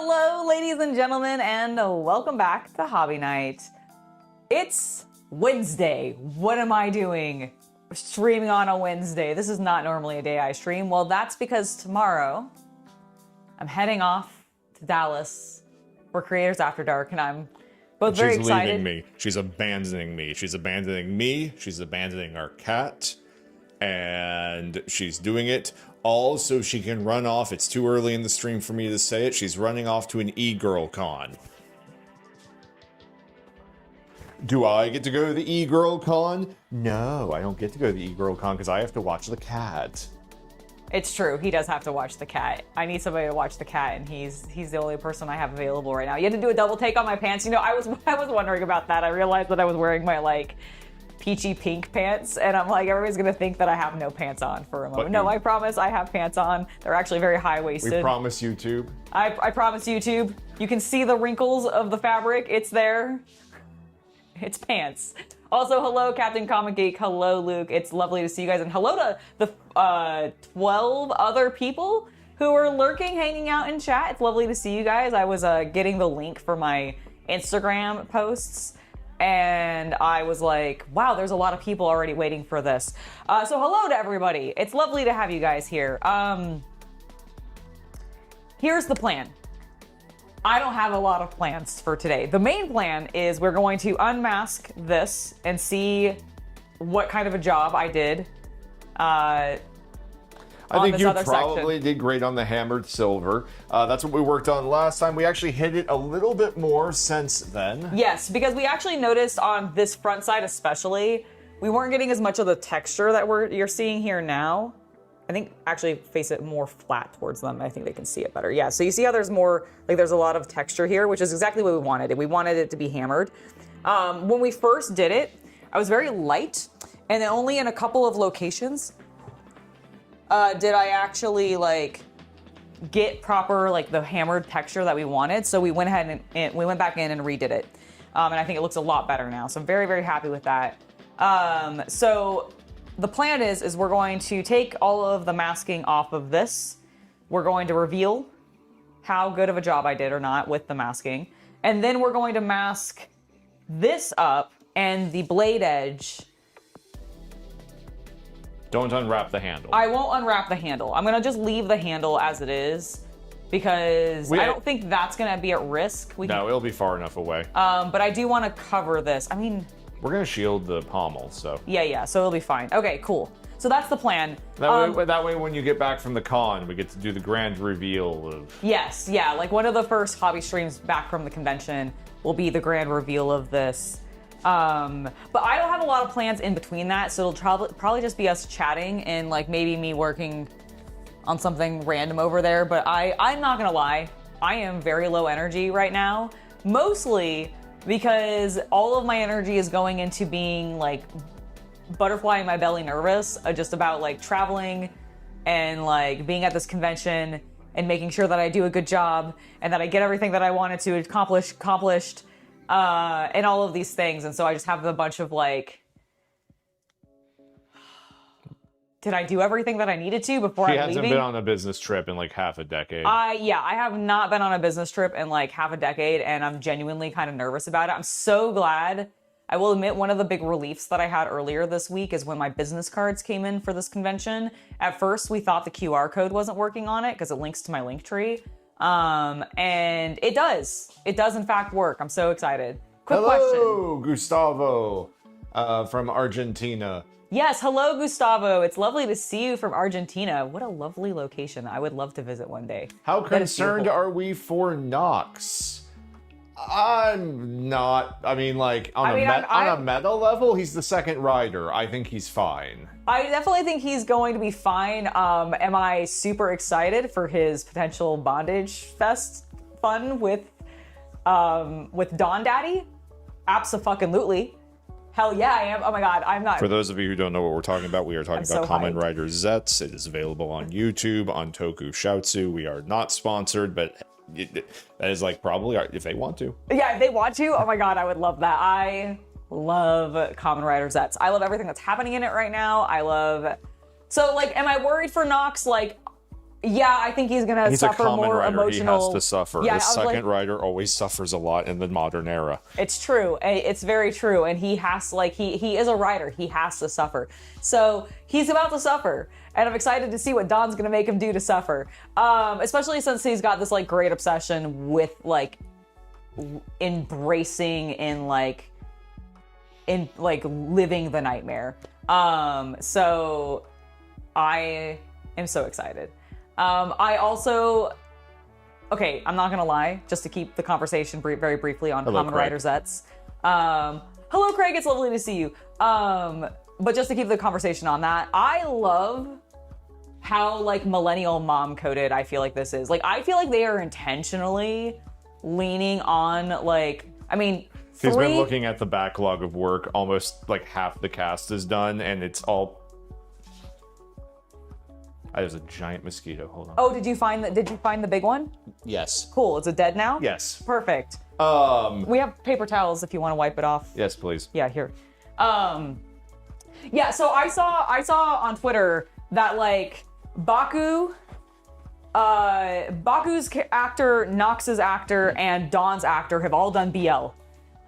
Hello, ladies and gentlemen, and welcome back to Hobby Night. It's Wednesday. What am I doing? Streaming on a Wednesday. This is not normally a day I stream. Well, that's because tomorrow I'm heading off to Dallas for Creators After Dark, and I'm both very excited. She's leaving me. She's abandoning me. She's abandoning me. She's abandoning our cat. And she's doing it all so she can run off. It's too early in the stream for me to say it. She's running off to an e-girl con. Do I get to go to the e-girl con? No, I don't get to go to the e-girl con because I have to watch the cat. It's true. He does have to watch the cat. I need somebody to watch the cat, and he's the only person I have available right now. You had to do a double take on my pants. You know, I was wondering about that. I realized that I was wearing my like peachy pink pants, and I'm like, everybody's gonna think that I have no pants on for a moment. No, I promise I have pants on. They're actually very high-waisted. We promise YouTube. I promise YouTube. You can see the wrinkles of the fabric. It's there. It's pants. Also, hello, Captain Comic Geek. Hello, Luke. It's lovely to see you guys. And hello to the 12 other people who are lurking, hanging out in chat. It's lovely to see you guys. I was getting the link for my Instagram posts, and I was like, wow, there's a lot of people already waiting for this. So hello to everybody. It's lovely to have you guys here. Here's the plan. I don't have a lot of plans for today. The main plan is we're going to unmask this and see what kind of a job I did. I think you probably did great on the hammered silver. That's what we worked on last time. We actually hit it a little bit more since then. Yes, because we actually noticed on this front side especially, we weren't getting as much of the texture that you're seeing here now. I think actually face it more flat towards them. I think they can see it better. Yeah, so you see how there's more, like there's a lot of texture here, which is exactly what we wanted. We wanted it to be hammered. When we first did it, I was very light, and then only in a couple of locations did I actually like get proper like the hammered texture that we wanted. So we went ahead and we went back in and redid it. And I think it looks a lot better now. So I'm very, very happy with that. So the plan is we're going to take all of the masking off of this. We're going to reveal how good of a job I did or not with the masking. And then we're going to mask this up and the blade edge. Don't unwrap the handle. I won't unwrap the handle. I'm gonna just leave the handle as it is because I don't think that's gonna be at risk. No, it'll be far enough away. But I do want to cover this. I mean, we're gonna shield the pommel, so. Yeah, so it'll be fine. Okay, cool. So that's the plan. That way when you get back from the con, we get to do the grand reveal of... Yes, yeah, like one of the first hobby streams back from the convention will be the grand reveal of this. But I don't have a lot of plans in between that, so it'll probably just be us chatting and like maybe me working on something random over there. But I'm not gonna lie, I am very low energy right now, mostly because all of my energy is going into being like butterfly in my belly nervous, just about like traveling and like being at this convention and making sure that I do a good job and that I get everything that I wanted to accomplished. And all of these things, and so I just have a bunch of like, did I do everything that I needed to before I'm leaving? He hasn't been on a business trip in like half a decade. Yeah, I have not been on a business trip in like half a decade, and I'm genuinely kind of nervous about it. I'm so glad. I will admit, one of the big reliefs that I had earlier this week is when my business cards came in for this convention. At first, we thought the QR code wasn't working on it because it links to my Linktree. And it does. It does in fact work. I'm so excited. Quick question. Hello, Gustavo, from Argentina. Yes, hello, Gustavo. It's lovely to see you from Argentina. What a lovely location. I would love to visit one day. How concerned are we for Nox? I'm not. I mean, like, on a meta level, he's the second rider. I think he's fine. I definitely think he's going to be fine. Am I super excited for his potential bondage fest fun with Don Daddy? Abso-fucking-lutely. Hell yeah, I am. Oh my god, I'm not. For those of you who don't know what we're talking about, we are talking about Kamen Rider Zets. It is available on YouTube, on Tokushoutsu. We are not sponsored, but that is like probably if they want to. Yeah, if they want to. Oh my god, I would love that. I love Kamen Rider Zets. I love everything that's happening in it right now. So like, am I worried for Nox? Like, Yeah, I think he's gonna He's a suffer Kamen more Rider. emotional. He has to suffer. Yeah, The I was second rider always suffers a lot in the modern era. It's true. It's very true. And he has he is a writer. He has to suffer. So he's about to suffer. And I'm excited to see what Don's gonna make him do to suffer. Especially since he's got this like great obsession with like embracing and in living the nightmare. So I am so excited. I also, okay, I'm not gonna lie, just to keep the conversation very briefly on Kamen Rider Zets. Hello, Craig, it's lovely to see you. But just to keep the conversation on that, I love how like millennial mom coded I feel like this is. Like, I feel like they are intentionally leaning on like, I mean, He's been looking at the backlog of work. Almost like half the cast is done, and it's all. There's a giant mosquito. Hold on. Oh, did you find the big one? Yes. Cool. Is it dead now? Yes. Perfect. We have paper towels if you want to wipe it off. Yes, please. Yeah, here. Yeah, so I saw on Twitter that like Baku's actor, Nox's actor, and Dawn's actor have all done BL.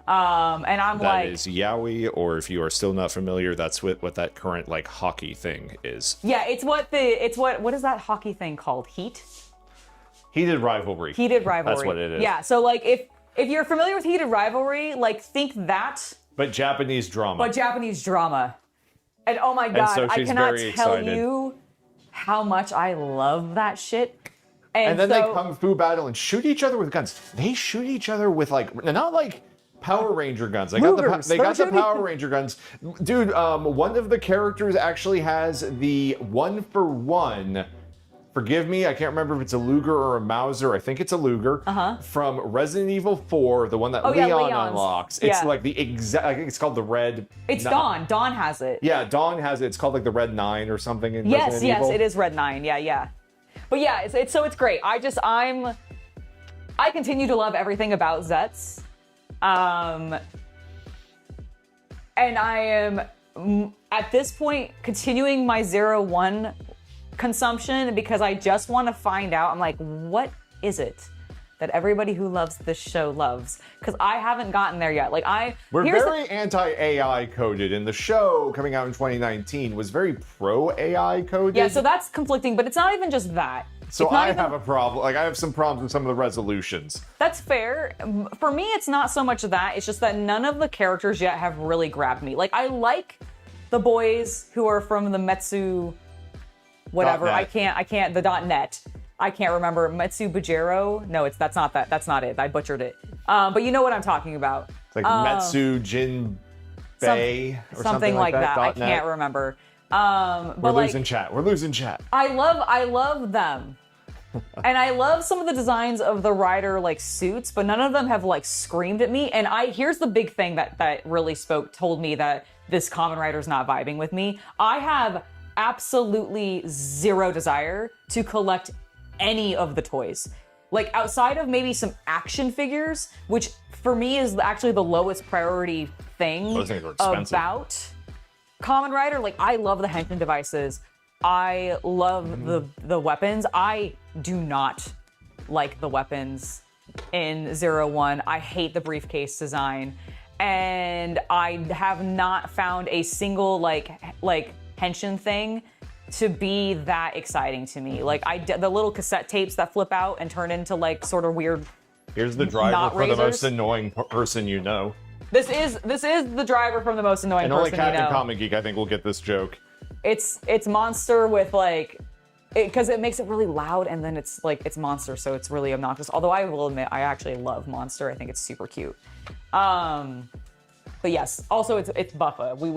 And I'm That is yaoi, or if you are still not familiar, that's what that current like hockey thing is. Yeah, what is that hockey thing called? Heated rivalry. Heated rivalry. That's what it is. Yeah, so like if you're familiar with heated rivalry, like think that. But Japanese drama. And oh my god, so I she's cannot very tell excited. you how much I love that shit. And then so, they kung fu battle and shoot each other with guns. They shoot each other with like, not like Power Ranger guns. They got the Power Ranger guns. Dude, one of the characters actually has the 1-for-1. Forgive me, I can't remember if it's a Luger or a Mauser. I think it's a Luger. From Resident Evil 4, the one that Leon unlocks. It's like the exact, I think it's called the Red. It's Dawn. Dawn has it. Yeah, Dawn has it. It's called like the Red 9 or something in Yes, Resident Evil. it is Red 9. Yeah. But yeah, it's great. I continue to love everything about Zets. And I am at this point continuing my 0-1 consumption because I just want to find out. I'm like, what is it that everybody who loves this show loves? Because I haven't gotten there yet. We're very anti-AI coded, and the show coming out in 2019 was very pro-AI coded. Yeah, so that's conflicting, but it's not even just that. So I have a problem. Like, I have some problems with some of the resolutions. That's fair. For me, it's not so much that. It's just that none of the characters yet have really grabbed me. Like, I like the boys who are from the Metsu, whatever. I can't. The .net. I can't remember. Metsu Bujero. No, that's not it. I butchered it. But you know what I'm talking about. It's like Metsu Jin Bay or something like that. I can't remember. But We're losing chat. I love them. And I love some of the designs of the rider like suits, but none of them have like screamed at me. And here's the big thing that really told me that this Kamen Rider's not vibing with me. I have absolutely zero desire to collect any of the toys. Like, outside of maybe some action figures, which for me is actually the lowest priority thing about Kamen Rider. Like, I love the Henshin devices. I love the weapons. I do not like the weapons in 0-1. I hate the briefcase design. And I have not found a single like Henshin thing to be that exciting to me. Like, the little cassette tapes that flip out and turn into like sort of weird. Here's the driver for the most annoying person you know. This is the driver from the most annoying person you know. And only Captain Comic Geek, I think, will get this joke. It's Monster with like, because it makes it really loud, and then it's Monster, so it's really obnoxious. Although I will admit, I actually love Monster. I think it's super cute. But yes, also it's Buffa. We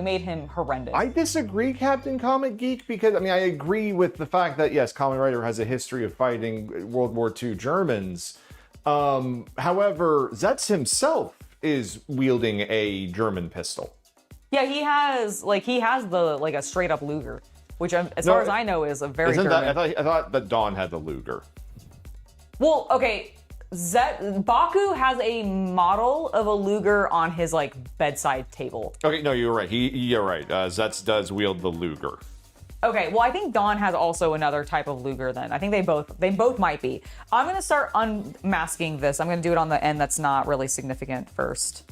made him horrendous. I disagree, Captain Comic Geek, because I agree with the fact that yes, Kamen Rider has a history of fighting World War II Germans. However, Zetz himself is wielding a German pistol. Yeah, he has a straight up Luger, which as far as I know is a very German. I thought that Dawn had the Luger. Well, okay. Baku has a model of a Luger on his like bedside table. Okay, no, you're right. You're right. Zetz does wield the Luger. Okay, well, I think Dawn has also another type of Luger then. I think they both might be. I'm going to start unmasking this. I'm going to do it on the end that's not really significant first.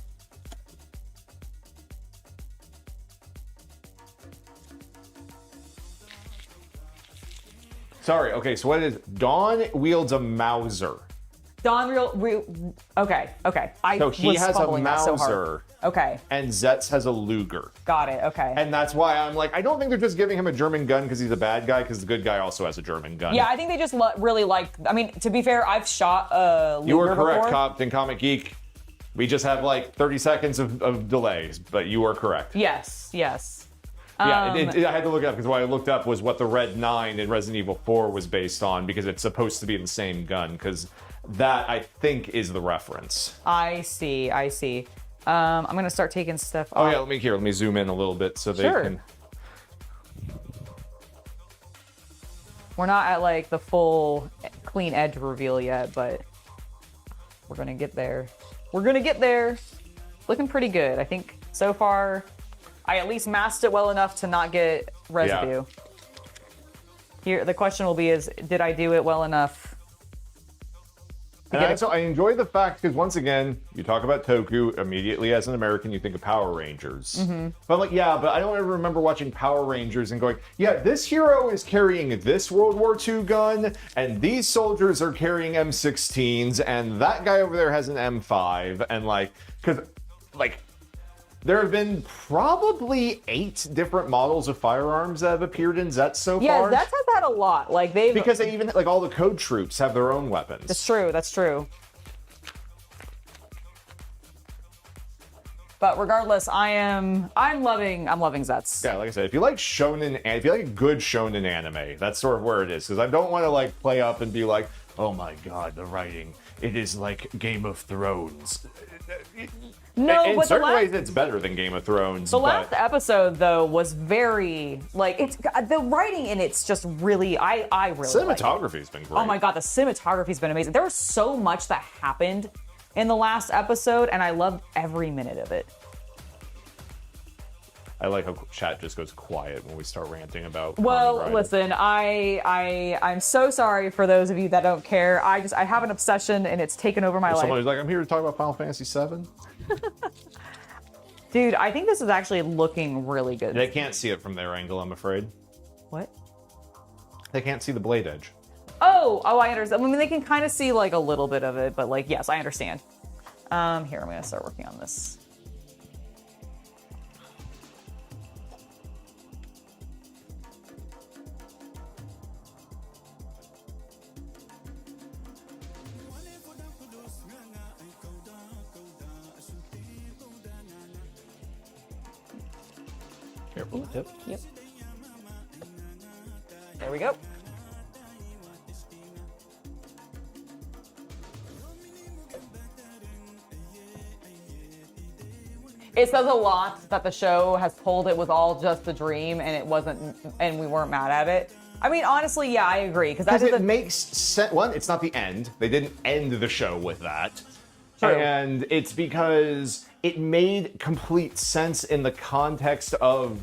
Sorry, okay, so what is... Dawn wields a Mauser. Dawn okay. So he has a Mauser. So okay. And Zetz has a Luger. Got it, okay. And that's why I'm like, I don't think they're just giving him a German gun because he's a bad guy, because the good guy also has a German gun. Yeah, I think they just really like... I mean, to be fair, I've shot a Luger You were correct, before. Captain Comic Geek. We just have like 30 seconds of delays, but you were correct. Yes. Yeah, I had to look it up because what I looked up was what the Red 9 in Resident Evil 4 was based on, because it's supposed to be the same gun, because that, I think, is the reference. I see. I'm going to start taking stuff off. Oh, yeah, let me zoom in a little bit so they can... We're not at, like, the full clean edge reveal yet, but we're going to get there. Looking pretty good. I think so far... I at least masked it well enough to not get residue. Yeah. Here, the question will be did I do it well enough? I enjoy the fact, because once again, you talk about Toku, immediately as an American, you think of Power Rangers. Mm-hmm. But I'm like, yeah, but I don't ever remember watching Power Rangers and going, yeah, this hero is carrying this World War II gun, and these soldiers are carrying M16s, and that guy over there has an M5, and there have been probably 8 different models of firearms that have appeared in Zetz so far. Yeah, Zetz has had a lot. Because they even, all the code troops have their own weapons. That's true. But regardless, I'm loving Zetz. Yeah, like I said, if you like shonen, if you like a good shonen anime, that's sort of where it is. Because I don't want to play up and be like, oh my god, the writing, it is like Game of Thrones. No, in certain ways, it's better than Game of Thrones. The last episode, though, was very it's the writing in it's just really I really cinematography's been great. Oh my god, the cinematography's been amazing. There was so much that happened in the last episode, and I loved every minute of it. I like how chat just goes quiet when we start ranting about. Well, listen, I'm so sorry for those of you that don't care. I have an obsession, and it's taken over my life. Someone who's like, I'm here to talk about Final Fantasy VII. Dude, I think this is actually looking really good. They can't see it from their angle, I'm afraid. What? They can't see the blade edge. Oh, I understand. I mean, they can kind of see a little bit of it, but yes, I understand. Here, I'm gonna start working on this. Careful. Yep. There we go. It says a lot that the show has told it was all just a dream and it wasn't, and we weren't mad at it. I mean, honestly, yeah, I agree. Because it makes sense. One, it's not the end. They didn't end the show with that. True. And it's because it made complete sense in the context of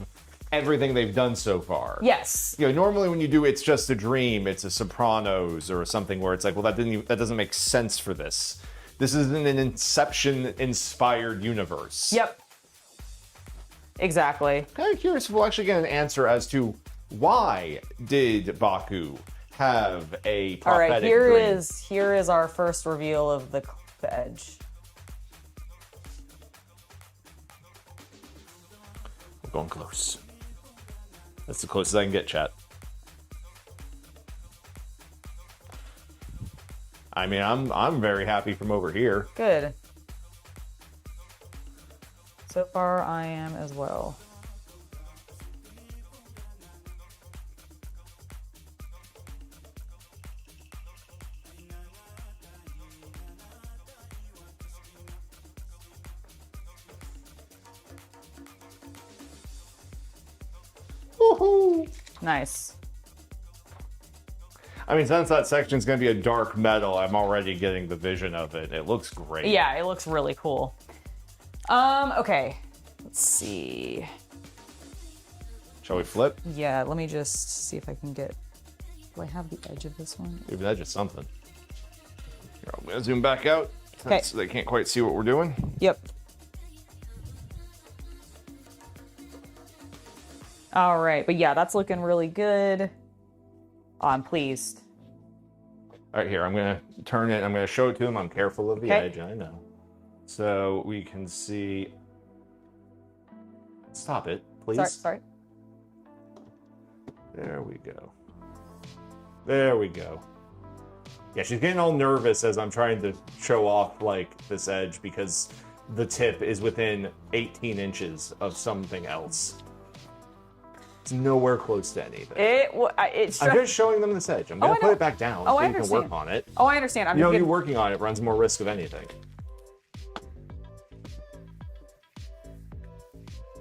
everything they've done so far. Yes. Normally when you do It's Just a Dream, it's a Sopranos or something where it's like, well, that doesn't make sense for this. This isn't an Inception-inspired universe. Yep. Exactly. Kind of curious if we'll actually get an answer as to why did Baku have a prophetic All right, here is our first reveal of the edge. We're going close. That's the closest I can get, chat. I mean, I'm very happy from over here. Good. So far, I am as well. Woohoo! Nice. I mean, since that section's going to be a dark metal, I'm already getting the vision of it. It looks great. Yeah, it looks really cool. Okay. Let's see. Shall we flip? Yeah, let me just see if I can get... Do I have the edge of this one? Maybe that's just something. Here, I'm gonna zoom back out. Okay. So they can't quite see what we're doing. Yep. All right, but yeah, that's looking really good. Oh, I'm pleased. All right, here, I'm gonna turn it, I'm gonna show it to them. I'm careful of the edge, I know. So we can see, stop it, please. Sorry. There we go. There we go. Yeah, she's getting all nervous as I'm trying to show off like this edge because the tip is within 18 inches of something else. It's nowhere close to anything. I'm just showing them this edge. I'm gonna put it back down so you can work on it. Oh, I understand. You working on it runs more risk of anything.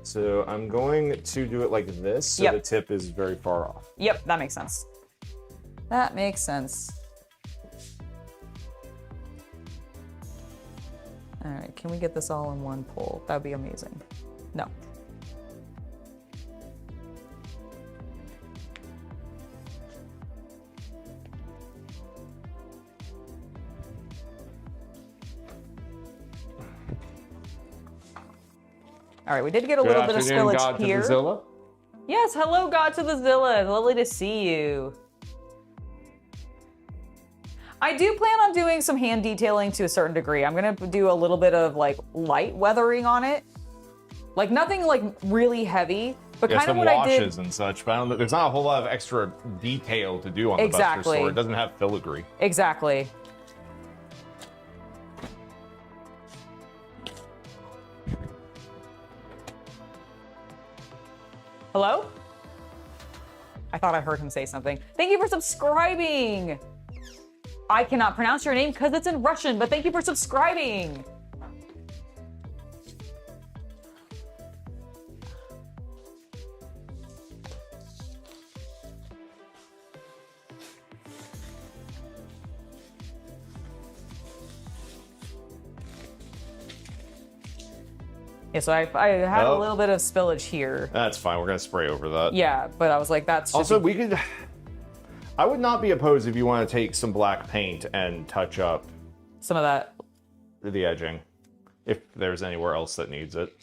So I'm going to do it like this so the tip is very far off. Yep, that makes sense. That makes sense. All right, can we get this all in one pull? That would be amazing. No. All right, we did get a little bit of spillage God here. To the Zilla. Yes, hello, God to the Zilla. Lovely to see you. I do plan on doing some hand detailing to a certain degree. I'm gonna do a little bit of like light weathering on it. Like nothing like really heavy, but kind of what I did. Washes and such, but I don't know, there's not a whole lot of extra detail to do on the Buster Sword. It doesn't have filigree. Exactly. Hello? I thought I heard him say something. Thank you for subscribing. I cannot pronounce your name because it's in Russian, but thank you for subscribing. Yeah, so I had a little bit of spillage here. That's fine. We're gonna spray over that. Yeah, but I was like, that's just also we could. I would not be opposed if you want to take some black paint and touch up some of that, the edging, if there's anywhere else that needs it.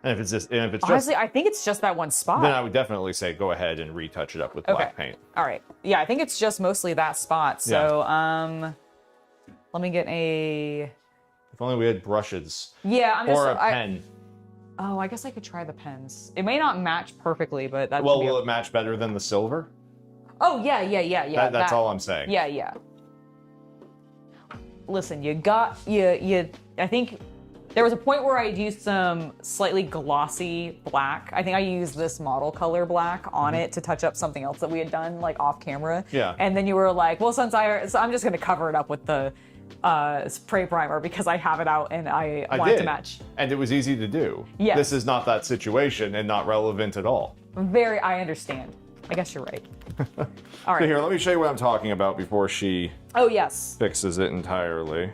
And if it's just, honestly, I think it's just that one spot. Then I would definitely say go ahead and retouch it up with black paint. All right. Yeah, I think it's just mostly that spot. So, let me get a. If only we had brushes. Yeah, I'm just. Or a pen. Oh, I guess I could try the pens. It may not match perfectly, but that. Well, will it match better than the silver? Oh yeah. That's all I'm saying. Yeah. Listen, I think there was a point where I used some slightly glossy black. I think I used this model color black on it to touch up something else that we had done like off camera. Yeah. And then you were like, well, so I'm just gonna cover it up with the spray primer because I have it out and I want it to match. And it was easy to do. Yes. This is not that situation and not relevant at all. I understand. I guess you're right. All right. So here, let me show you what I'm talking about before she fixes it entirely.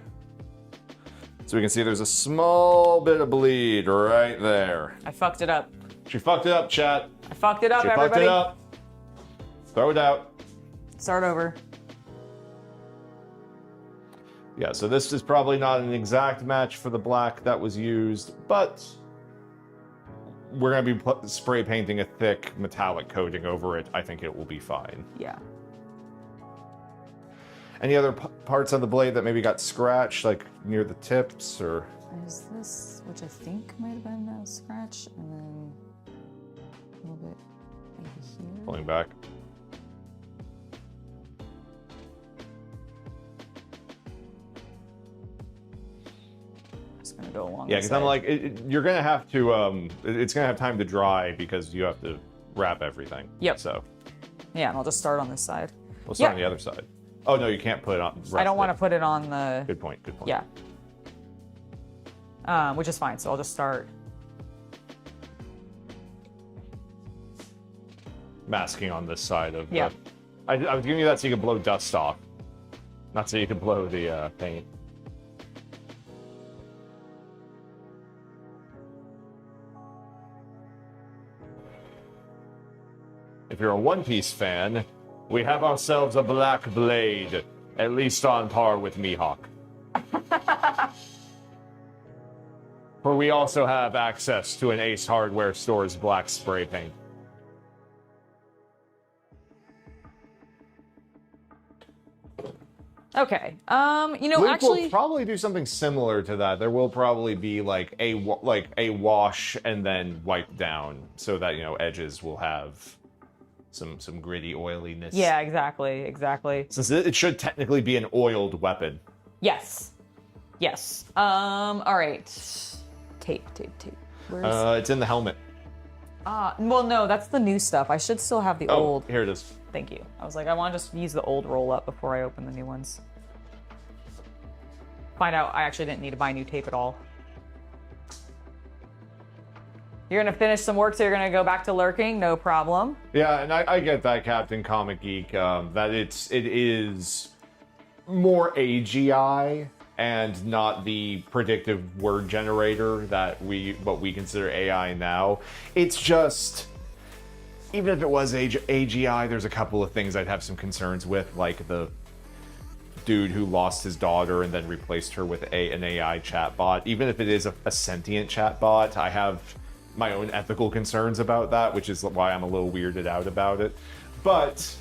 So we can see there's a small bit of bleed right there. I fucked it up. She fucked it up, chat. I fucked it up, everybody. Fucked it up. Throw it out. Start over. Yeah, so this is probably not an exact match for the black that was used, but we're going to be spray painting a thick metallic coating over it. I think it will be fine. Yeah. Any other parts on the blade that maybe got scratched, like near the tips, or? There's this, which I think might have been a scratch, and then a little bit maybe here. Pulling back. Just gonna go along. Yeah, because I'm like, you're gonna have to. It's gonna have time to dry because you have to wrap everything. Yep. So. Yeah, and I'll just start on this side. We'll start on the other side. Oh no, you can't put it on. I don't want to put it on the. Good point. Good point. Yeah. Which is fine. So I'll just start. Masking on this side of. Yeah. I was giving you that so you could blow dust off, not so you could blow the paint. If you're a One Piece fan, we have ourselves a black blade, at least on par with Mihawk. For we also have access to an Ace Hardware store's black spray paint. Okay. You know, Luke actually, will probably do something similar to that. There will probably be like a wash and then wipe down, so that, you know, edges will have some gritty oiliness. yeah, exactly. Since it should technically be an oiled weapon. Yes. All right. Tape. Where's... It's in the helmet. Well, no, that's the new stuff. I should still have the Oh, old. here it is. Thank you. I was like, I want to just use the old roll up before I open the new ones. Find out I actually didn't need to buy new tape at all. You're gonna finish some work, so you're gonna go back to lurking, no problem. Yeah, and I get that, Captain Comic Geek, that it is more AGI and not the predictive word generator that what we consider AI now. It's just, even if it was AGI, there's a couple of things I'd have some concerns with, like the dude who lost his daughter and then replaced her with an AI chatbot. Even if it is a sentient chatbot, I have my own ethical concerns about that, which is why I'm a little weirded out about it. But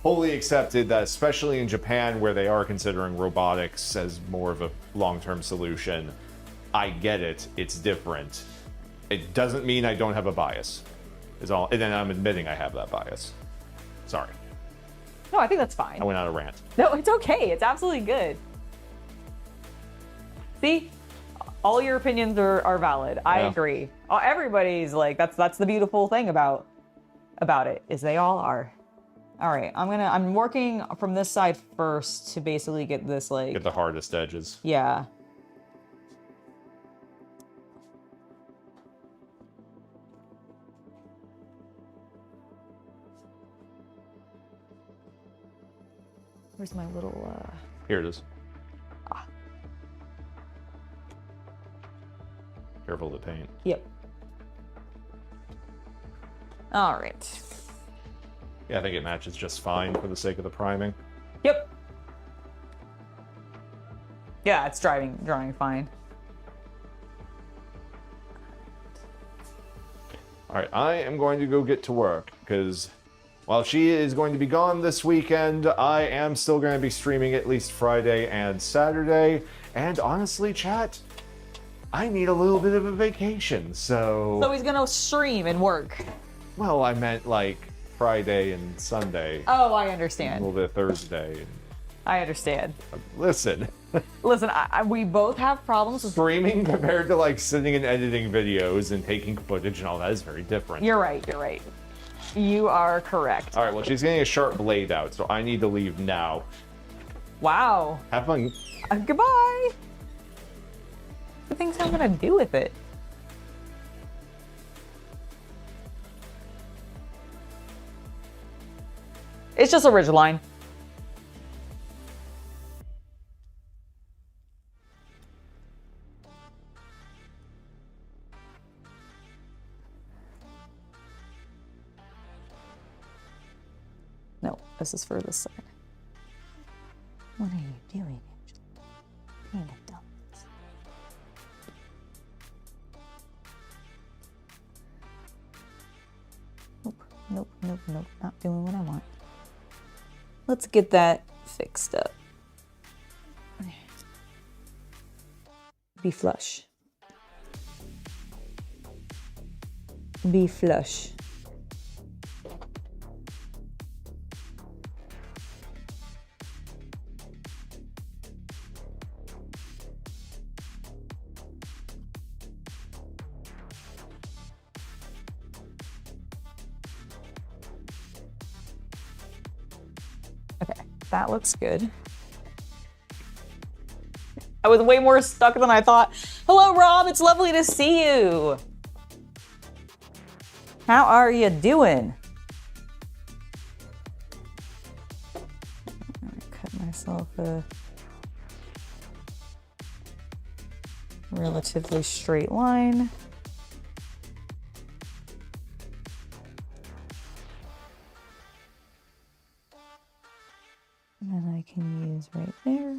wholly accepted that, especially in Japan, where they are considering robotics as more of a long-term solution, I get it. It's different. It doesn't mean I don't have a bias. Is all, and then I'm admitting I have that bias. Sorry. No, I think that's fine. I went on a rant. No, it's okay. It's absolutely good. See? All your opinions are valid. I agree. Everybody's like, that's the beautiful thing about it, is they all are. All right, I'm working from this side first to basically get this, like... Get the hardest edges. Yeah. Where's my little, Here it is. Careful of the paint. Yep. All right. Yeah, I think it matches just fine for the sake of the priming. Yep. Yeah, it's drawing fine. All right, I am going to go get to work, because while she is going to be gone this weekend, I am still going to be streaming at least Friday and Saturday. And honestly, chat, I need a little bit of a vacation, so... So he's gonna stream and work. Well, I meant like Friday and Sunday. Oh, I understand. A little bit of Thursday. I understand. Listen. Listen, we both have problems with... Streaming compared to like sitting and editing videos and taking footage and all that is very different. You're right. You are correct. All right, well, she's getting a sharp blade out, so I need to leave now. Wow. Have fun. Goodbye. What things I'm gonna do with it? It's just a ridgeline. No, this is for this side. What are you doing, Angela? Being a dumbass. Nope, not doing what I want. Let's get that fixed up. Be flush. Be flush. Okay, that looks good. I was way more stuck than I thought. Hello, Rob. It's lovely to see you. How are you doing? I'm gonna cut myself a relatively straight line. And then I can use right there.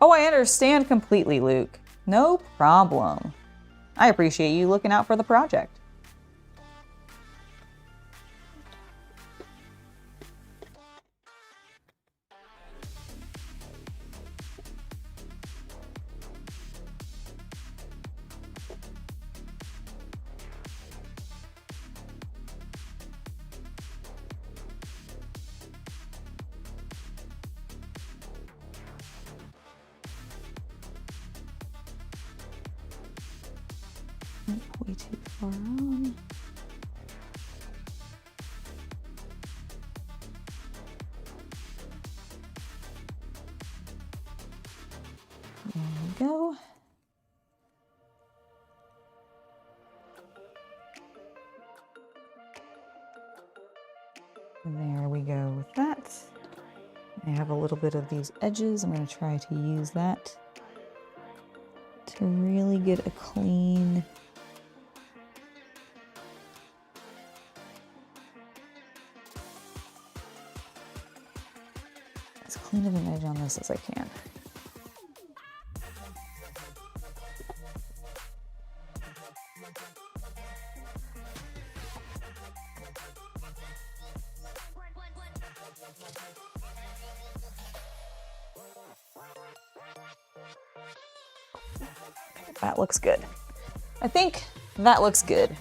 Oh, I understand completely, Luke. No problem. I appreciate you looking out for the project. Way too far on. There we go. There we go with that. I have a little bit of these edges. I'm going to try to use that to really get a clean as clean of an edge on this as I can. That looks good. I think that looks good.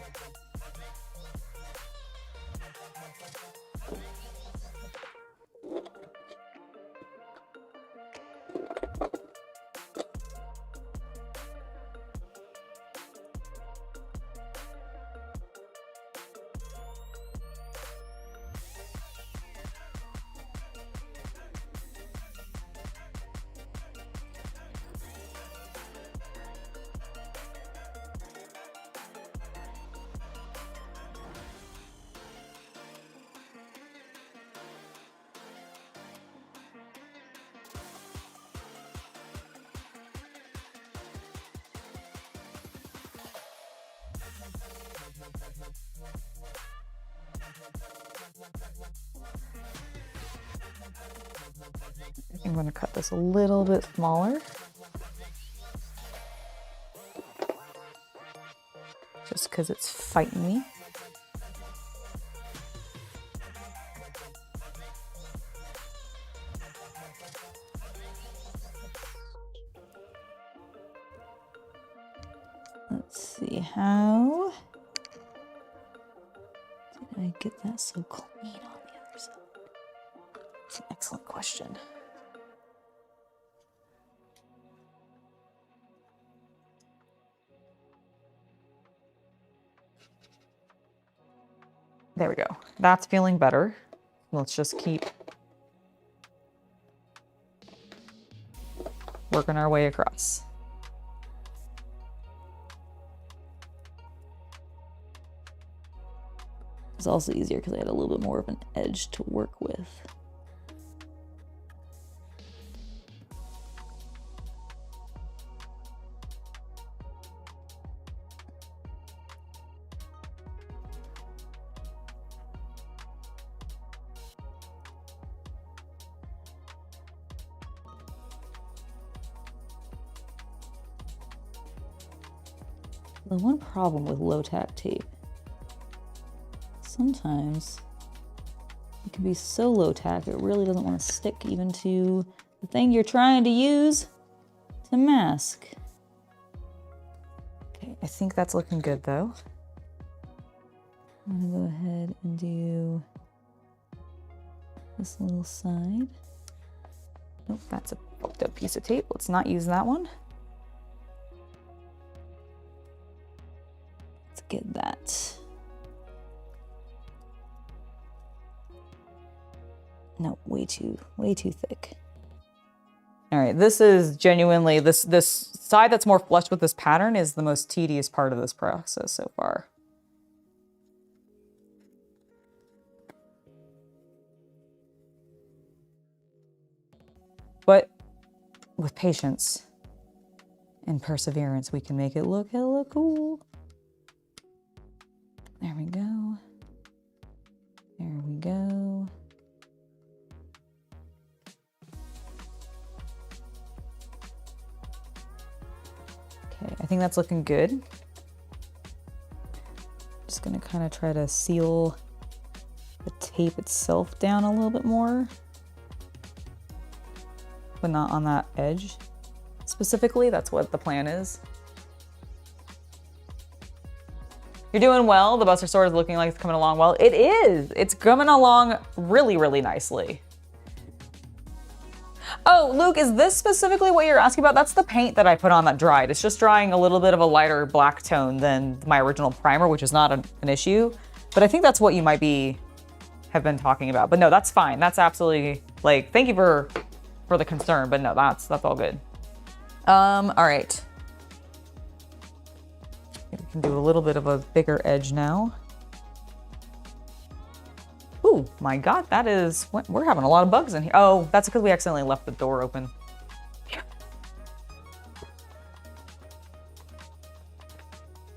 I'm going to cut this a little bit smaller. Just because it's fighting me. Let's see, how did I get that so clean on the other side? It's an excellent question. There we go. That's feeling better. Let's just keep working our way across. It's also easier because I had a little bit more of an edge to work with. The one problem with low-tack tape, sometimes it can be so low-tack it really doesn't want to stick even to the thing you're trying to use to mask. Okay, I think that's looking good though. I'm gonna go ahead and do this little side. Nope, that's a fucked up piece of tape. Let's not use that one. Let's get that. No, way too thick. All right, this is genuinely, this side that's more flush with this pattern is the most tedious part of this process so far. But with patience and perseverance, we can make it look hella cool. There we go. There we go. Okay, I think that's looking good. Just gonna kind of try to seal the tape itself down a little bit more, but not on that edge specifically. That's what the plan is. You're doing well. The Buster Sword is looking like it's coming along well. It is. It's coming along really, really nicely. Oh, Luke, is this specifically what you're asking about? That's the paint that I put on that dried. It's just drying a little bit of a lighter black tone than my original primer, which is not an issue. But I think that's what you might have been talking about. But no, that's fine. That's absolutely, like, thank you for the concern, but no, that's all good. All right. We can do a little bit of a bigger edge now. Ooh, my God, that is, we're having a lot of bugs in here. Oh, that's because we accidentally left the door open.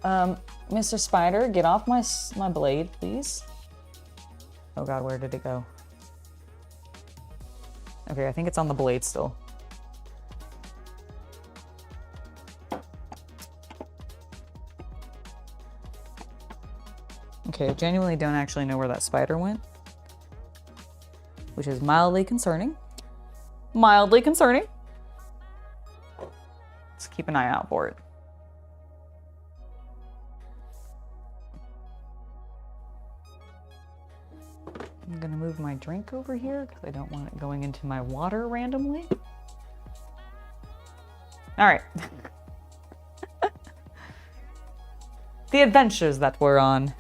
Mr. Spider, get off my blade, please. Oh God, where did it go? Okay, I think it's on the blade still. Okay, I genuinely don't actually know where that spider went, which is mildly concerning. Mildly concerning. Let's keep an eye out for it. I'm gonna move my drink over here because I don't want it going into my water randomly. All right. The adventures that we're on.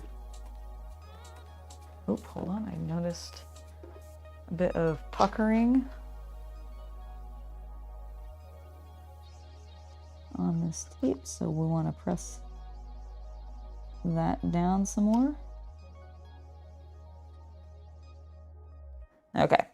Oh, hold on, I noticed a bit of puckering on this tape, so we want to press that down some more. Okay.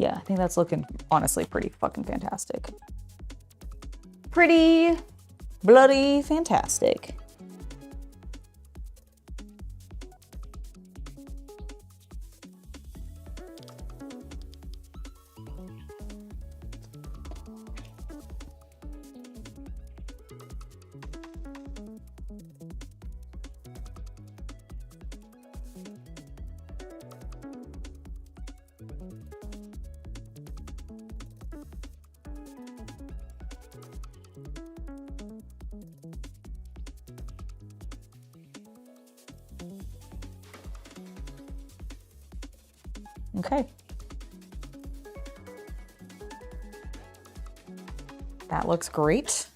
Yeah, I think that's looking, honestly, pretty fucking fantastic. Pretty bloody fantastic. Okay. That looks great.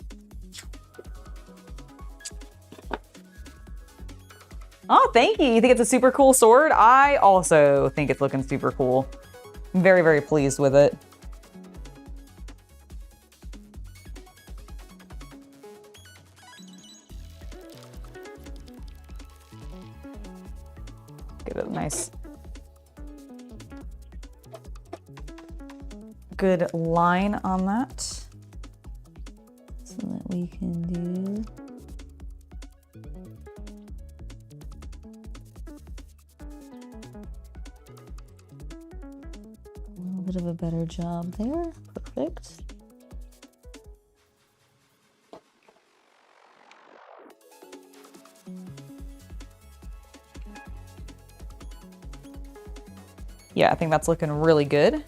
Oh, thank you. You think it's a super cool sword? I also think it's looking super cool. I'm very, very pleased with it. Get a nice good line on that so that we can do a little bit of a better job there. Perfect. Yeah, I think that's looking really good.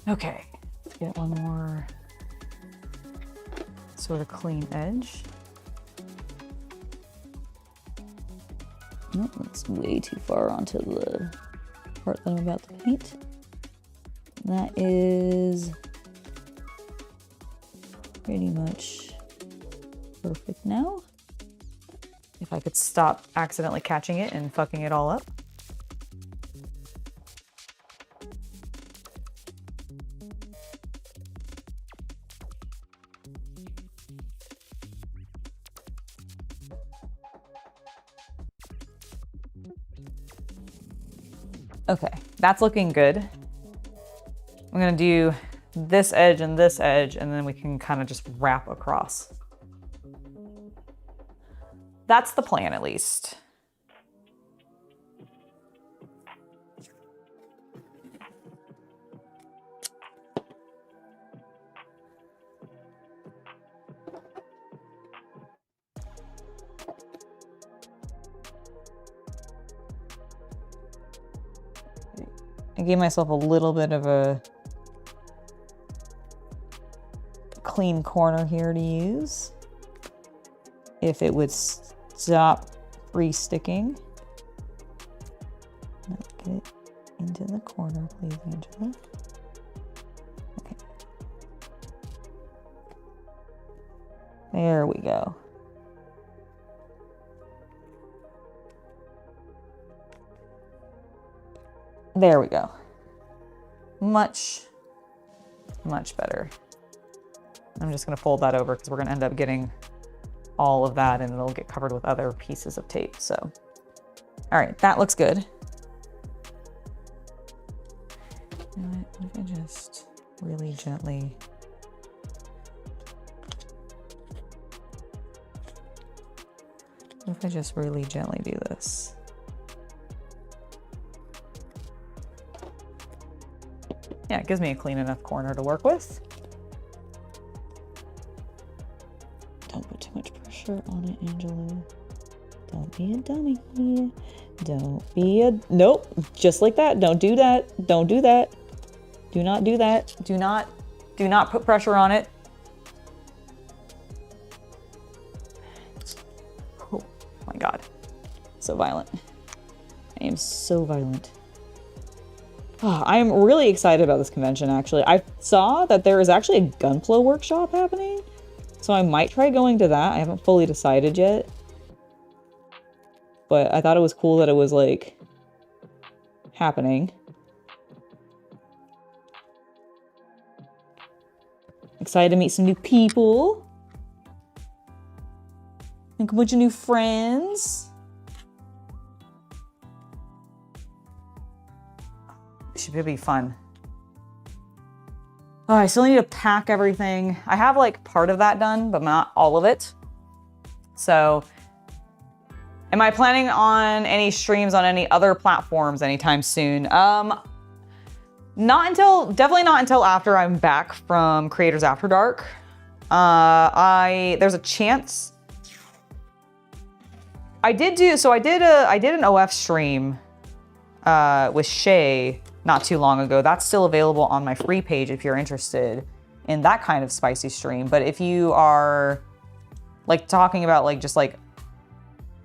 Okay, get one more sort of clean edge. Oh, that's way too far onto the part that I'm about to paint. That is pretty much perfect now. If I could stop accidentally catching it and fucking it all up. Okay, that's looking good. I'm gonna do this edge, and then we can kind of just wrap across. That's the plan, at least. I gave myself a little bit of a clean corner here to use. If it would stop free-sticking. Get it into the corner, please, Angela. Okay. There we go. There we go. Much, much better. I'm just gonna fold that over because we're gonna end up getting all of that and it'll get covered with other pieces of tape, so. All right, that looks good. You know what, if I just really gently. If I just really gently do this. Yeah, it gives me a clean enough corner to work with. Don't put too much pressure on it, Angela. Don't be a dummy. Don't be a... Nope, just like that. Don't do that. Don't do that. Do not do that. Do not put pressure on it. Oh my God. So violent. I am so violent. Oh, I am really excited about this convention, actually. I saw that there is actually a Gunpla workshop happening, so I might try going to that. I haven't fully decided yet. But I thought it was cool that it was, like, happening. Excited to meet some new people. Make a bunch of new friends. Should be fun. Oh, I still need to pack everything. I have like part of that done, but not all of it. So, am I planning on any streams on any other platforms anytime soon? Definitely not until after I'm back from Creators After Dark. There's a chance. I did an OF stream with Shay not too long ago. That's still available on my free page if you're interested in that kind of spicy stream. But if you are like talking about like just like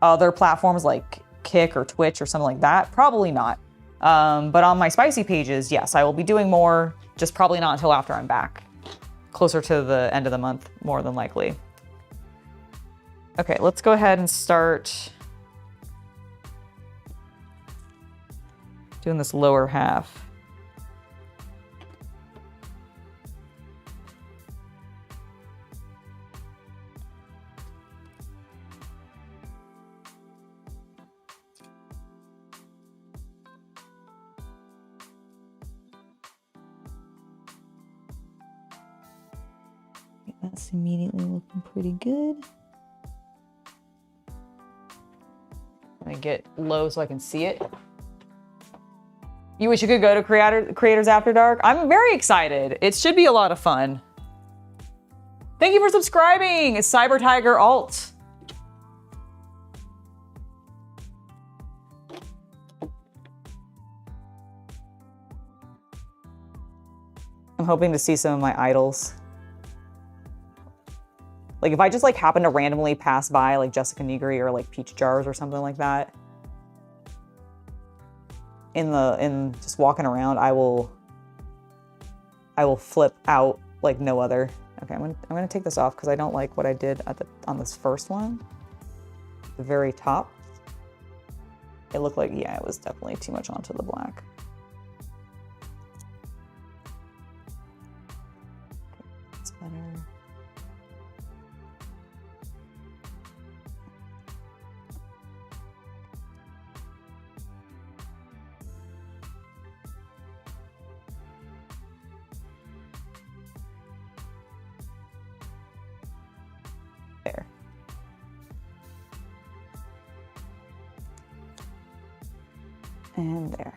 other platforms like Kick or Twitch or something like that, probably not. But on my spicy pages, yes, I will be doing more, just probably not until after I'm back. Closer to the end of the month, more than likely. Okay, let's go ahead and start doing this lower half. That's immediately looking pretty good. I'm gonna get low so I can see it. You wish you could go to Creators After Dark? I'm very excited. It should be a lot of fun. Thank you for subscribing, Cyber Tiger Alt. I'm hoping to see some of my idols. Like if I just like happen to randomly pass by like Jessica Negri or like Peach Jars or something like that in just walking around, I will flip out like no other. Okay, I'm gonna take this off because I don't like what I did on this first one. The very top. It looked like, yeah, it was definitely too much onto the black. That's better. There. And there.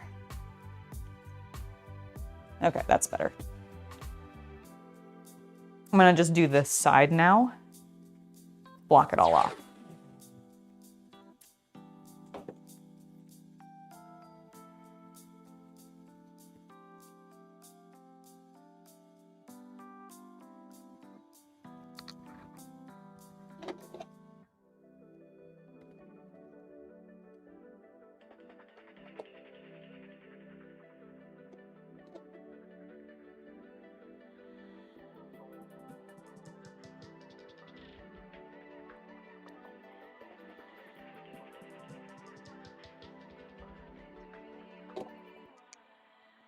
Okay, that's better. I'm gonna just do this side now. Block it all off.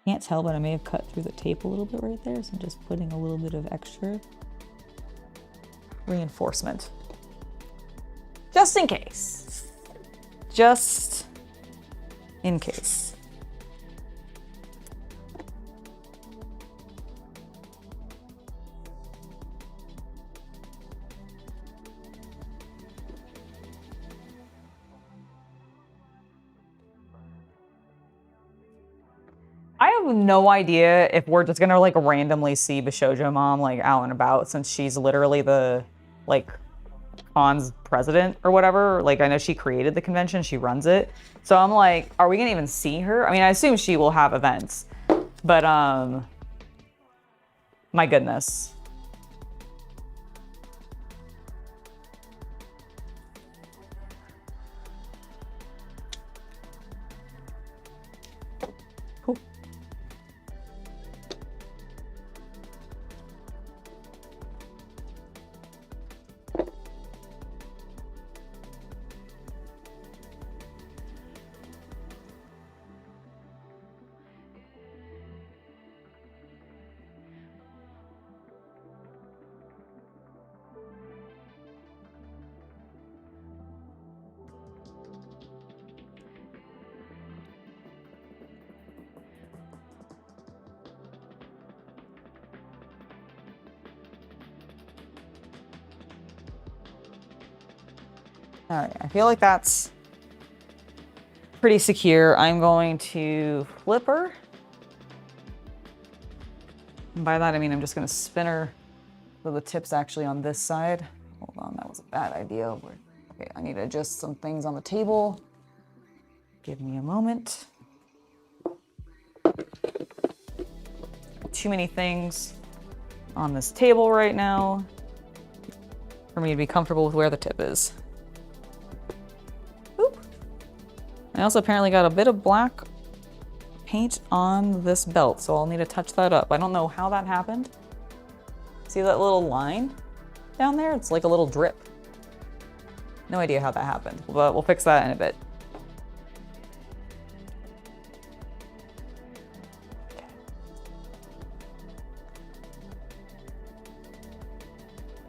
Can't tell, but I may have cut through the tape a little bit right there, so I'm just putting a little bit of extra reinforcement. Just in case. Just in case. I have no idea if we're just gonna like randomly see Bishojo Mom like out and about, since she's literally the like con's president or whatever. Like I know she created the convention, she runs it. So I'm like, are we gonna even see her? I mean, I assume she will have events, but my goodness. All right, I feel like that's pretty secure. I'm going to flip her. And by that, I mean I'm just gonna spin her so the tip's actually on this side. Hold on, that was a bad idea. Okay, I need to adjust some things on the table. Give me a moment. Too many things on this table right now for me to be comfortable with where the tip is. I also apparently got a bit of black paint on this belt, so I'll need to touch that up. I don't know how that happened. See that little line down there? It's like a little drip. No idea how that happened, but we'll fix that in a bit.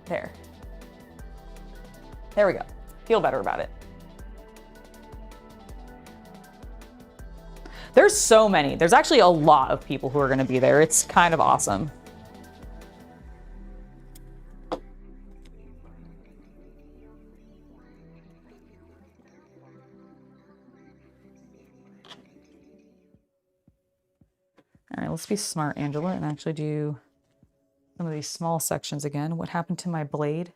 There. There we go. Feel better about it. There's so many. There's actually a lot of people who are going to be there. It's kind of awesome. All right, let's be smart, Angela, and actually do some of these small sections again. What happened to my blade?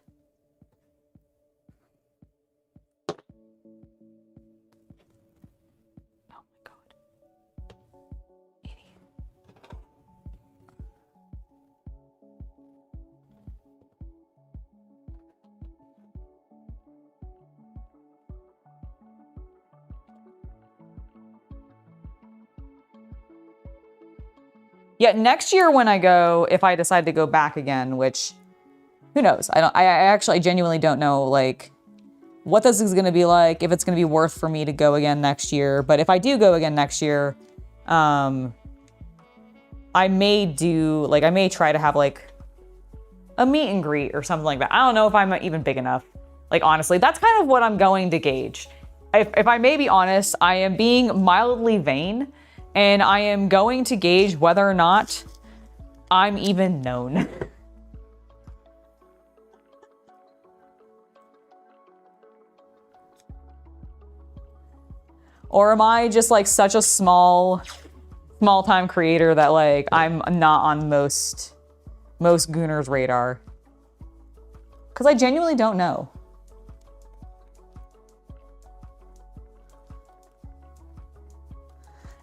Yeah, next year when I go, if I decide to go back again, which who knows? I actually genuinely don't know like what this is going to be like, if it's going to be worth for me to go again next year. But if I do go again next year, I may try to have like a meet and greet or something like that. I don't know if I'm even big enough. Like, honestly, that's kind of what I'm going to gauge. If I may be honest, I am being mildly vain, and I am going to gauge whether or not I'm even known. Or am I just like such a small time creator that like I'm not on most Gooners' radar? Because I genuinely don't know.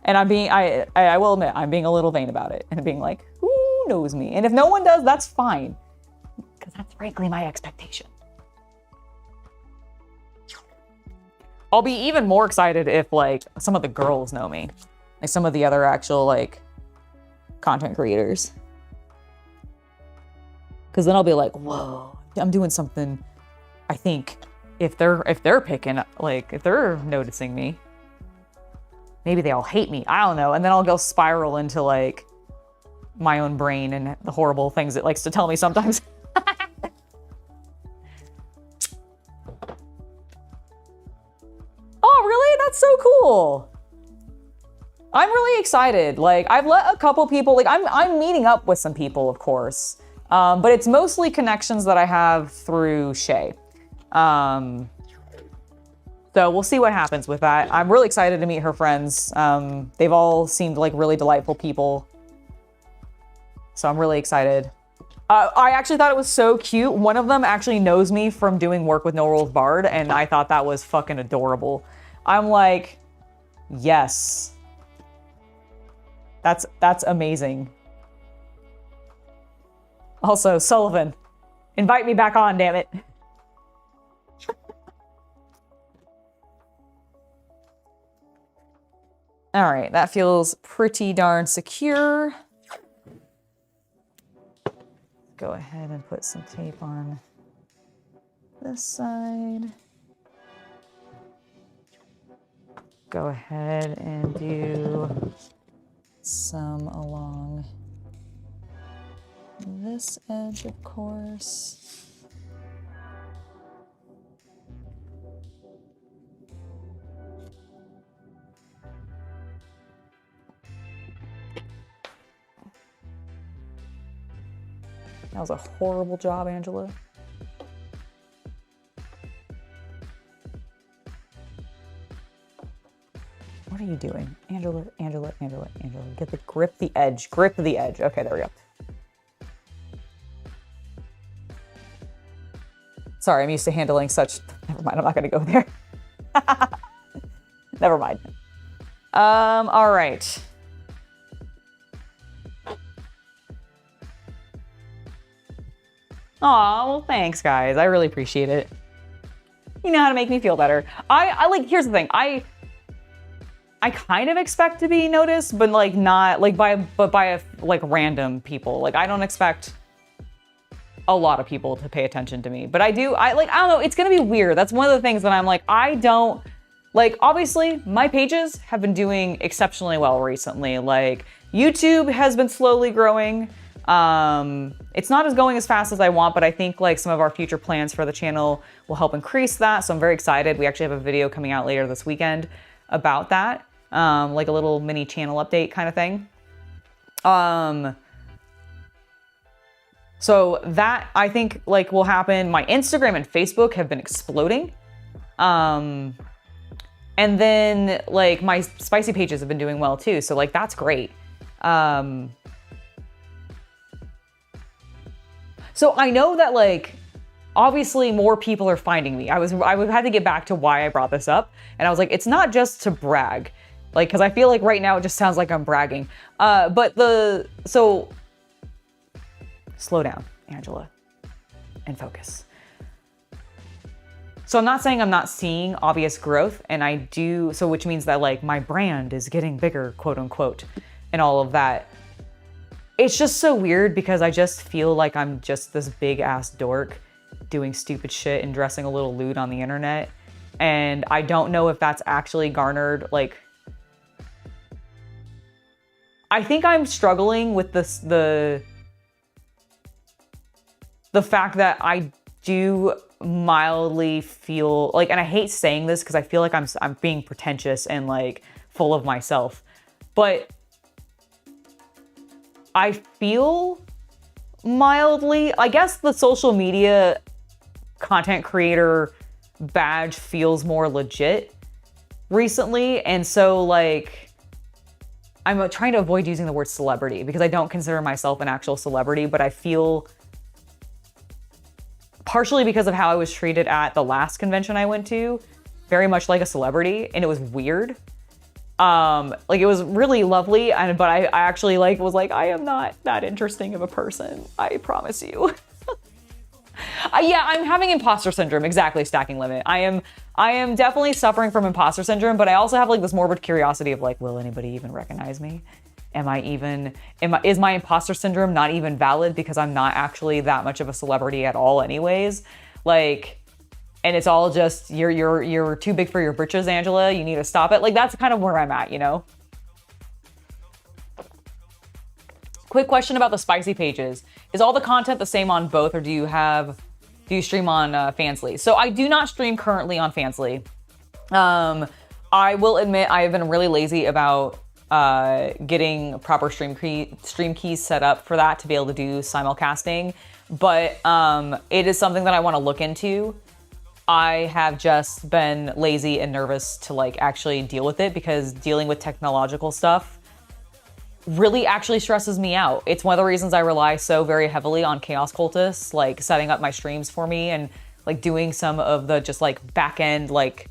And I will admit, I'm being a little vain about it and being like, who knows me? And if no one does, that's fine. Because that's frankly my expectation. I'll be even more excited if like some of the girls know me. Like some of the other actual like content creators. Because then I'll be like, whoa, I'm doing something. I think if they're picking, like if they're noticing me, maybe they all hate me. I don't know. And then I'll go spiral into like my own brain and the horrible things it likes to tell me sometimes. Oh, really? That's so cool. I'm really excited. Like I've let a couple people, like I'm meeting up with some people, of course. But it's mostly connections that I have through Shay. So we'll see what happens with that. I'm really excited to meet her friends. They've all seemed like really delightful people. So I'm really excited. I actually thought it was so cute. One of them actually knows me from doing work with No Rules Bard, and I thought that was fucking adorable. I'm like, yes. That's amazing. Also, Sullivan, invite me back on, damn it. All right, that feels pretty darn secure. Go ahead and put some tape on this side. Go ahead and do some along this edge, of course. That was a horrible job, Angela. What are you doing? Angela. Get the grip the edge. Okay, there we go. Sorry, I'm used to handling such, never mind, I'm not gonna go there. Never mind. All right. Aw, well, thanks, guys. I really appreciate it. You know how to make me feel better. I like, here's the thing. I kind of expect to be noticed, but like not like by like random people. Like I don't expect a lot of people to pay attention to me, but I don't know, it's gonna be weird. That's one of the things that I'm like, I don't, like, obviously my pages have been doing exceptionally well recently. Like YouTube has been slowly growing. It's not going as fast as I want, but I think like some of our future plans for the channel will help increase that. So I'm very excited. We actually have a video coming out later this weekend about that. Like a little mini channel update kind of thing. So that I think like will happen. My Instagram and Facebook have been exploding. And then like my spicy pages have been doing well too. So like that's great. So I know that like, obviously more people are finding me. I would have to get back to why I brought this up. And I was like, it's not just to brag. Like, cause I feel like right now it just sounds like I'm bragging. So slow down, Angela, and focus. So I'm not saying I'm not seeing obvious growth, and I do, so which means that like my brand is getting bigger, quote unquote, and all of that. it's just so weird because I just feel like I'm just this big ass dork doing stupid shit and dressing a little lewd on the internet. And I don't know if that's actually garnered, like, I think I'm struggling with this, the fact that I do mildly feel like, and I hate saying this because I feel like I'm being pretentious and like full of myself, but I feel mildly, I guess the social media content creator badge feels more legit recently. And so like, I'm trying to avoid using the word celebrity because I don't consider myself an actual celebrity, but I feel partially because of how I was treated at the last convention I went to, very much like a celebrity, and it was weird. Like it was really lovely, but I actually like was like, I am not that interesting of a person, I promise you. Yeah, I'm having imposter syndrome, exactly, Stacking Limit. I am definitely suffering from imposter syndrome, but I also have like this morbid curiosity of like, will anybody even recognize me? Is my imposter syndrome not even valid because I'm not actually that much of a celebrity at all anyways? Like, and it's all just, you're too big for your britches, Angela. You need to stop it. Like, that's kind of where I'm at, you know? Quick question about the spicy pages. Is all the content the same on both, or do you stream on Fansly? So I do not stream currently on Fansly. I will admit I have been really lazy about getting proper stream keys set up for that to be able to do simulcasting, but it is something that I want to look into. I have just been lazy and nervous to like actually deal with it because dealing with technological stuff really actually stresses me out. It's one of the reasons I rely so very heavily on Chaos Cultists, like setting up my streams for me and like doing some of the just like back end, like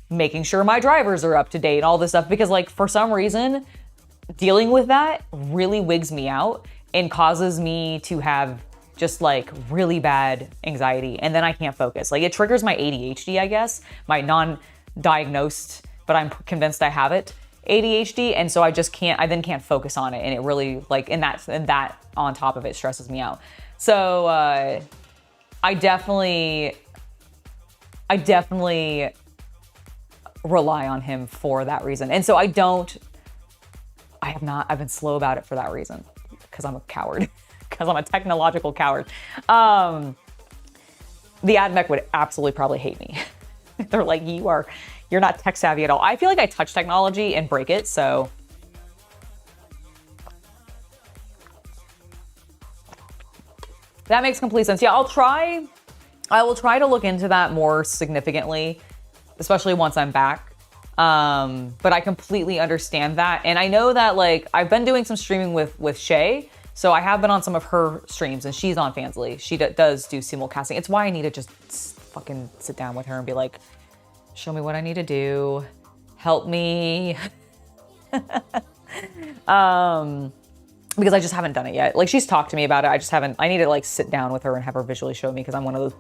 making sure my drivers are up to date and all this stuff, because like for some reason dealing with that really wigs me out and causes me to have just like really bad anxiety, and then I can't focus. Like it triggers my ADHD, I guess, my non-diagnosed, but I'm convinced I have it, ADHD, and so I then can't focus on it, and it really like, and that on top of it stresses me out. So I definitely rely on him for that reason. And so I've been slow about it for that reason, because I'm a coward, because I'm a technological coward. The AdMech would absolutely probably hate me. They're like, you're not tech savvy at all. I feel like I touch technology and break it, so. That makes complete sense. Yeah, I will try to look into that more significantly, especially once I'm back. But I completely understand that. And I know that like, I've been doing some streaming with Shay, so I have been on some of her streams, and she's on Fansly. She does do simulcasting. It's why I need to just fucking sit down with her and be like, show me what I need to do. Help me. Because I just haven't done it yet. Like she's talked to me about it. I need to like sit down with her and have her visually show me, because I'm one of those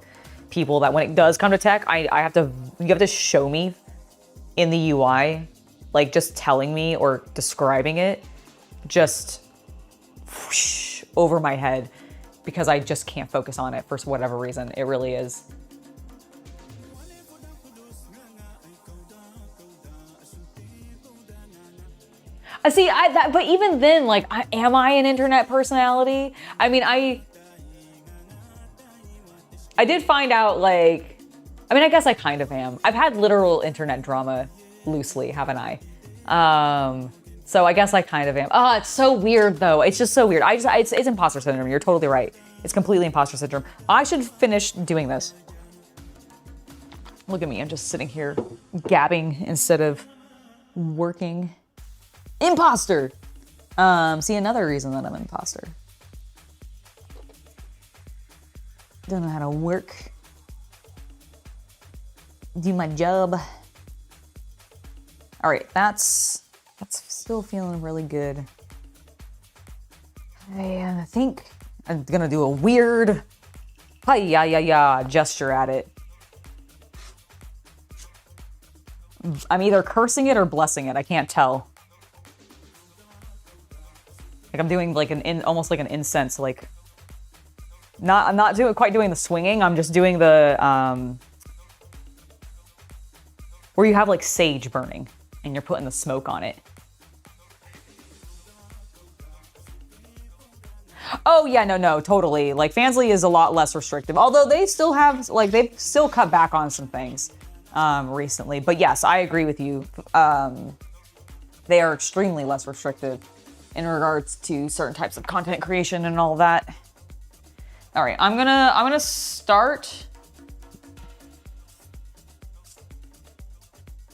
people that when it does come to tech, you have to show me in the UI, like just telling me or describing it just whoosh, over my head, because I just can't focus on it for whatever reason. It really is. See, but even then, like, am I an internet personality? I mean, I did find out, like, I mean, I guess I kind of am. I've had literal internet drama loosely, haven't I? So I guess I kind of am. Oh, it's so weird though. It's just so weird. It's imposter syndrome. You're totally right. It's completely imposter syndrome. I should finish doing this. Look at me. I'm just sitting here gabbing instead of working. Imposter. See, another reason that I'm an imposter. Don't know how to work. Do my job. All right, that's still feeling really good. I think I'm gonna do a weird hi-ya-ya-ya gesture at it. I'm either cursing it or blessing it. I can't tell. Like I'm doing like almost like an incense, like I'm not quite doing the swinging. I'm just doing the where you have like sage burning and you're putting the smoke on it. Oh yeah, no, totally. Like Fansly is a lot less restrictive, although they still have like they've still cut back on some things recently. But yes, I agree with you. They are extremely less restrictive in regards to certain types of content creation and all that. All right, I'm gonna start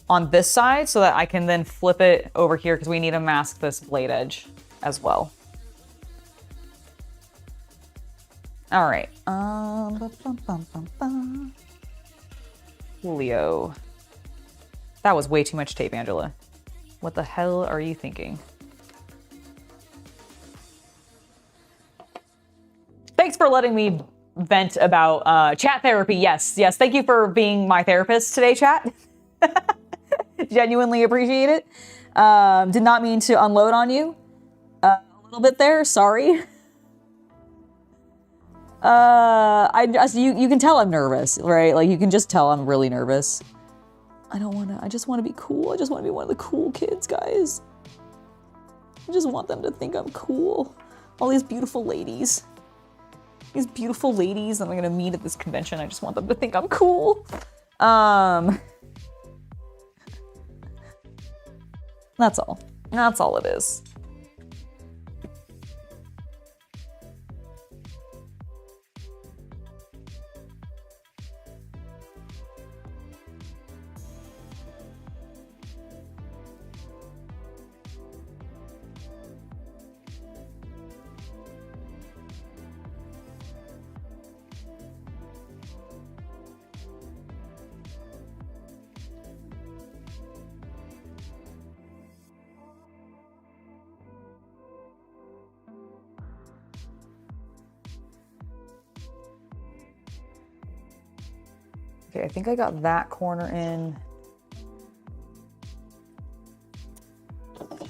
on this side so that I can then flip it over here because we need to mask this blade edge as well. All right. Julio. That was way too much tape, Angela. What the hell are you thinking? Thanks for letting me vent about chat therapy. Yes. Thank you for being my therapist today, chat. Genuinely appreciate it. Did not mean to unload on you a little bit there. Sorry. You can tell I'm nervous, right? Like you can just tell I'm really nervous. I just want to be cool. I just want to be one of the cool kids, guys. I just want them to think I'm cool. All these beautiful ladies. These beautiful ladies that I'm gonna meet at this convention. I just want them to think I'm cool. That's all. That's all it is. Okay, I think I got that corner in.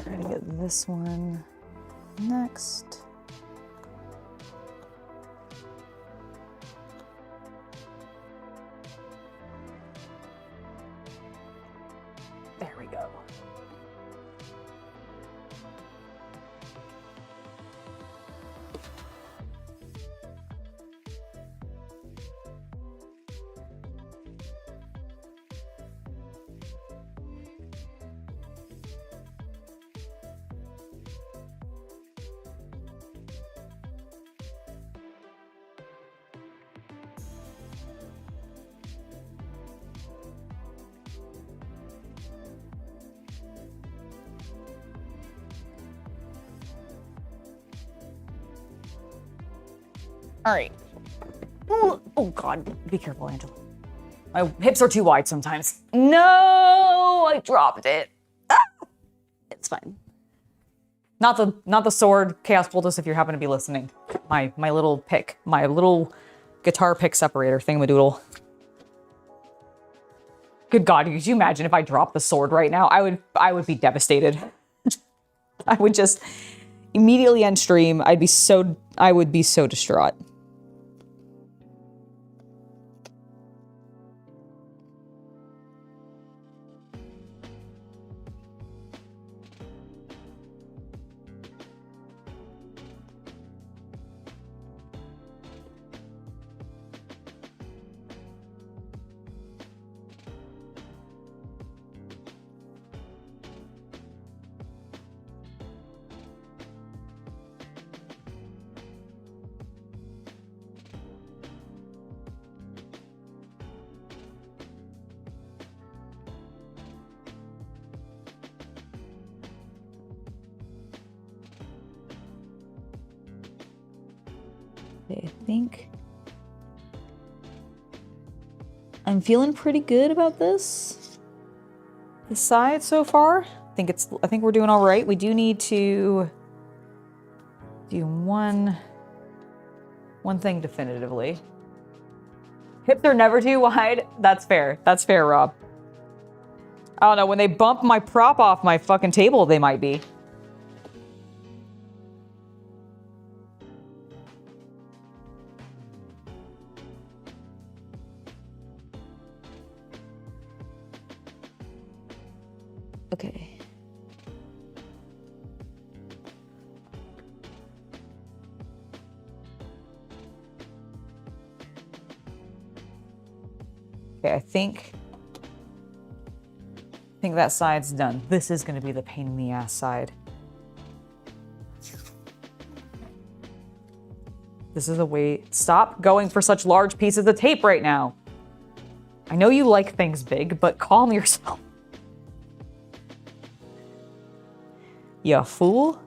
Try to get this one next. There we go. All right. Oh God, be careful, Angela. My hips are too wide sometimes. No, I dropped it. Ah! It's fine. Not the sword, Chaos Cultist, if you happen to be listening. My little pick, my little guitar pick separator thingamadoodle. Good God, could you imagine if I dropped the sword right now? I would be devastated. I would just immediately end stream. I would be so distraught. I think I'm feeling pretty good about this side so far. I think we're doing all right. We do need to do one thing definitively. Hips are never too wide. That's fair. That's fair, Rob. I don't know, when they bump my prop off my fucking table, they might be. Okay. Okay, I think that side's done. This is gonna be the pain in the ass side. This is a way. Stop going for such large pieces of tape right now. I know you like things big, but calm yourself. You fool.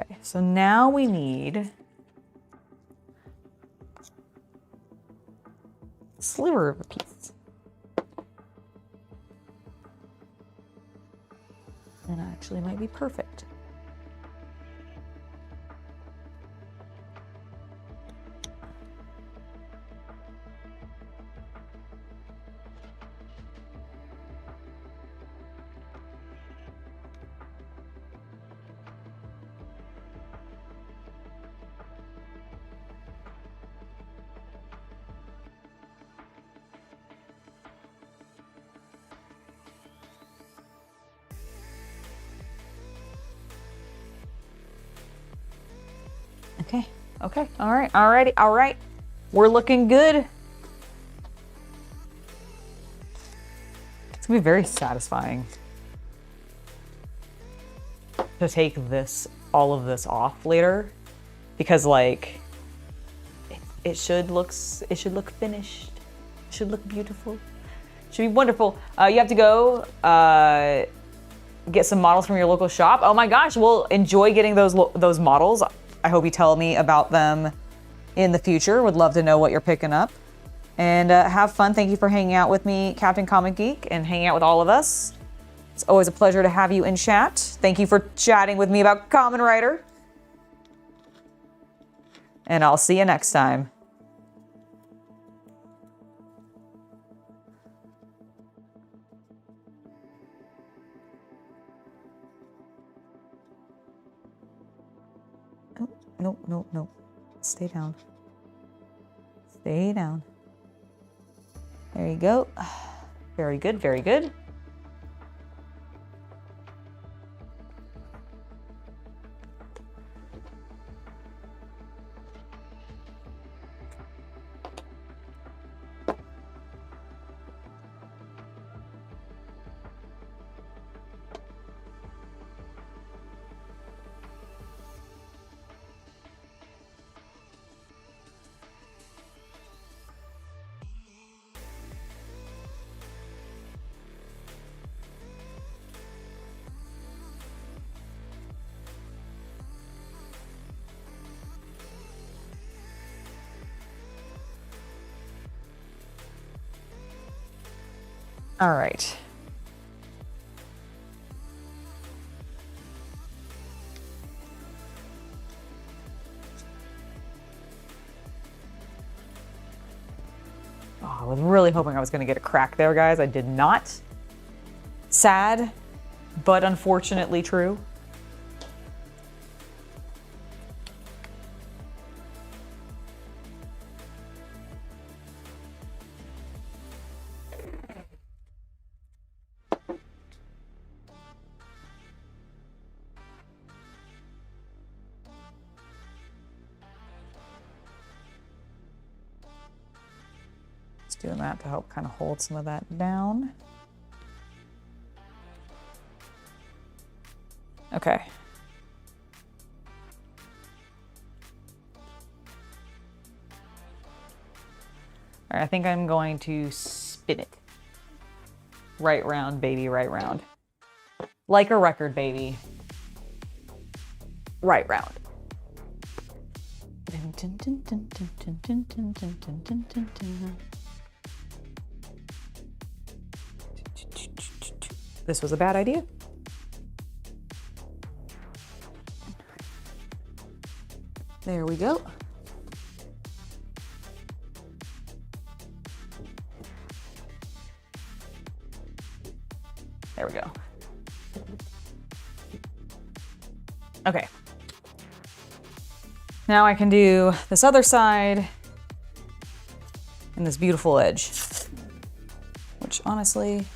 Okay, so now we need a sliver of a piece. And actually might be perfect. Okay, all right. We're looking good. It's gonna be very satisfying to take all of this off later, because like, it should look finished. It should look beautiful. It should be wonderful. You have to go get some models from your local shop. Oh my gosh, we'll enjoy getting those models. I hope you tell me about them in the future. Would love to know what you're picking up. And have fun. Thank you for hanging out with me, Captain Comic Geek, and hanging out with all of us. It's always a pleasure to have you in chat. Thank you for chatting with me about Kamen Rider. And I'll see you next time. No. Stay down. Stay down. There you go. Very good, very good. All right. Oh, I was really hoping I was going to get a crack there, guys. I did not. Sad, but unfortunately true. Doing that to help kind of hold some of that down. Okay. All right, I think I'm going to spin it. Right round, baby, right round. Like a record, baby. Right round. this was a bad idea. There we go. There we go. Okay. Now I can do this other side and this beautiful edge, which honestly,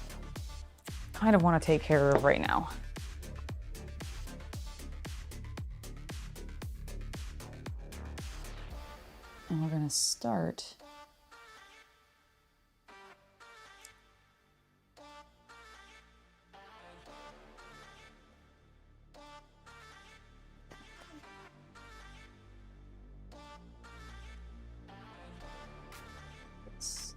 kind of want to take care of right now. And we're going to start this.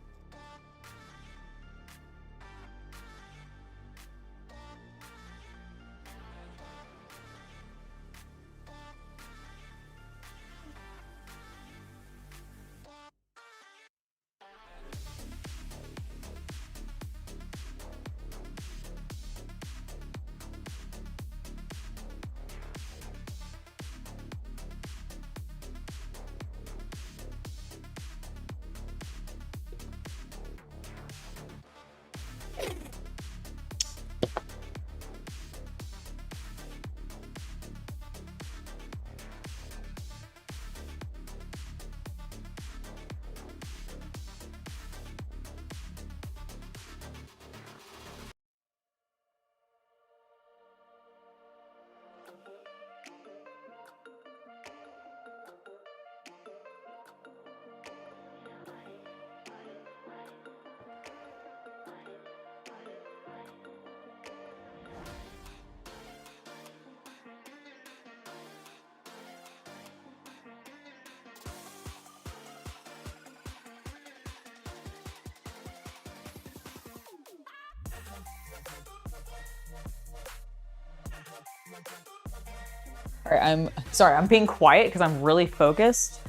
All right, I'm sorry, I'm being quiet because I'm really focused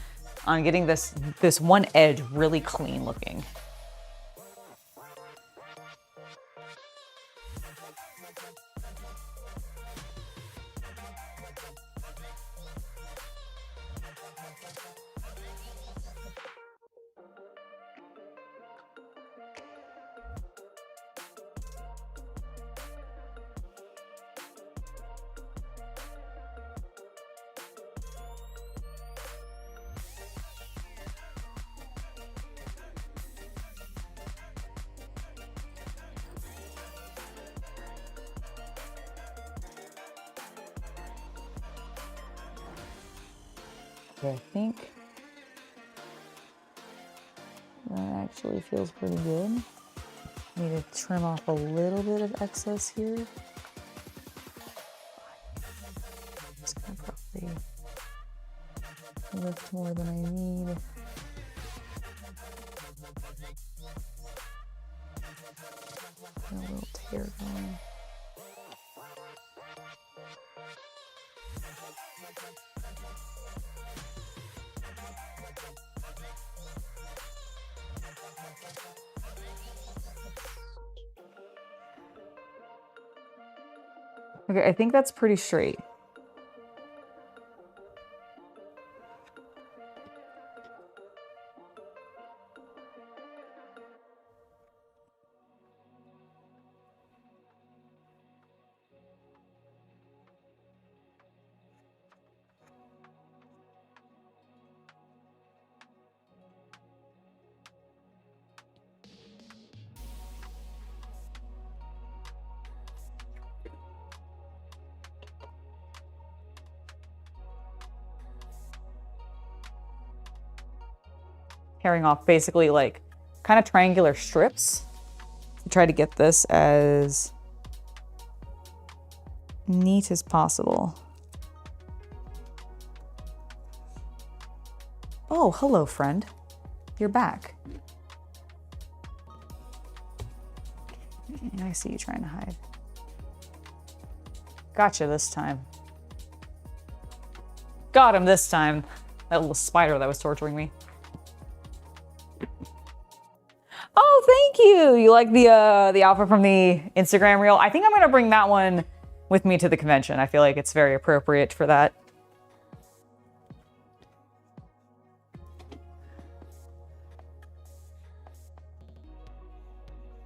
on getting this one edge really clean looking. Okay, I think that actually feels pretty good. Need to trim off a little bit of excess here. It's gonna probably lift more than I need. A little tear going. Okay, I think that's pretty straight. Tearing off basically like kind of triangular strips to try to get this as neat as possible. Oh, hello, friend. You're back. I see you trying to hide. Gotcha this time. Got him this time. That little spider that was torturing me. Oh, thank you. You like the outfit from the Instagram reel? I think I'm gonna bring that one with me to the convention. I feel like it's very appropriate for that.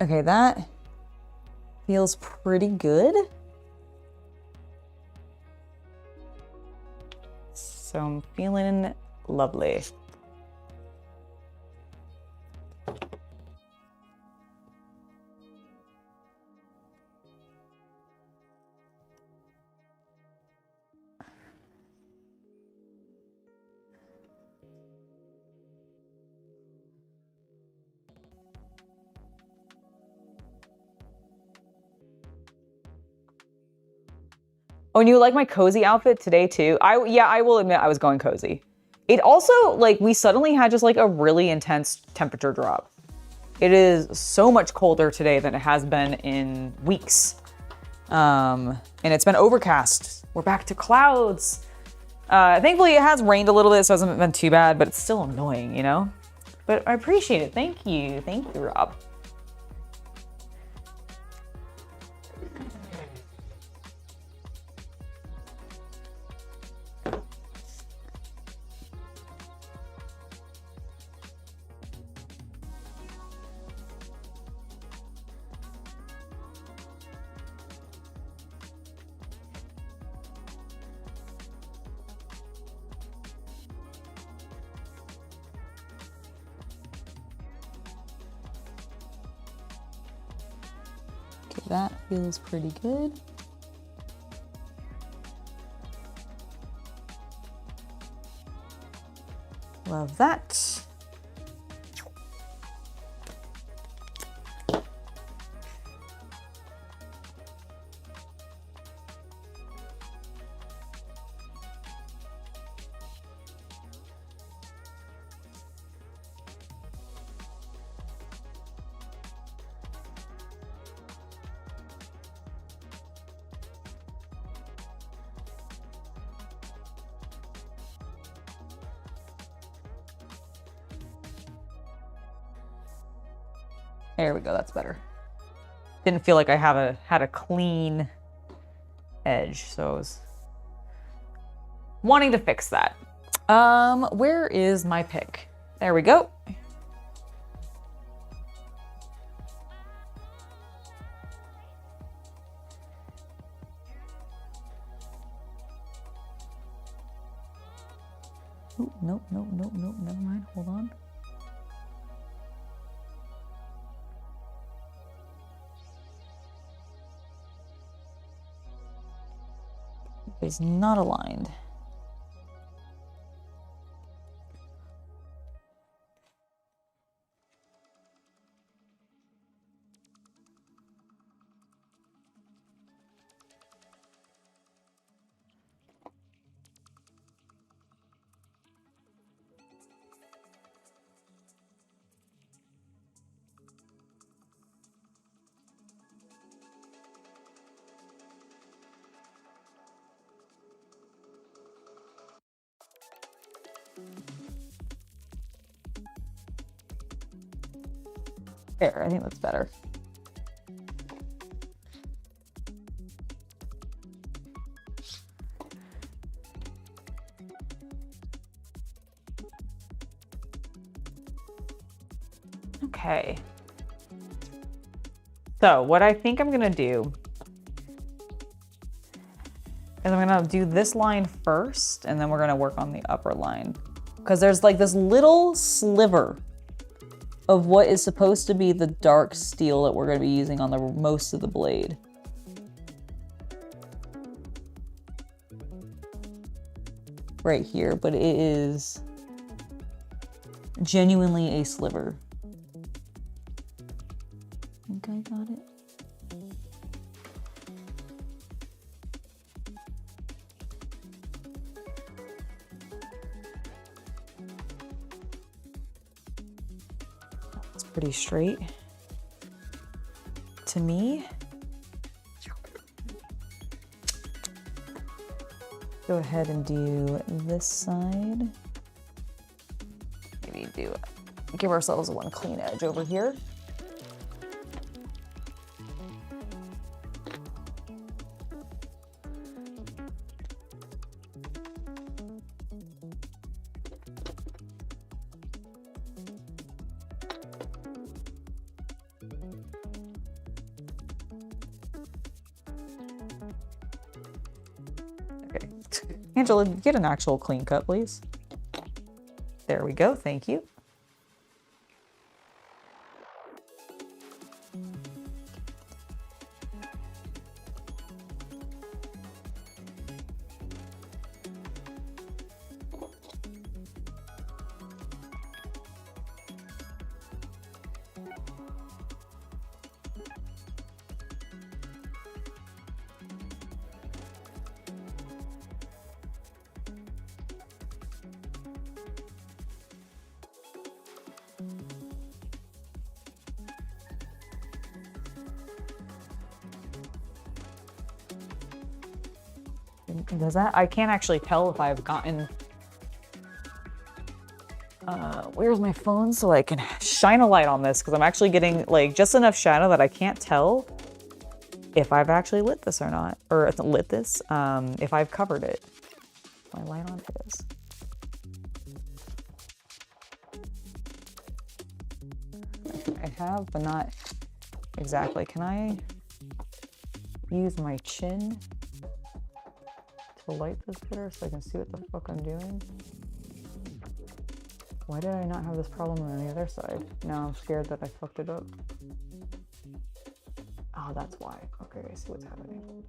Okay, that feels pretty good. So I'm feeling lovely. Oh, and you like my cozy outfit today too? Yeah, I will admit I was going cozy. It also, like, we suddenly had just like a really intense temperature drop. It is so much colder today than it has been in weeks. And it's been overcast. We're back to clouds. Thankfully it has rained a little bit, so it hasn't been too bad, but it's still annoying, you know? But I appreciate it. Thank you. Thank you, Rob. Okay, that feels pretty good. Love that. There we go, that's better. Didn't feel like I had a clean edge, so I was wanting to fix that. Where is my pick? There we go. Ooh, nope, never mind, hold on. Is not aligned. There, I think that's better. Okay. So what I think I'm gonna do is I'm gonna do this line first, and then we're gonna work on the upper line. Because there's like this little sliver of what is supposed to be the dark steel that we're going to be using on the most of the blade. Right here, but it is genuinely a sliver. I think I got it. Pretty straight to me. Go ahead and do this side. Maybe give ourselves one clean edge over here. Angela, get an actual clean cut, please. There we go. Thank you. Does that? I can't actually tell if I've gotten... where's my phone so I can shine a light on this, because I'm actually getting like just enough shadow that I can't tell if I've actually lit this or not. Or lit this, if I've covered it. My light on? It is. I have, but not exactly. Can I use my chin to light this better so I can see what the fuck I'm doing? Why did I not have this problem on the other side? Now I'm scared that I fucked it up. Oh, that's why. Okay, I see what's happening.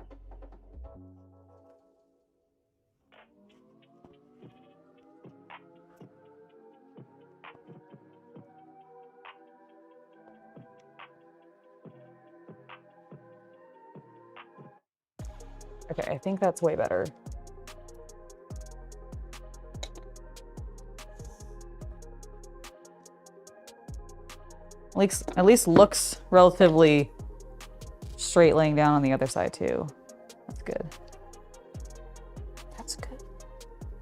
Okay, I think that's way better. At least looks relatively straight laying down on the other side too. That's good. That's good.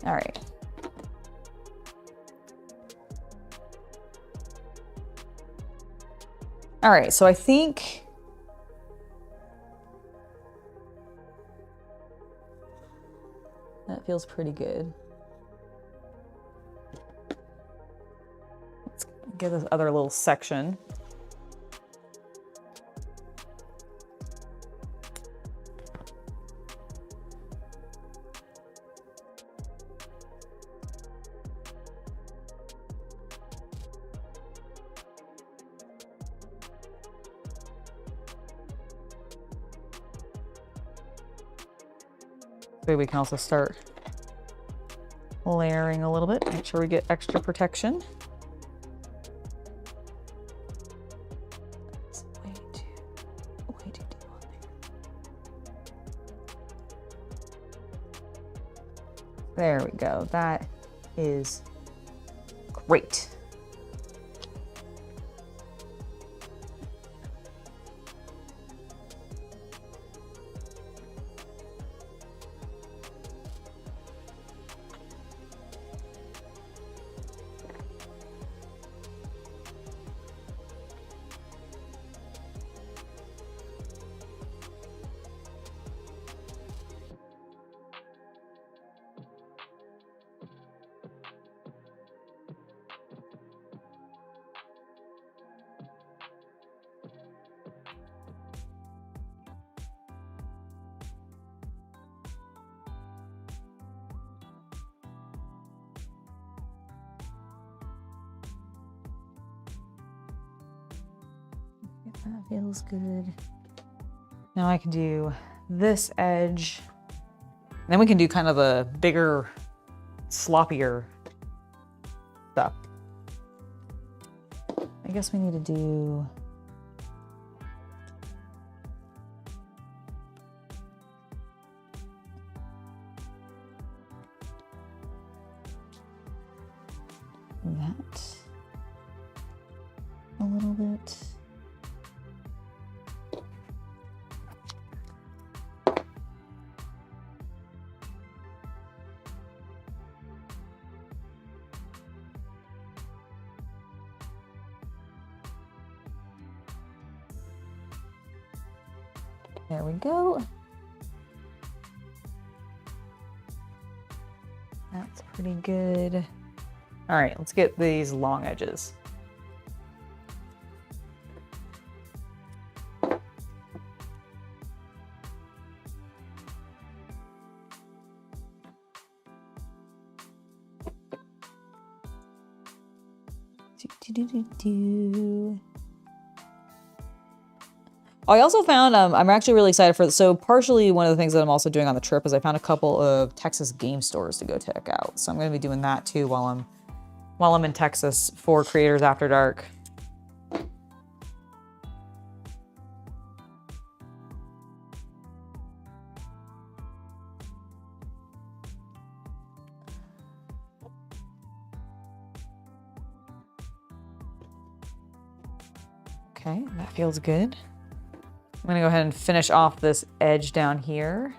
All right. All right, so I think that feels pretty good. Let's get this other little section. We can also start layering a little bit, make sure we get extra protection. It's way too deep on there. There we go. That is great. That feels good. Now I can do this edge. Then we can do kind of a bigger, sloppier stuff. I guess we need to do that a little bit. There we go. That's pretty good. All right, let's get these long edges. Oh, I also found, I'm actually really excited for this. So partially one of the things that I'm also doing on the trip is I found a couple of Texas game stores to go check out. So I'm going to be doing that too while I'm in Texas for Creators After Dark. Okay, that feels good. I'm gonna go ahead and finish off this edge down here.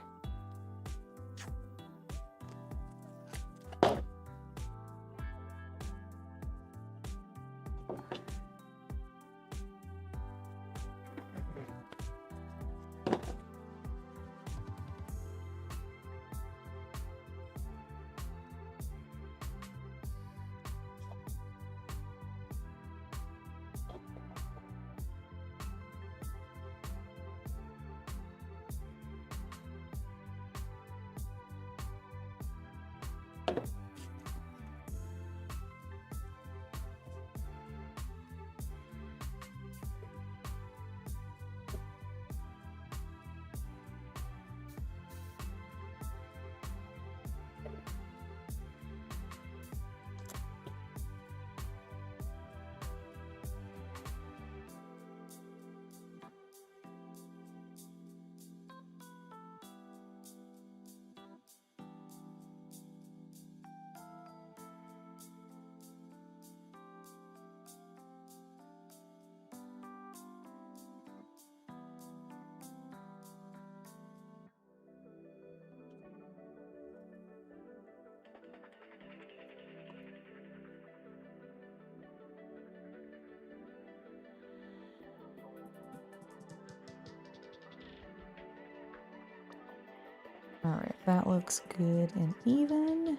All right, that looks good and even.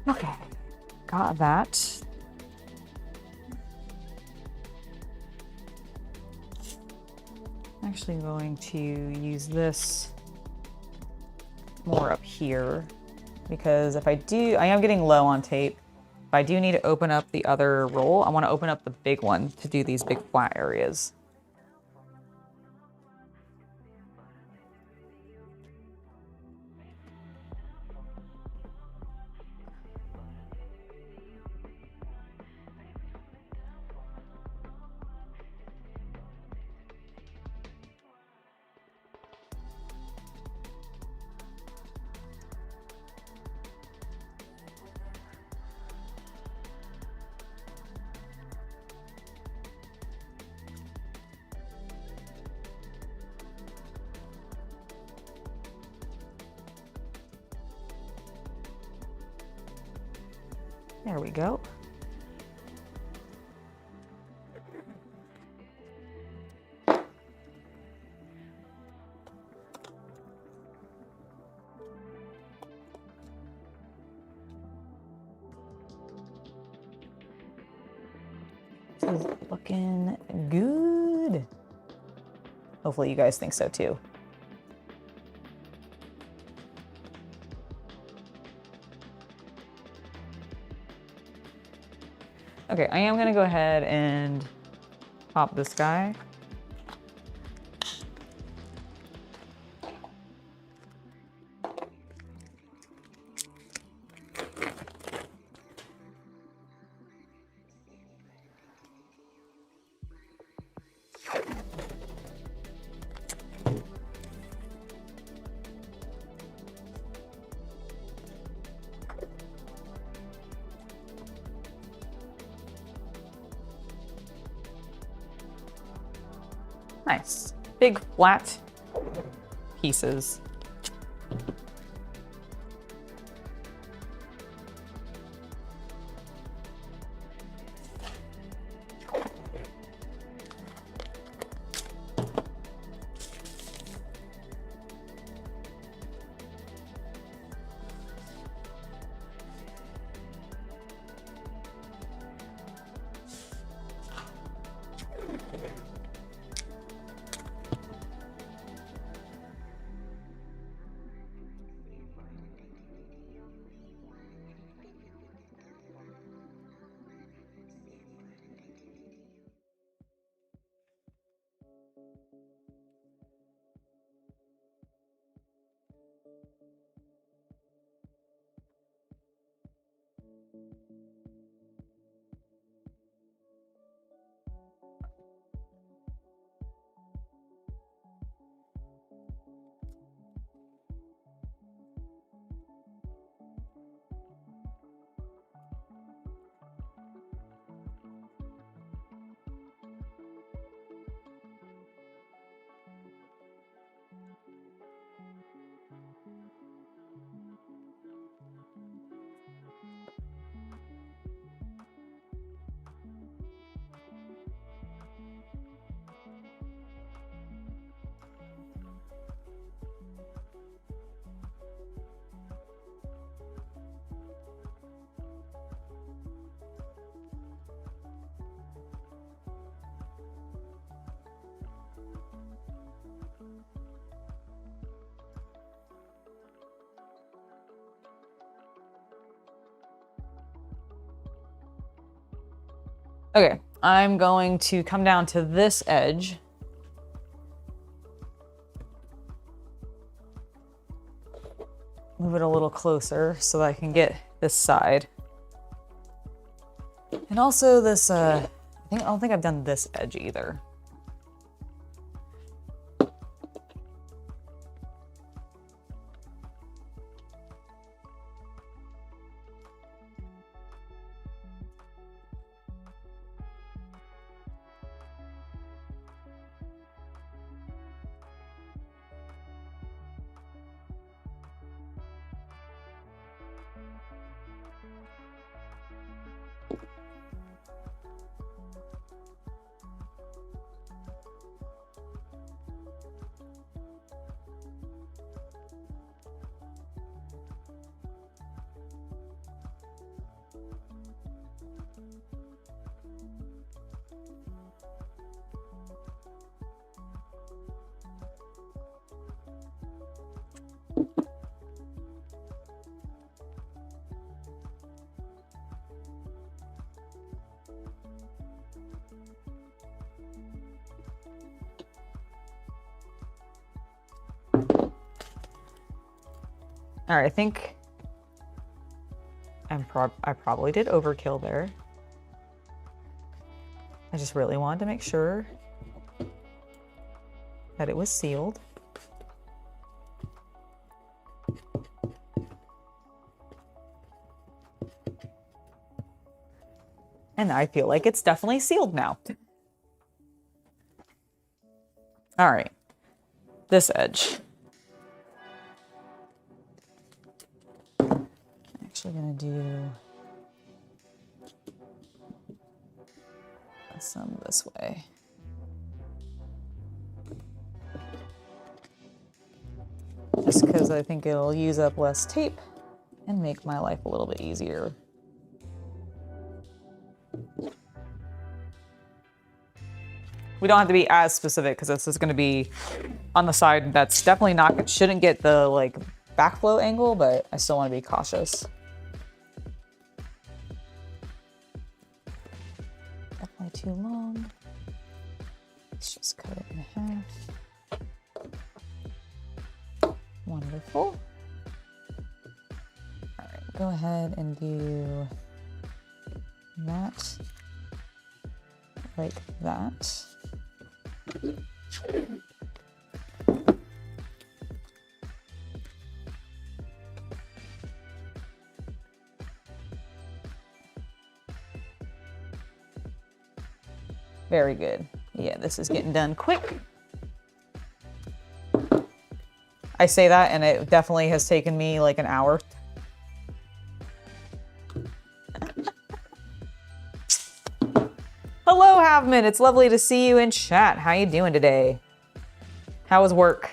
Okay, got that. I'm actually going to use this more up here because if I do, I am getting low on tape. If I do need to open up the other roll, I want to open up the big one to do these big flat areas. There we go. This is looking good. Hopefully you guys think so too. Okay, I am gonna go ahead and pop this guy. Nice. Big flat pieces. Okay, I'm going to come down to this edge. Move it a little closer so that I can get this side. And also this, I don't think I've done this edge either. All right, I think I probably did overkill there. I just really wanted to make sure that it was sealed. And I feel like it's definitely sealed now. All right, this edge. Actually gonna do some this way. Just because I think it'll use up less tape and make my life a little bit easier. We don't have to be as specific because this is going to be on the side that's definitely not, shouldn't get the like backflow angle, but I still want to be cautious. Definitely too long. Let's just cut it in half. Wonderful. All right, go ahead and do that like that. Very good. Yeah, this is getting done quick. I say that and it definitely has taken me like an hour. Hello, Havman. It's lovely to see you in chat. How you doing today? How was work?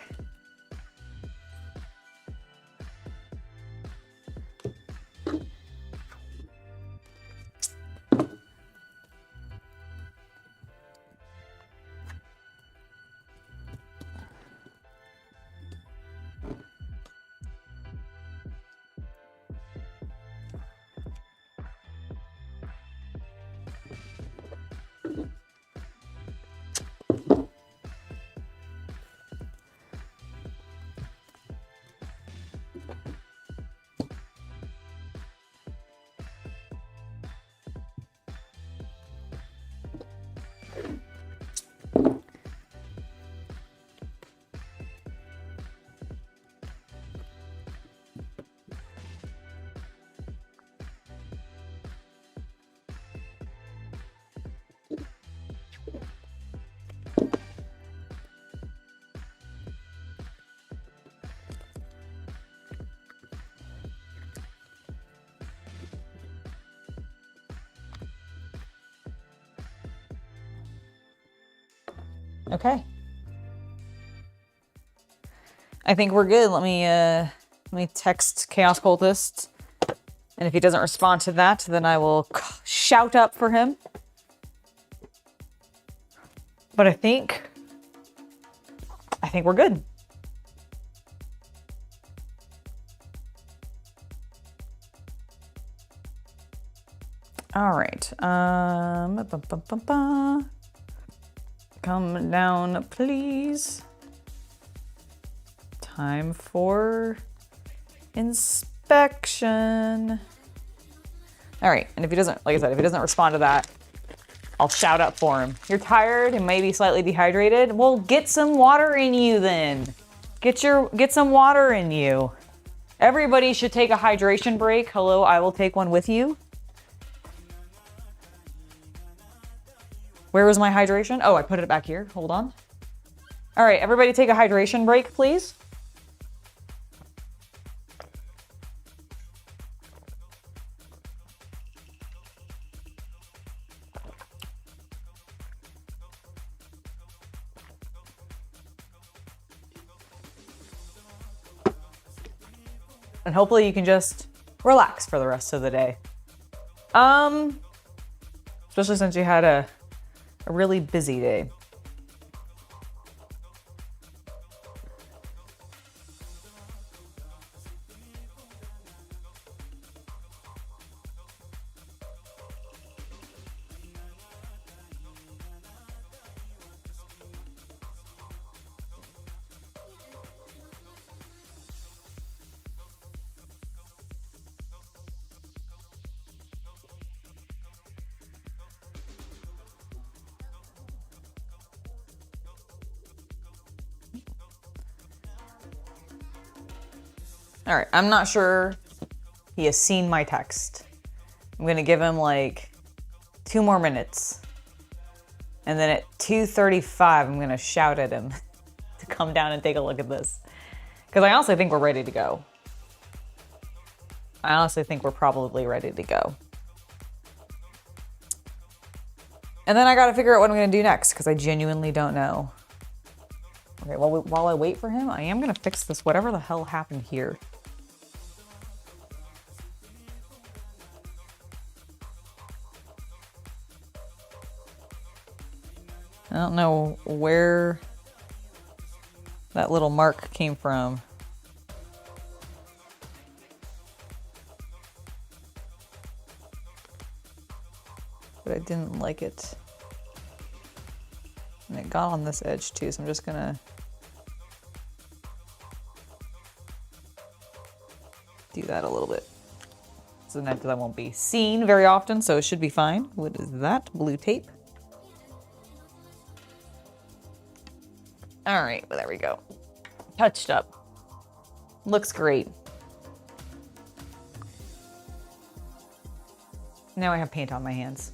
Okay. I think we're good. Let me text Chaos Cultist. And if he doesn't respond to that, then I will shout up for him. But I think we're good. All right. Come down, please. Time for inspection. All right, and if he doesn't, like I said, if he doesn't respond to that, I'll shout up for him. You're tired and maybe slightly dehydrated? Well, get some water in you then. Get some water in you. Everybody should take a hydration break. Hello, I will take one with you. Where was my hydration? Oh, I put it back here. Hold on. All right, everybody take a hydration break, please. And hopefully you can just relax for the rest of the day. Especially since you had a really busy day. All right, I'm not sure he has seen my text. I'm gonna give him like 2 more minutes. And then at 2:35, I'm gonna shout at him to come down and take a look at this. Because I honestly think we're ready to go. I honestly think we're probably ready to go. And then I gotta figure out what I'm gonna do next, because I genuinely don't know. Okay, well, while I wait for him, I am gonna fix this, whatever the hell happened here. I don't know where that little mark came from. But I didn't like it. And it got on this edge too, so I'm just gonna do that a little bit. So that won't be seen very often, so it should be fine. What is that? Blue tape. All right, well, there we go. Touched up. Looks great. Now I have paint on my hands.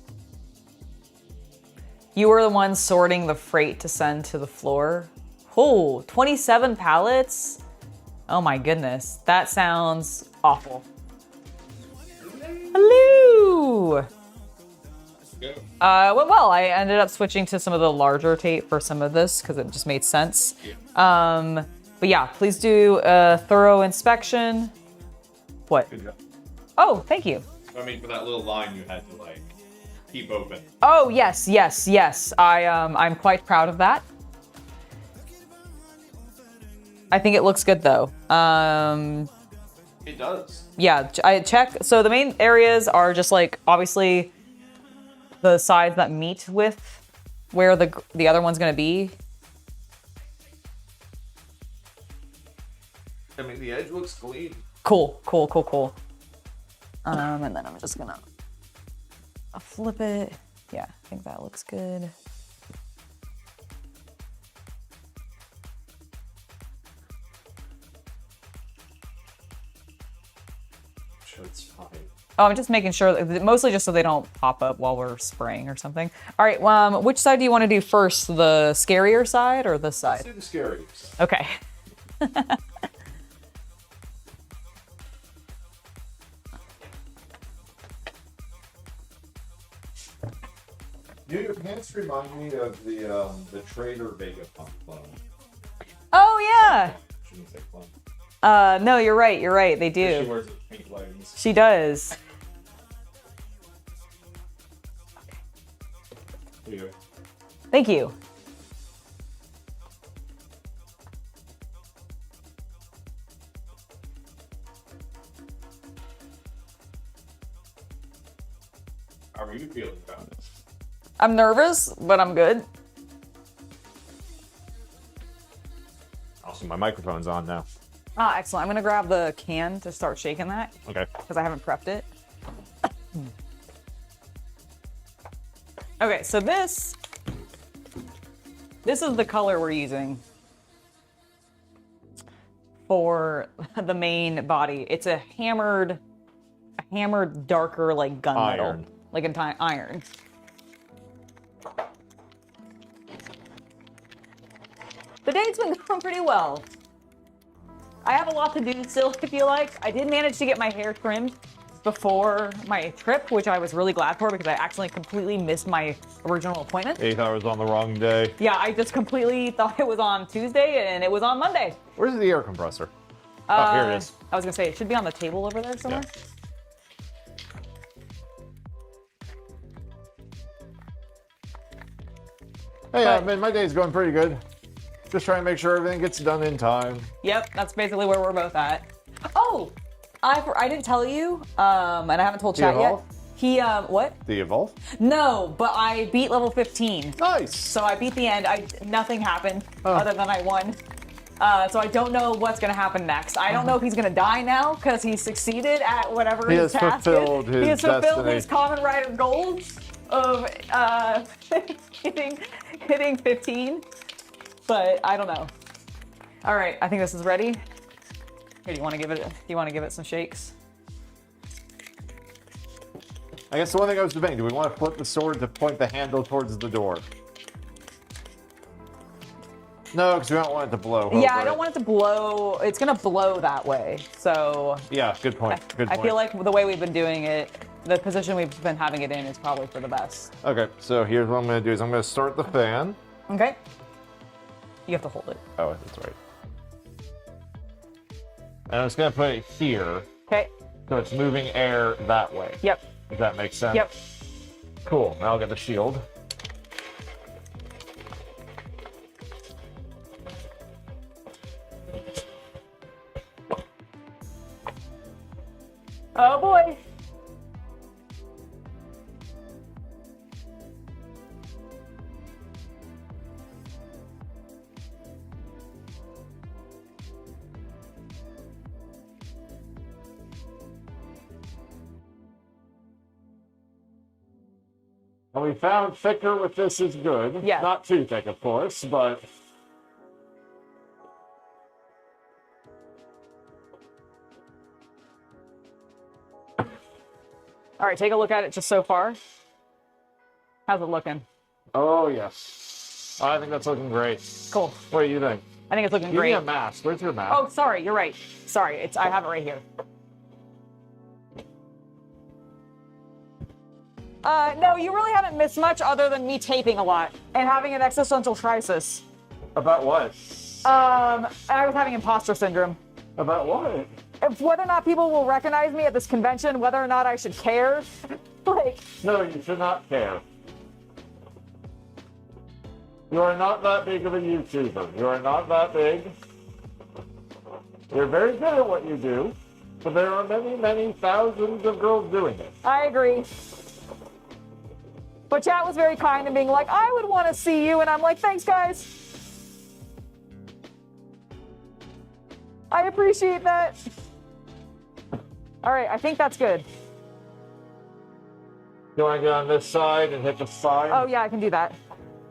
You were the one sorting the freight to send to the floor. Oh, 27 pallets? Oh my goodness, that sounds awful. Hello! Went well. I ended up switching to some of the larger tape for some of this because it just made sense. But yeah, please do a thorough inspection. What? Good job. Oh, thank you. I mean, for that little line you had to like keep open. Oh yes, yes, yes. I'm quite proud of that. I think it looks good though. It does. Yeah, I check. So the main areas are just like obviously the sides that meet with where the other one's gonna be. I mean, the edge looks clean. Cool, cool, cool, cool. And then I'm just gonna flip it. Yeah, I think that looks good. It's fine. Oh, I'm just making sure, mostly just so they don't pop up while we're spraying or something. All right, which side do you want to do first? The scarier side or this side? Let's do the scariest. Okay. Dude, your pants remind me of the Trader Vega pump clone. Oh yeah. Shouldn't say clone. No, you're right. You're right. They She do. wears the pink leggings. She does. Here you go. Thank you. How are you feeling about it? I'm nervous, but I'm good. Awesome, my microphone's on now. Ah, excellent. I'm gonna grab the can to start shaking that Okay. because I haven't prepped it. Okay, so this is the color we're using for the main body. It's a hammered darker like gunmetal, Iron. like iron. The day's been going pretty well. I have a lot to do still, I feel like. I did manage to get my hair trimmed before my trip, which I was really glad for because I actually completely missed my original appointment. 8 hours on the wrong day. Yeah, I just completely thought it was on Tuesday and it was on Monday. Where's the air compressor? Oh, here it is. I was gonna say, it should be on the table over there somewhere. Yeah. Hey, But- man, my day's going pretty good. Just trying to make sure everything gets done in time. Yep, that's basically where we're both at. Oh, I didn't tell you, and I haven't told Chat yet. Evolve? What? The Evolve? No, but I beat level 15. Nice! So I beat the end. Nothing happened other than I won. So I don't know what's gonna happen next. I don't know if he's gonna die now because he succeeded at whatever He his has task fulfilled is. his He has fulfilled destiny. his Kamen Rider goals of hitting 15. But I don't know. All right, I think this is ready. Here, do you want to give it some shakes? I guess the one thing I was debating, do we want to flip the sword to point the handle towards the door? No, because we don't want it to blow. Yeah, I don't want it to blow. It's gonna blow that way. So Yeah, good point. Good point. I feel like the way we've been doing it, the position we've been having it in is probably for the best. Okay, so here's what I'm going to do is I'm going to start the fan. Okay. You have to hold it. Oh, that's right. And I'm just going to put it here, Okay. so it's moving air that way. Yep. If that makes sense. Yep. Cool. Now I'll get the shield. Oh boy. And we found thicker with this is good. Yeah. Not too thick, of course, but... All right, take a look at it just so far. How's it looking? Oh, yes. I think that's looking great. Cool. What do you think? I think it's looking Give me great. a mask. Where's your mask? Oh, sorry, you're right. Sorry, I have it right here. No, you really haven't missed much other than me taping a lot and having an existential crisis. About what? I was having imposter syndrome. About what? If whether or not people will recognize me at this convention, whether or not I should care. Like, No, you should not care. You are not that big of a YouTuber. You are not that big. You're very good at what you do, but there are many, many thousands of girls doing it. I agree. But chat was very kind and being like, I would want to see you. And I'm like, thanks, guys. I appreciate that. All right, I think that's good. You want to get on this side and hit the side? Oh, yeah, I can do that.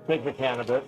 Take the can a bit.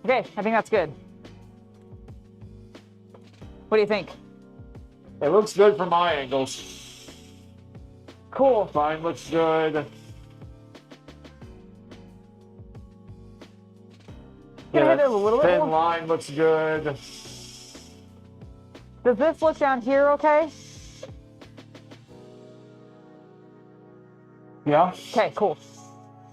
Okay, I think that's good. What do you think? It looks good from my angles. Cool. Mine looks good. Can I hit it a little bit thin more? line looks good. Does this look down here okay? Yeah. Okay, cool.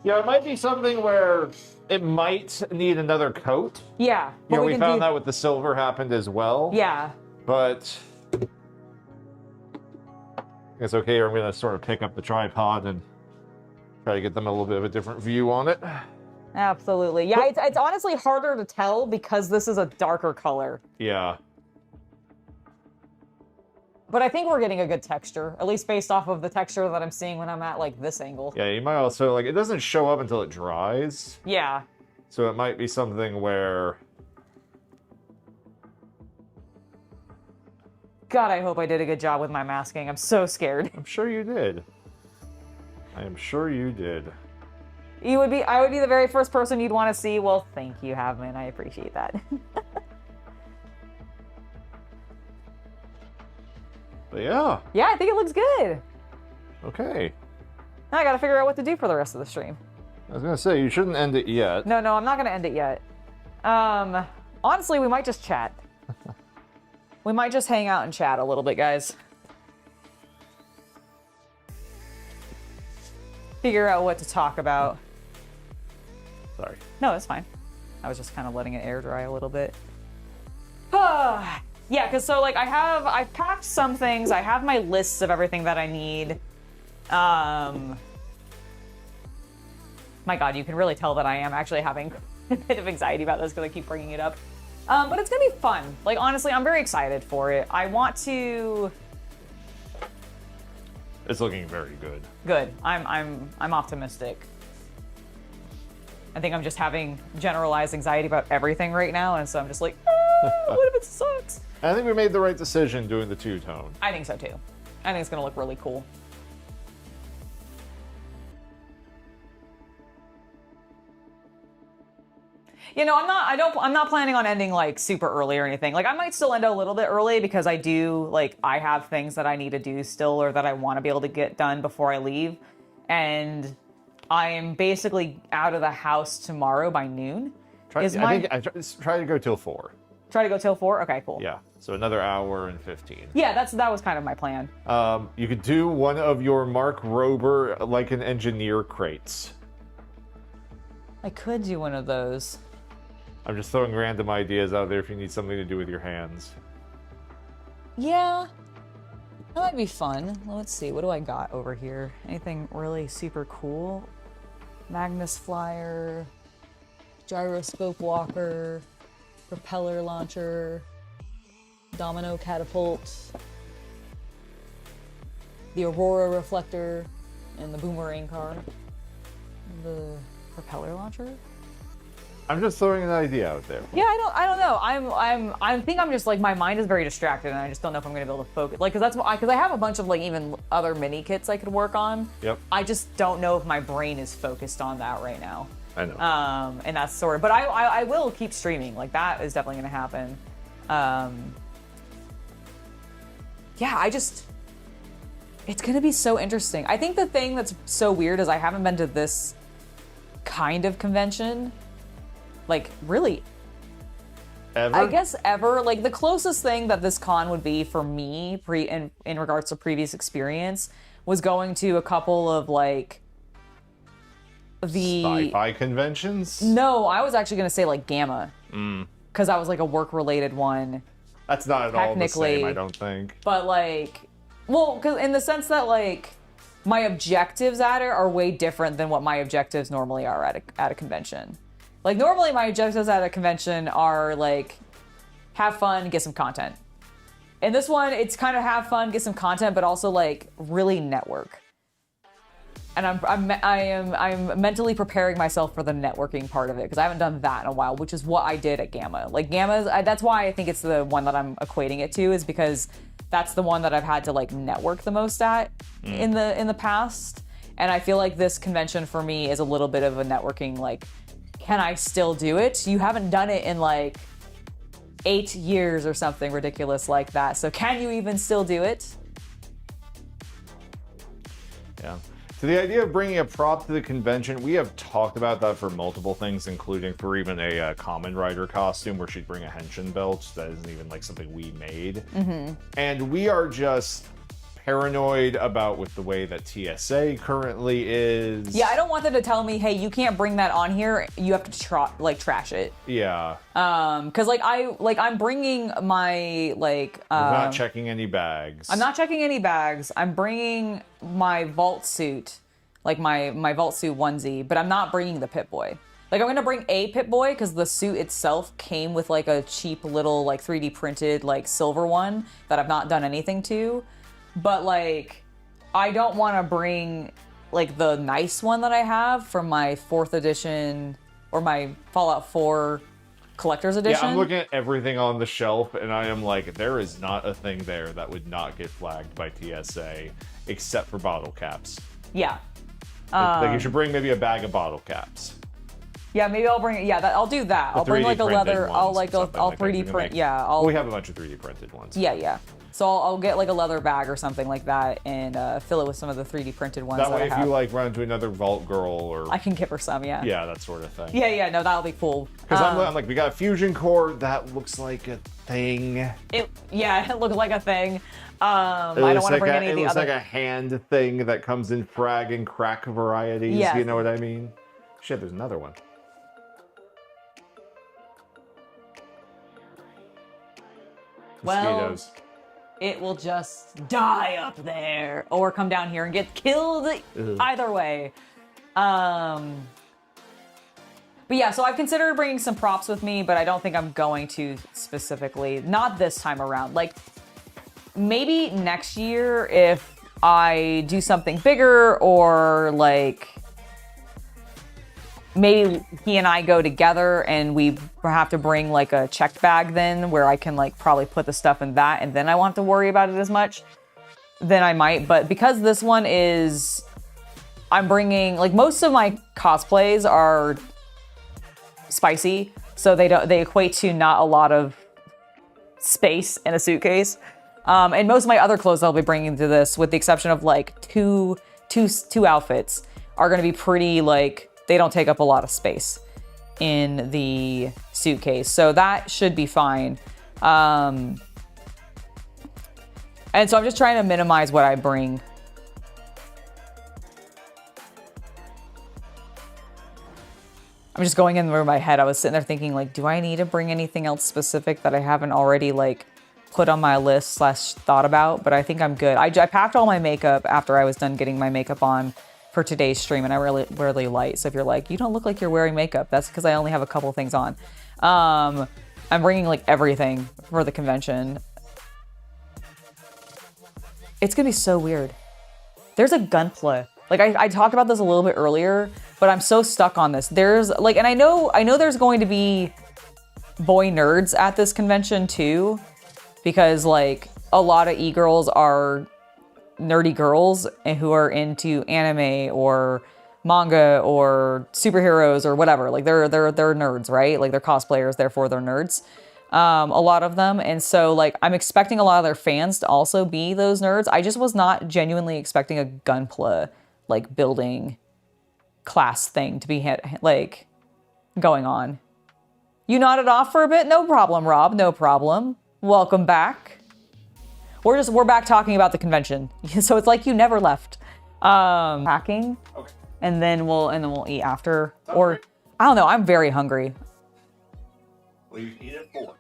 Yeah, it might be something where it might need another coat. Yeah. You know, we found that with the silver happened as well. Yeah. But it's okay. I'm going to sort of pick up the tripod and try to get them a little bit of a different view on it. Absolutely. Yeah, it's honestly harder to tell because this is a darker color. Yeah. But I think we're getting a good texture, at least based off of the texture that I'm seeing when I'm at, like, this angle. Yeah, you might also, like, it doesn't show up until it dries. Yeah. So it might be something where... God, I hope I did a good job with my masking. I'm so scared. I'm sure you did. I am sure you did. I would be the very first person you'd want to see. Well, thank you, Havman. I appreciate that. But yeah. Yeah, I think it looks good. Okay. Now I gotta figure out what to do for the rest of the stream. I was gonna say, you shouldn't end it yet. No, I'm not gonna end it yet. Honestly, we might just chat. We might just hang out and chat a little bit, guys. Figure out what to talk about. Sorry. No, it's fine. I was just kind of letting it air dry a little bit. Yeah, because so like I've packed some things. I have my lists of everything that I need. My God, you can really tell that I am actually having a bit of anxiety about this because I keep bringing it up. But it's gonna be fun. Like honestly, I'm very excited for it. I want to. It's looking very good. Good. I'm optimistic. I think I'm just having generalized anxiety about everything right now, and so I'm just like, what if it sucks? I think we made the right decision doing the two-tone. I think so too. I think it's gonna look really cool. You know, I'm not planning on ending like super early or anything. Like I might still end a little bit early because I have things that I need to do still or that I want to be able to get done before I leave. And I'm basically out of the house tomorrow by noon. I try to go till 4. Try to go till 4? Okay, cool. Yeah, so another hour and 15. Yeah, that was kind of my plan. You could do one of your Mark Rober, like an engineer crates. I could do one of those. I'm just throwing random ideas out there if you need something to do with your hands. Yeah, that might be fun. Let's see, what do I got over here? Anything really super cool? Magnus Flyer, Gyroscope Walker, Propeller Launcher, Domino Catapult, the Aurora Reflector, and the Boomerang car. The Propeller Launcher? I'm just throwing an idea out there. Yeah, I don't know. I think I'm just like my mind is very distracted, and I just don't know if I'm gonna be able to focus. Like, because I have a bunch of like even other mini kits I could work on. Yep. I just don't know if my brain is focused on that right now. I know. And that's sort of. But I will keep streaming. Like that is definitely gonna happen. Yeah, it's gonna be so interesting. I think the thing that's so weird is I haven't been to this kind of convention. Like, really, Ever? I guess ever. Like, the closest thing that this con would be for me, in regards to previous experience, was going to a couple of, like, the... Sci-fi conventions? No, I was actually going to say, like, Gamma. Because that was, like, a work-related one. That's not at all the same, I don't think. But, like... Well, because in the sense that, like, my objectives at it are way different than what my objectives normally are at a convention. Like, normally my objectives at a convention are, like, have fun, get some content. In this one, it's kind of have fun, get some content, but also, like, really network. And I'm mentally preparing myself for the networking part of it, because I haven't done that in a while, which is what I did at Gamma. Like, that's why I think it's the one that I'm equating it to, is because that's the one that I've had to, like, network the most at in the past. And I feel like this convention for me is a little bit of a networking, like, can I still do it? You haven't done it in like 8 years or something ridiculous like that. So can you even still do it? Yeah. So the idea of bringing a prop to the convention, we have talked about that for multiple things, including for even a Kamen Rider costume where she'd bring a henshin belt. That isn't even like something we made. And we are just paranoid about with the way that TSA currently is. Yeah, I don't want them to tell me, hey, you can't bring that on here. You have to trash it. Yeah. Because I'm bringing my We're not checking any bags. I'm not checking any bags. I'm bringing my vault suit, like my vault suit onesie, but I'm not bringing the Pip-Boy. Like, I'm gonna bring a Pip-Boy because the suit itself came with like a cheap little like 3D printed like silver one that I've not done anything to. But like, I don't want to bring like the nice one that I have from my 4th edition or my Fallout 4 collector's edition. Yeah, I'm looking at everything on the shelf and I am like, there is not a thing there that would not get flagged by TSA except for bottle caps. Yeah. Like you should bring maybe a bag of bottle caps. Yeah, maybe I'll bring it. Yeah, I'll do that. I'll bring like a leather. I'll 3D print. Yeah, we have a bunch of 3D printed ones. Yeah. So I'll get like a leather bag or something like that and fill it with some of the 3D printed ones. That way, if you like run into another Vault Girl or I can give her some. Yeah. Yeah, that sort of thing. Yeah. No, that'll be cool. Because I'm like, we got a fusion core that looks like a thing. It looks like a thing. I don't want to bring any of the other. It looks like a hand thing that comes in frag and crack varieties. Yeah. You know what I mean? Shit, there's another one. Mosquitoes. Well, it will just die up there or come down here and get killed. Ugh. Either way. But yeah, so I've considered bringing some props with me, but I don't think I'm going to specifically. Not this time around. Like, maybe next year if I do something bigger or like maybe he and I go together and we have to bring like a checked bag then where I can like probably put the stuff in that and then I won't have to worry about it as much, then I might. But because this one is, I'm bringing, like most of my cosplays are spicy, so they equate to not a lot of space in a suitcase. And most of my other clothes I'll be bringing to this, with the exception of like two outfits, are going to be pretty like, they don't take up a lot of space in the suitcase. So that should be fine. And so I'm just trying to minimize what I bring. I'm just going in over my head. I was sitting there thinking like, do I need to bring anything else specific that I haven't already like put on my list / thought about? But I think I'm good. I packed all my makeup after I was done getting my makeup on for today's stream, and I really light. So if you're like, you don't look like you're wearing makeup, that's because I only have a couple things on. I'm bringing like everything for the convention. It's gonna be so weird. There's a gunpla. Like I talked about this a little bit earlier, but I'm so stuck on this. There's like, and I know there's going to be boy nerds at this convention too, because like a lot of e-girls are nerdy girls and who are into anime or manga or superheroes or whatever. Like they're nerds, right? Like they're cosplayers, therefore they're nerds. A lot of them. And so like I'm expecting a lot of their fans to also be those nerds. I just was not genuinely expecting a gunpla like building class thing to be like going on. You nodded off for a bit? No problem, Rob. No problem. Welcome back. We're back talking about the convention. So it's like you never left. Packing. Okay. And then we'll eat after. Sounds or great. I don't know, I'm very hungry. Well, you eat at 4.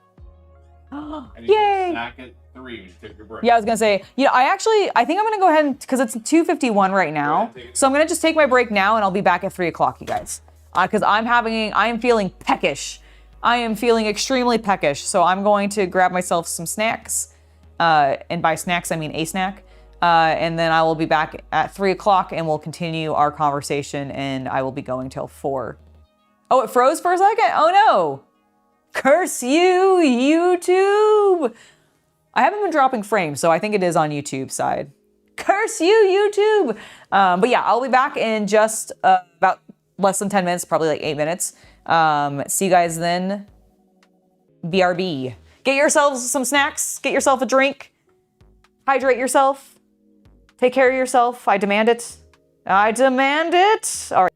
And you Yay! Snack at 3 when you take your break. Yeah, I was gonna say, I think I'm gonna go ahead and, because it's 2:51 right now. So I'm gonna just take my break now and I'll be back at 3 o'clock, you guys. Because I am feeling peckish. I am feeling extremely peckish. So I'm going to grab myself some snacks. And by snacks, I mean a snack. And then I will be back at 3 o'clock and we'll continue our conversation, and I will be going till 4. Oh, it froze for a second? Oh no. Curse you, YouTube. I haven't been dropping frames, so I think it is on YouTube side. Curse you, YouTube. But yeah, I'll be back in just about less than 10 minutes, probably like 8 minutes. See you guys then. BRB. Get yourselves some snacks. Get yourself a drink. Hydrate yourself. Take care of yourself. I demand it. I demand it. All right.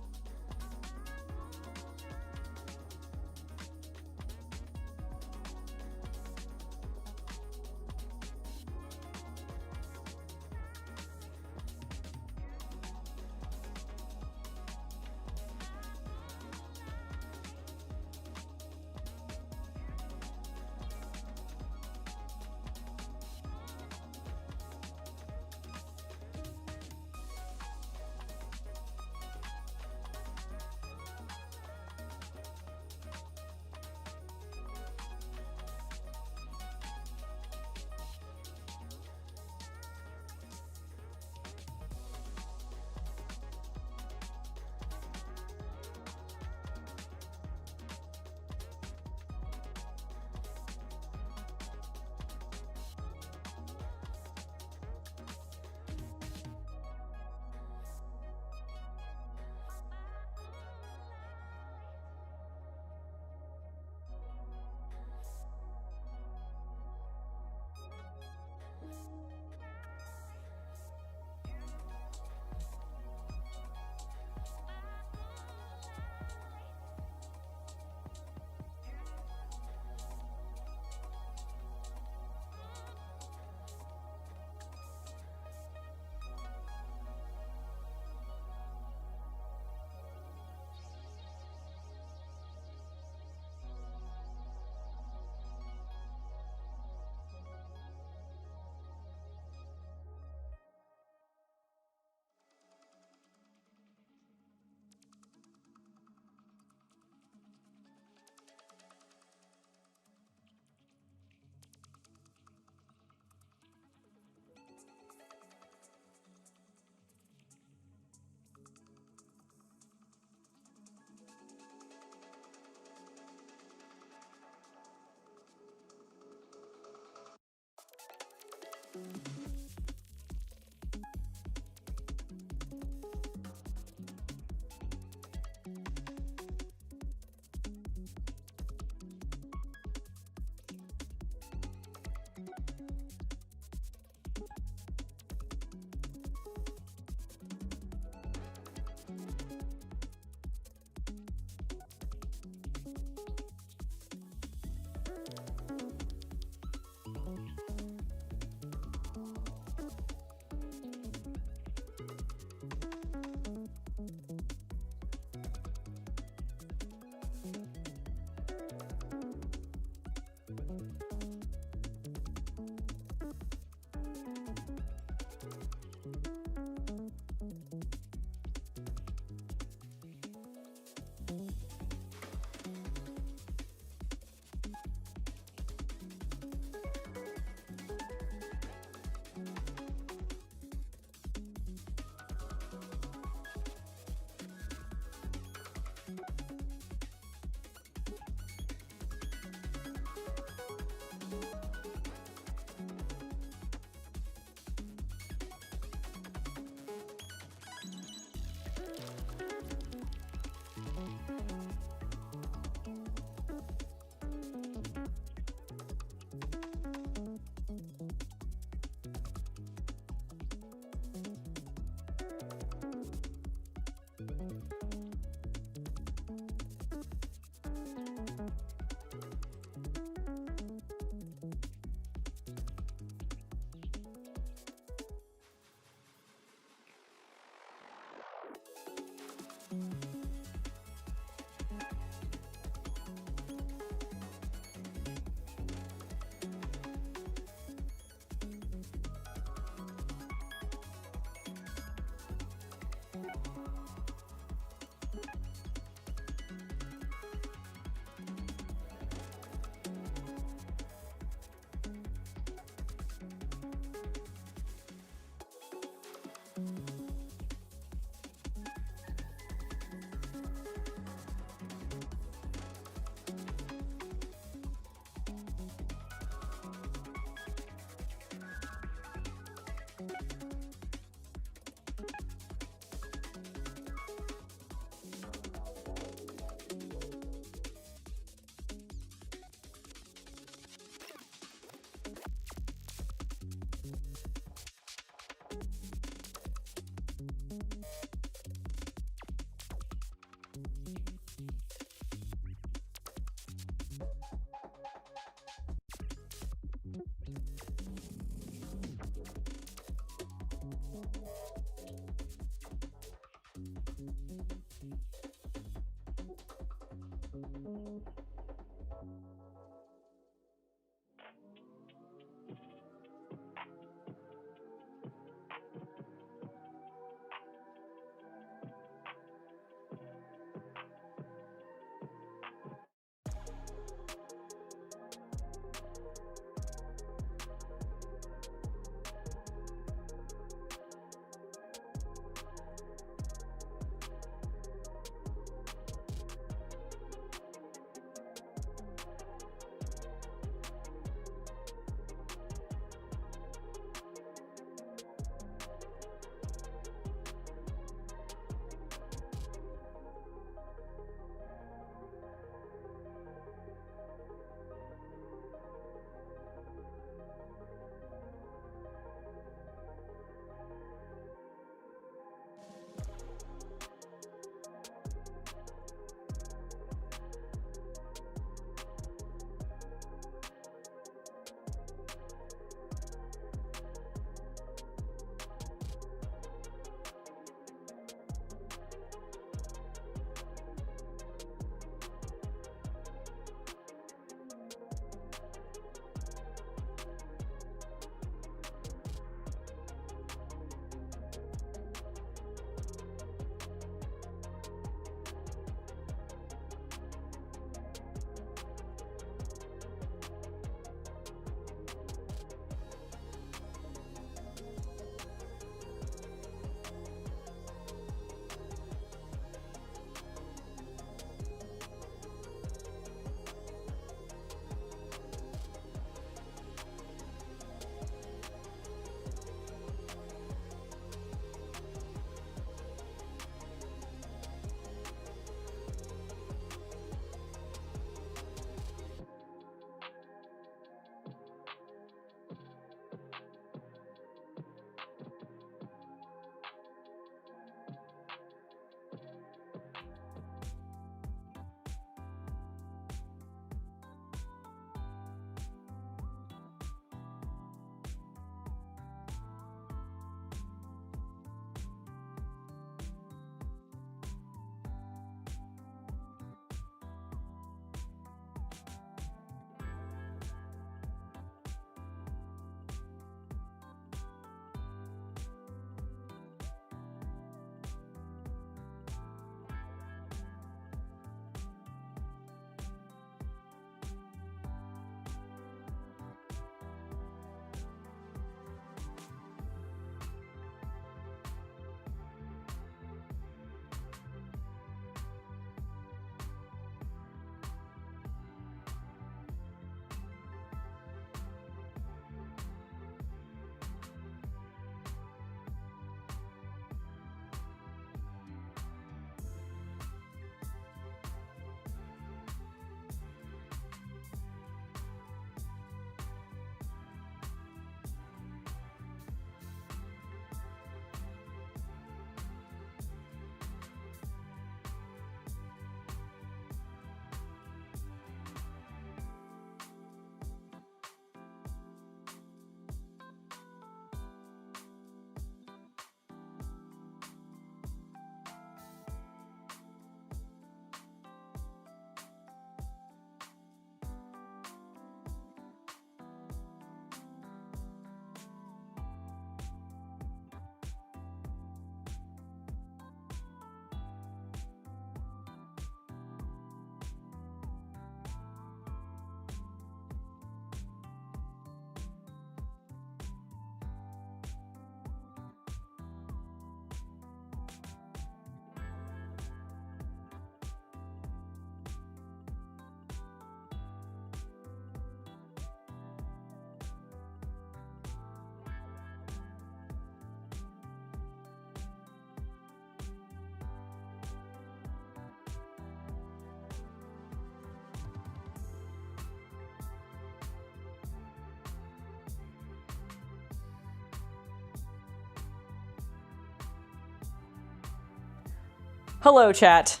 Hello, chat.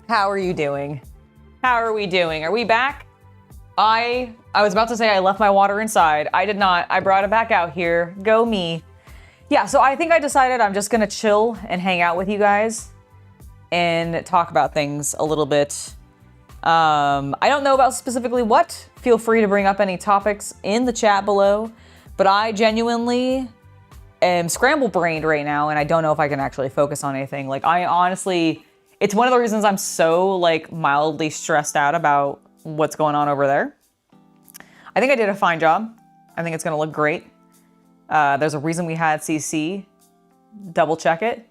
How are you doing? How are we doing? Are we back? I was about to say I left my water inside. I did not. I brought it back out here. Go me. Yeah, so I think I decided I'm just gonna chill and hang out with you guys and talk about things a little bit. I don't know about specifically what. Feel free to bring up any topics in the chat below, but I genuinely am scramble-brained right now, and I don't know if I can actually focus on anything. Like, I honestly, it's one of the reasons I'm so, like, mildly stressed out about what's going on over there. I think I did a fine job. I think it's gonna look great. There's a reason we had CC double check it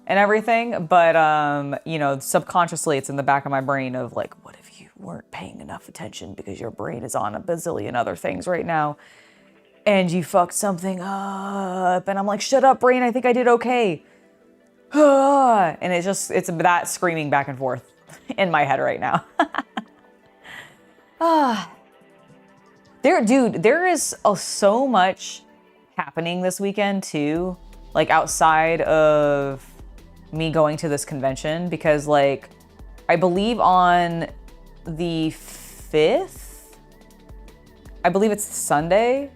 and everything, but you know, subconsciously it's in the back of my brain of like, what if you weren't paying enough attention because your brain is on a bazillion other things right now and you fucked something up, and I'm like, shut up, brain, I think I did okay. And it's that screaming back and forth in my head right now. There is so much happening this weekend too, like outside of me going to this convention, because like I believe on the 5th, I believe it's Sunday.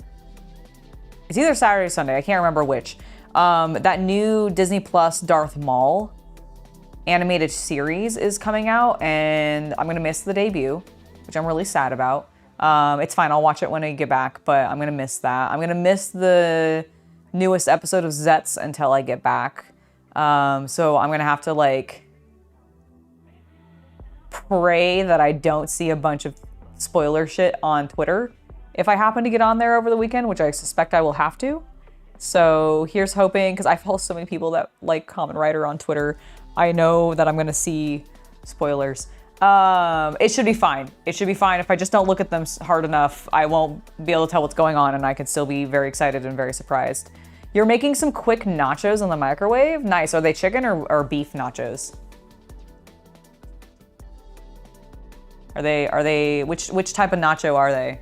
It's either Saturday or Sunday, I can't remember which. That new Disney Plus Darth Maul animated series is coming out, and I'm gonna miss the debut, which I'm really sad about. It's fine, I'll watch it when I get back, but I'm gonna miss that. I'm gonna miss the newest episode of Zets until I get back. So I'm gonna have to like pray that I don't see a bunch of spoiler shit on Twitter if I happen to get on there over the weekend, which I suspect I will have to. So here's hoping, because I follow so many people that like Kamen Rider on Twitter. I know that I'm gonna see spoilers. It should be fine. It should be fine. If I just don't look at them hard enough, I won't be able to tell what's going on, and I can still be very excited and very surprised. You're making some quick nachos in the microwave? Nice. Are they chicken or beef nachos? Are they, which type of nacho are they?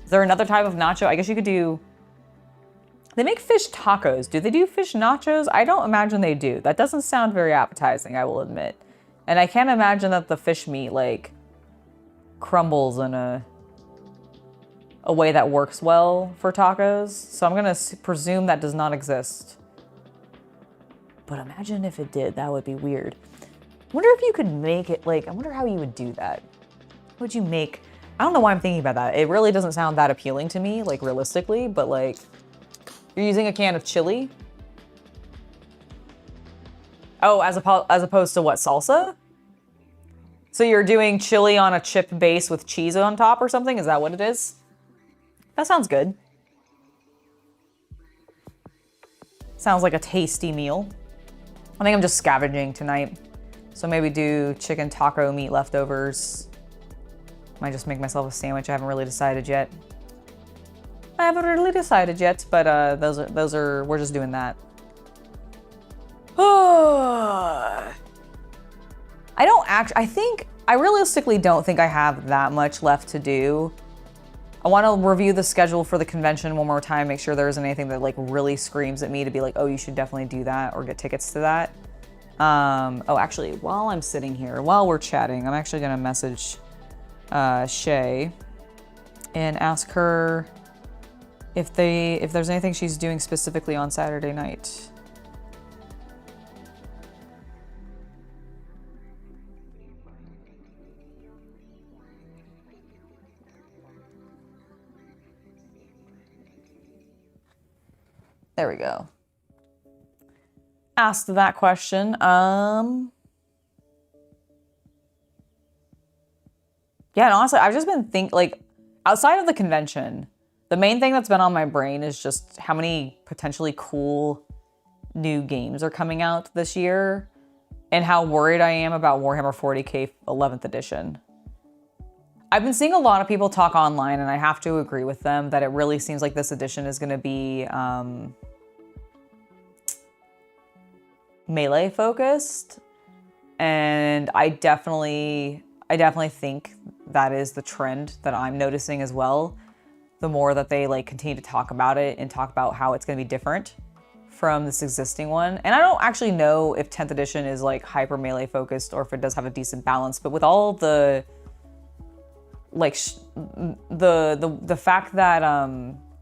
Is there another type of nacho? I guess you could do, they make fish tacos. Do they do fish nachos? I don't imagine they do. That doesn't sound very appetizing, I will admit. And I can't imagine that the fish meat like crumbles in a way that works well for tacos. So I'm gonna presume that does not exist. But imagine if it did, that would be weird. I wonder if you could make it like, I wonder how you would do that. What would you make? I don't know why I'm thinking about that. It really doesn't sound that appealing to me, like realistically, but like, you're using a can of chili? Oh, as opposed to what, salsa? So you're doing chili on a chip base with cheese on top or something? Is that what it is? That sounds good. Sounds like a tasty meal. I think I'm just scavenging tonight. So maybe do chicken taco meat leftovers. Might just make myself a sandwich. I haven't really decided yet. But we're just doing that. I realistically don't think I have that much left to do. I want to review the schedule for the convention one more time, make sure there isn't anything that like really screams at me to be like, oh, you should definitely do that or get tickets to that. Oh, actually, while I'm sitting here, while we're chatting, I'm actually gonna message Shay and ask her if there's anything she's doing specifically on Saturday night. There we go. Asked that question. Yeah, and honestly, I've just been like, outside of the convention, the main thing that's been on my brain is just how many potentially cool new games are coming out this year and how worried I am about Warhammer 40k 11th edition. I've been seeing a lot of people talk online, and I have to agree with them that it really seems like this edition is going to be melee focused, and I definitely think that is the trend that I'm noticing as well. The more that they like continue to talk about it and talk about how it's going to be different from this existing one. And I don't actually know if 10th edition is like hyper melee focused or if it does have a decent balance, but with all the like the fact that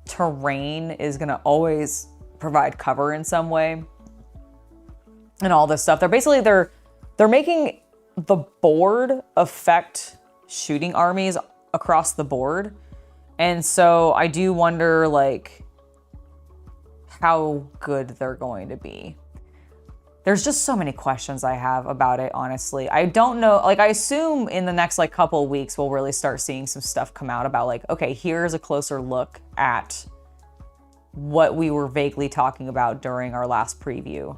terrain is gonna always provide cover in some way and all this stuff, they're making the board affect shooting armies across the board. And so I do wonder like how good they're going to be. There's just so many questions I have about it, honestly. I don't know, like I assume in the next like couple of weeks, we'll really start seeing some stuff come out about like, okay, here's a closer look at what we were vaguely talking about during our last preview.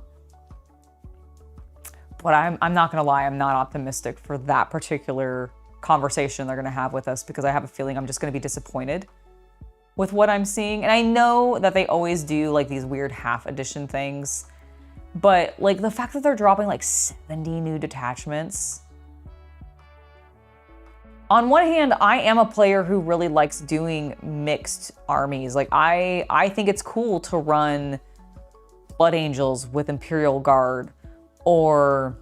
But I'm not gonna lie, I'm not optimistic for that particular conversation they're gonna have with us, because I have a feeling I'm just gonna be disappointed with what I'm seeing. And I know that they always do like these weird half edition things, but like the fact that they're dropping like 70 new detachments. On one hand, I am a player who really likes doing mixed armies. Like I think it's cool to run Blood Angels with Imperial Guard, or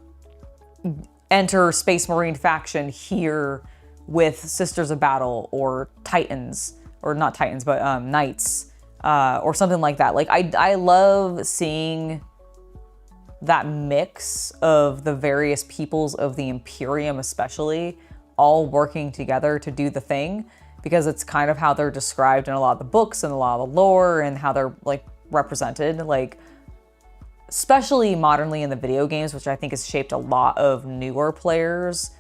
enter Space Marine faction here with Sisters of Battle, or Titans, or not Titans, but Knights, or something like that. Like I love seeing that mix of the various peoples of the Imperium especially all working together to do the thing, because it's kind of how they're described in a lot of the books and a lot of the lore and how they're like represented, like especially modernly in the video games, which I think has shaped a lot of newer players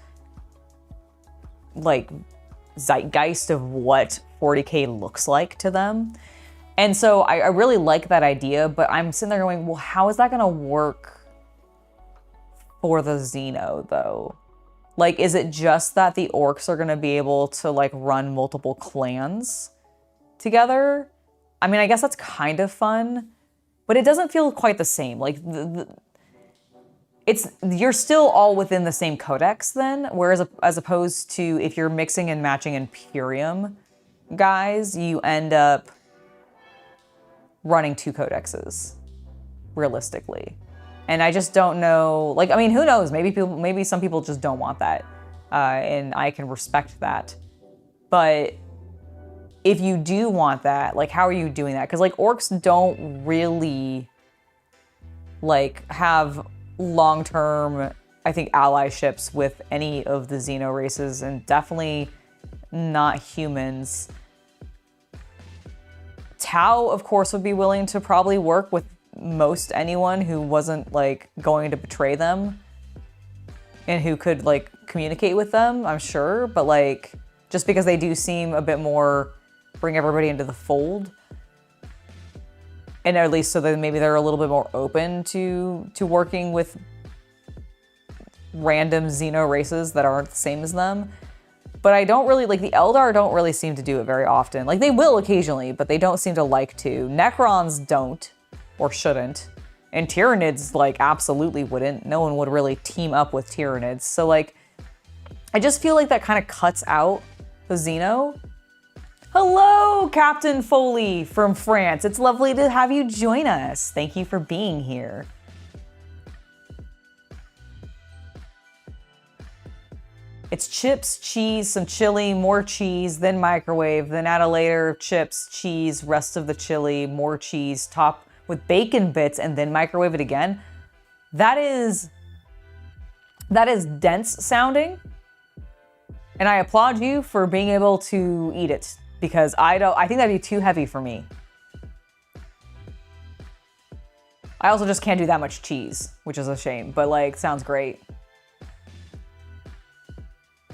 like zeitgeist of what 40K looks like to them. And so I really like that idea, but I'm sitting there going, well, how is that gonna work for the Xeno though? Like, is it just that the orcs are gonna be able to like run multiple clans together? I mean, I guess that's kind of fun, but it doesn't feel quite the same. Like you're still all within the same codex then, whereas as opposed to if you're mixing and matching Imperium guys, you end up running 2 codexes, realistically. And I just don't know, like, I mean, who knows? Maybe some people just don't want that, and I can respect that. But if you do want that, like, how are you doing that? Because like orcs don't really like have long-term, I think, allyships with any of the Xeno races, and definitely not humans. Tau, of course, would be willing to probably work with most anyone who wasn't like going to betray them and who could like communicate with them, I'm sure. But like, just because they do seem a bit more bring everybody into the fold, and at least so that maybe they're a little bit more open to working with random Xeno races that aren't the same as them. But I don't really, like the Eldar don't really seem to do it very often. Like they will occasionally, but they don't seem to like to. Necrons don't, or shouldn't. And Tyranids like absolutely wouldn't. No one would really team up with Tyranids. So like, I just feel like that kind of cuts out the Xeno. Hello, Captain Foley from France. It's lovely to have you join us. Thank you for being here. It's chips, cheese, some chili, more cheese, then microwave, then add a layer of chips, cheese, rest of the chili, more cheese, top with bacon bits, and then microwave it again. That is dense sounding, and I applaud you for being able to eat it, because I think that'd be too heavy for me. I also just can't do that much cheese, which is a shame, but like, sounds great.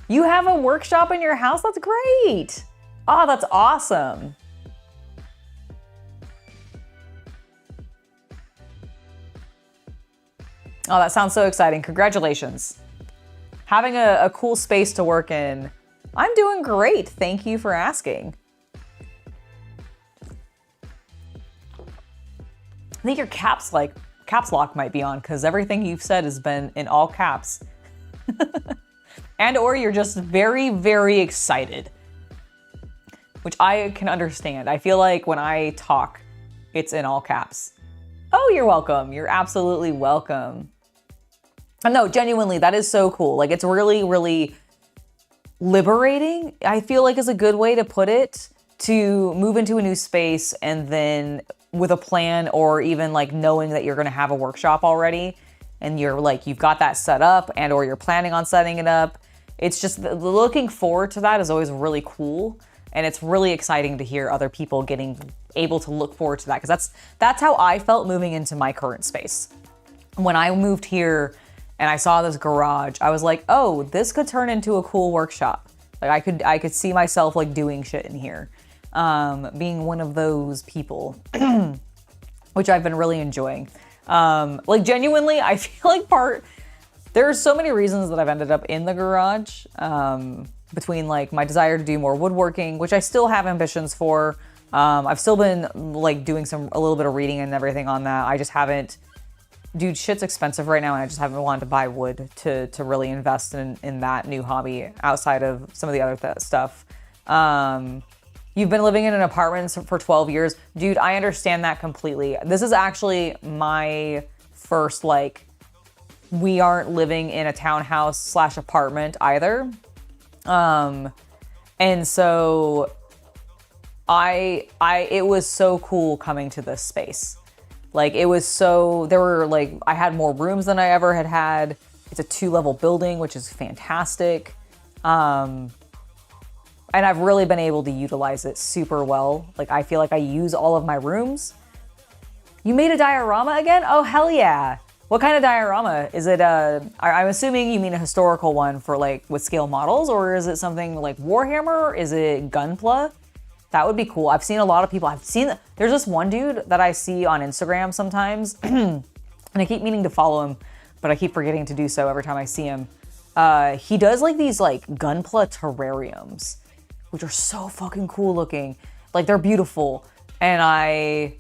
You have a workshop in your house? That's great. Oh, that's awesome. Oh, that sounds so exciting. Congratulations. Having a cool space to work in. I'm doing great. Thank you for asking. I think your caps lock might be on, because everything you've said has been in all caps. And or you're just very, very excited, which I can understand. I feel like when I talk, it's in all caps. Oh, you're welcome. You're absolutely welcome. No, genuinely, that is so cool. Like, it's really, really liberating, I feel like is a good way to put it, to move into a new space and then with a plan, or even like knowing that you're going to have a workshop already and you're like, you've got that set up and or you're planning on setting it up. It's just looking forward to that is always really cool. And it's really exciting to hear other people getting able to look forward to that, because that's how I felt moving into my current space. When I moved here and I saw this garage, I was like, oh, this could turn into a cool workshop. Like I could see myself like doing shit in here, being one of those people, which I've been really enjoying. Like genuinely, I feel like there are so many reasons that I've ended up in the garage, between like my desire to do more woodworking, which I still have ambitions for. I've still been like doing a little bit of reading and everything on that. I just haven't, dude, shit's expensive right now and I just haven't wanted to buy wood to really invest in that new hobby outside of some of the other stuff. You've been living in an apartment for 12 years. Dude, I understand that completely. This is actually my first, like, we aren't living in a townhouse / apartment either. And so it was so cool coming to this space. Like it was I had more rooms than I ever had. It's a 2-level building, which is fantastic. And I've really been able to utilize it super well. Like I feel like I use all of my rooms. You made a diorama again? Oh, hell yeah. What kind of diorama? Is it I'm assuming you mean a historical one for like with scale models, or is it something like Warhammer? Is it Gunpla? That would be cool. I've seen a lot of people. There's this one dude that I see on Instagram sometimes, and I keep meaning to follow him, but I keep forgetting to do so every time I see him. He does like these like Gunpla terrariums, which are so fucking cool looking. Like they're beautiful, and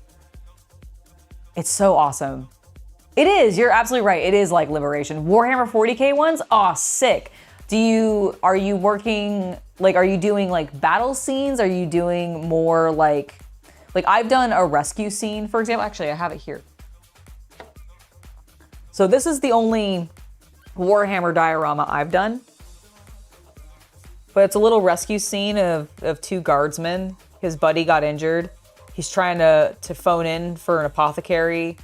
it's so awesome. It is, you're absolutely right. It is like liberation. Warhammer 40K ones? Aw, sick. Are you working, like, are you doing like battle scenes? Are you doing more like I've done a rescue scene, for example. Actually, I have it here. So this is the only Warhammer diorama I've done. But it's a little rescue scene of 2 guardsmen. His buddy got injured. He's trying to phone in for an apothecary,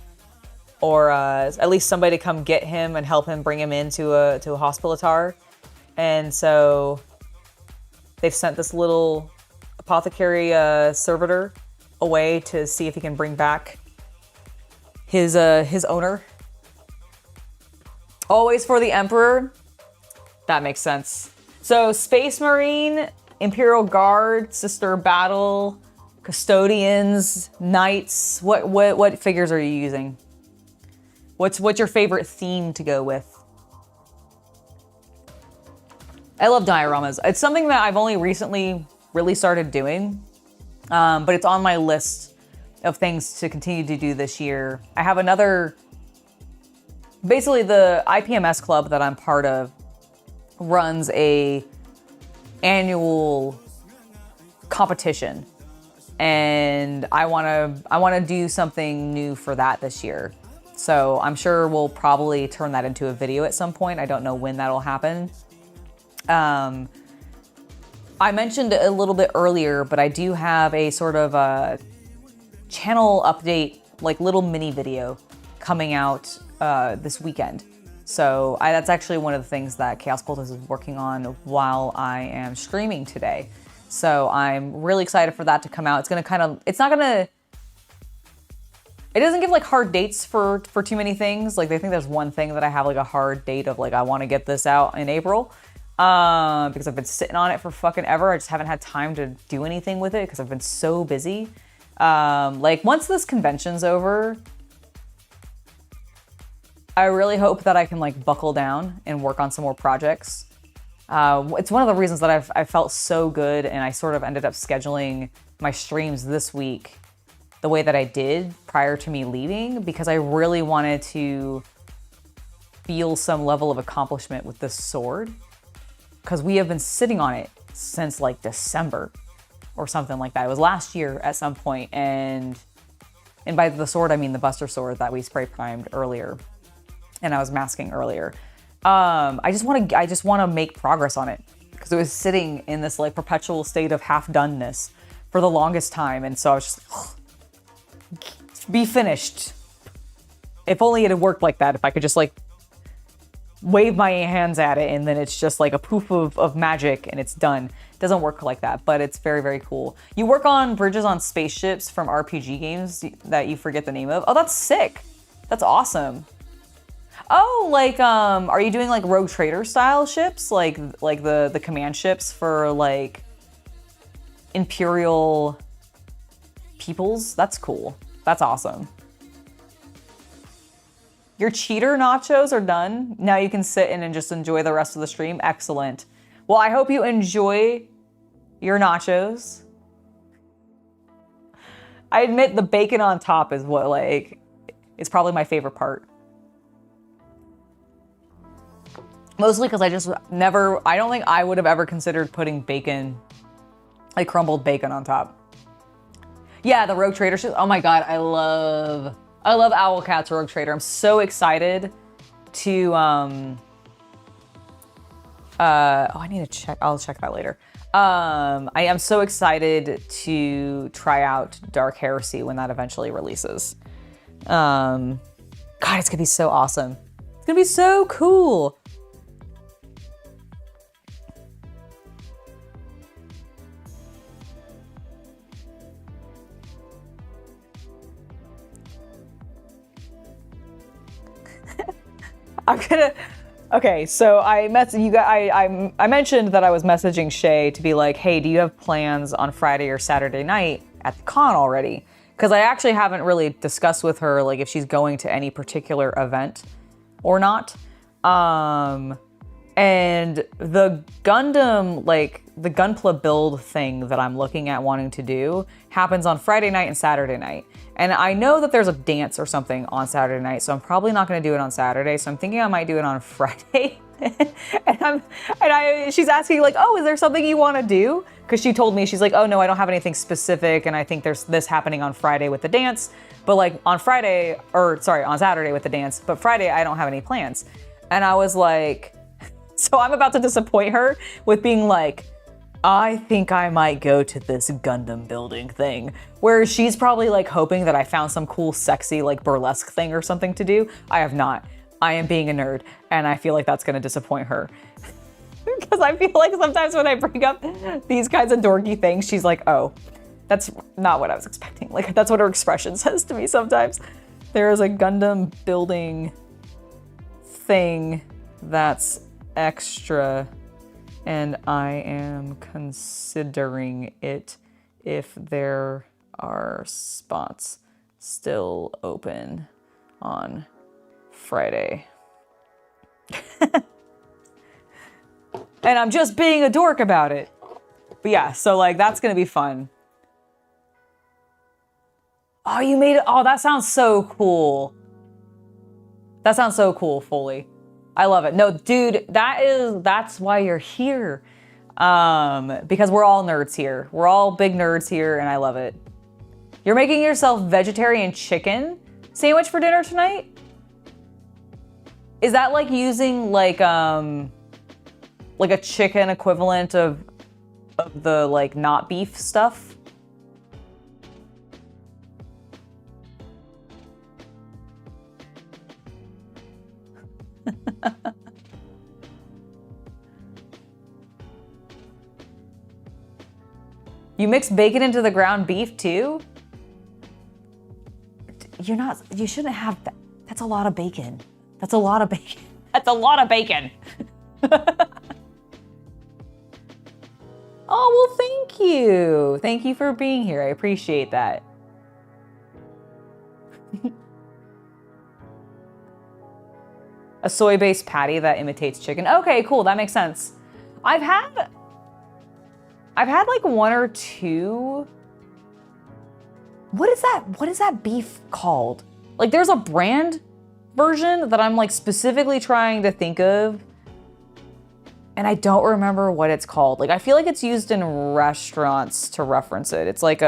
or at least somebody to come get him and help him bring him into a hospitaler. And so they've sent this little apothecary servitor away to see if he can bring back his owner. Always for the Emperor. That makes sense. So Space Marine, Imperial Guard, Sister Battle, Custodians, Knights. What figures are you using? What's your favorite theme to go with? I love dioramas. It's something that I've only recently really started doing, but it's on my list of things to continue to do this year. I have basically the IPMS club that I'm part of runs a annual competition, and I want to do something new for that this year. So I'm sure we'll probably turn that into a video at some point. I don't know when that'll happen. I mentioned a little bit earlier, but I do have a sort of a channel update, like little mini video coming out this weekend. So that's actually one of the things that Chaos Cultist is working on while I am streaming today. So I'm really excited for that to come out. It doesn't give like hard dates for too many things. Like they think there's one thing that I have like a hard date of, like I want to get this out in April. Because I've been sitting on it for fucking ever. I just haven't had time to do anything with it because I've been so busy. Like once this convention's over, I really hope that I can like buckle down and work on some more projects. It's one of the reasons that I felt so good, and I sort of ended up scheduling my streams this week the way that I did prior to me leaving, because I really wanted to feel some level of accomplishment with this sword. Because we have been sitting on it since like December or something like that. It was last year at some point, and And by the sword, I mean the Buster sword that we spray primed earlier and I was masking earlier. I just want to make progress on it because it was sitting in this like perpetual state of half-doneness for the longest time. And so I was just like, be finished. If only it had worked like that. If I could just like wave my hands at it and then it's just like a poof of magic and it's done. It doesn't work like that, but it's very, very cool. You work on bridges on spaceships from RPG games that you forget the name of. Oh, that's sick. That's awesome. Oh, like, are you doing like Rogue Trader style ships? Like the command ships for like Imperial peoples? That's cool. That's awesome. Your cheater nachos are done. Now you can sit in and just enjoy the rest of the stream. Excellent. Well, I hope you enjoy your nachos. I admit the bacon on top is what like, it's probably my favorite part. Mostly because I don't think I would have ever considered putting bacon, like crumbled bacon on top. Yeah, the Rogue Trader shit. Oh my God, I love Owlcat's Rogue Trader. I'm so excited to, I need to check. I'll check that later. I am so excited to try out Dark Heresy when that eventually releases. God, it's gonna be so awesome. It's gonna be so cool. Okay, so I mentioned that I was messaging Shay to be like, hey, do you have plans on Friday or Saturday night at the con already? Because I actually haven't really discussed with her like if she's going to any particular event or not. And the Gundam, like the Gunpla build thing that I'm looking at wanting to do happens on Friday night and Saturday night. And I know that there's a dance or something on Saturday night, so I'm probably not gonna do it on Saturday. So I'm thinking I might do it on Friday. She's asking like, oh, is there something you wanna do? Because she told me, she's like, oh no, I don't have anything specific. And I think there's this happening on Friday with the dance. But like on Saturday with the dance, but Friday I don't have any plans. And I was like, so I'm about to disappoint her with being like, I think I might go to this Gundam building thing, where she's probably like hoping that I found some cool, sexy, like burlesque thing or something to do. I have not. I am being a nerd, and I feel like that's gonna disappoint her. Because I feel like sometimes when I bring up these kinds of dorky things, she's like, oh, that's not what I was expecting. Like, that's what her expression says to me sometimes. There is a Gundam building thing that's extra, and I am considering it if there are spots still open on Friday. And I'm just being a dork about it. But yeah, so like that's gonna be fun. Oh, you made it. Oh, that sounds so cool. That sounds so cool, Foley. I love it. No, dude, that's why you're here. Because we're all nerds here. We're all big nerds here, and I love it. You're making yourself vegetarian chicken sandwich for dinner tonight? Is that like using like a chicken equivalent of the like not beef stuff? You mix bacon into the ground beef too? You shouldn't have that. That's a lot of bacon. That's a lot of bacon. That's a lot of bacon. Oh, well, thank you. Thank you for being here. I appreciate that. A soy-based patty that imitates chicken. Okay, cool. That makes sense. I've had like one or two. What is that beef called? Like there's a brand version that I'm like specifically trying to think of, and I don't remember what it's called. Like I feel like it's used in restaurants to reference it. It's like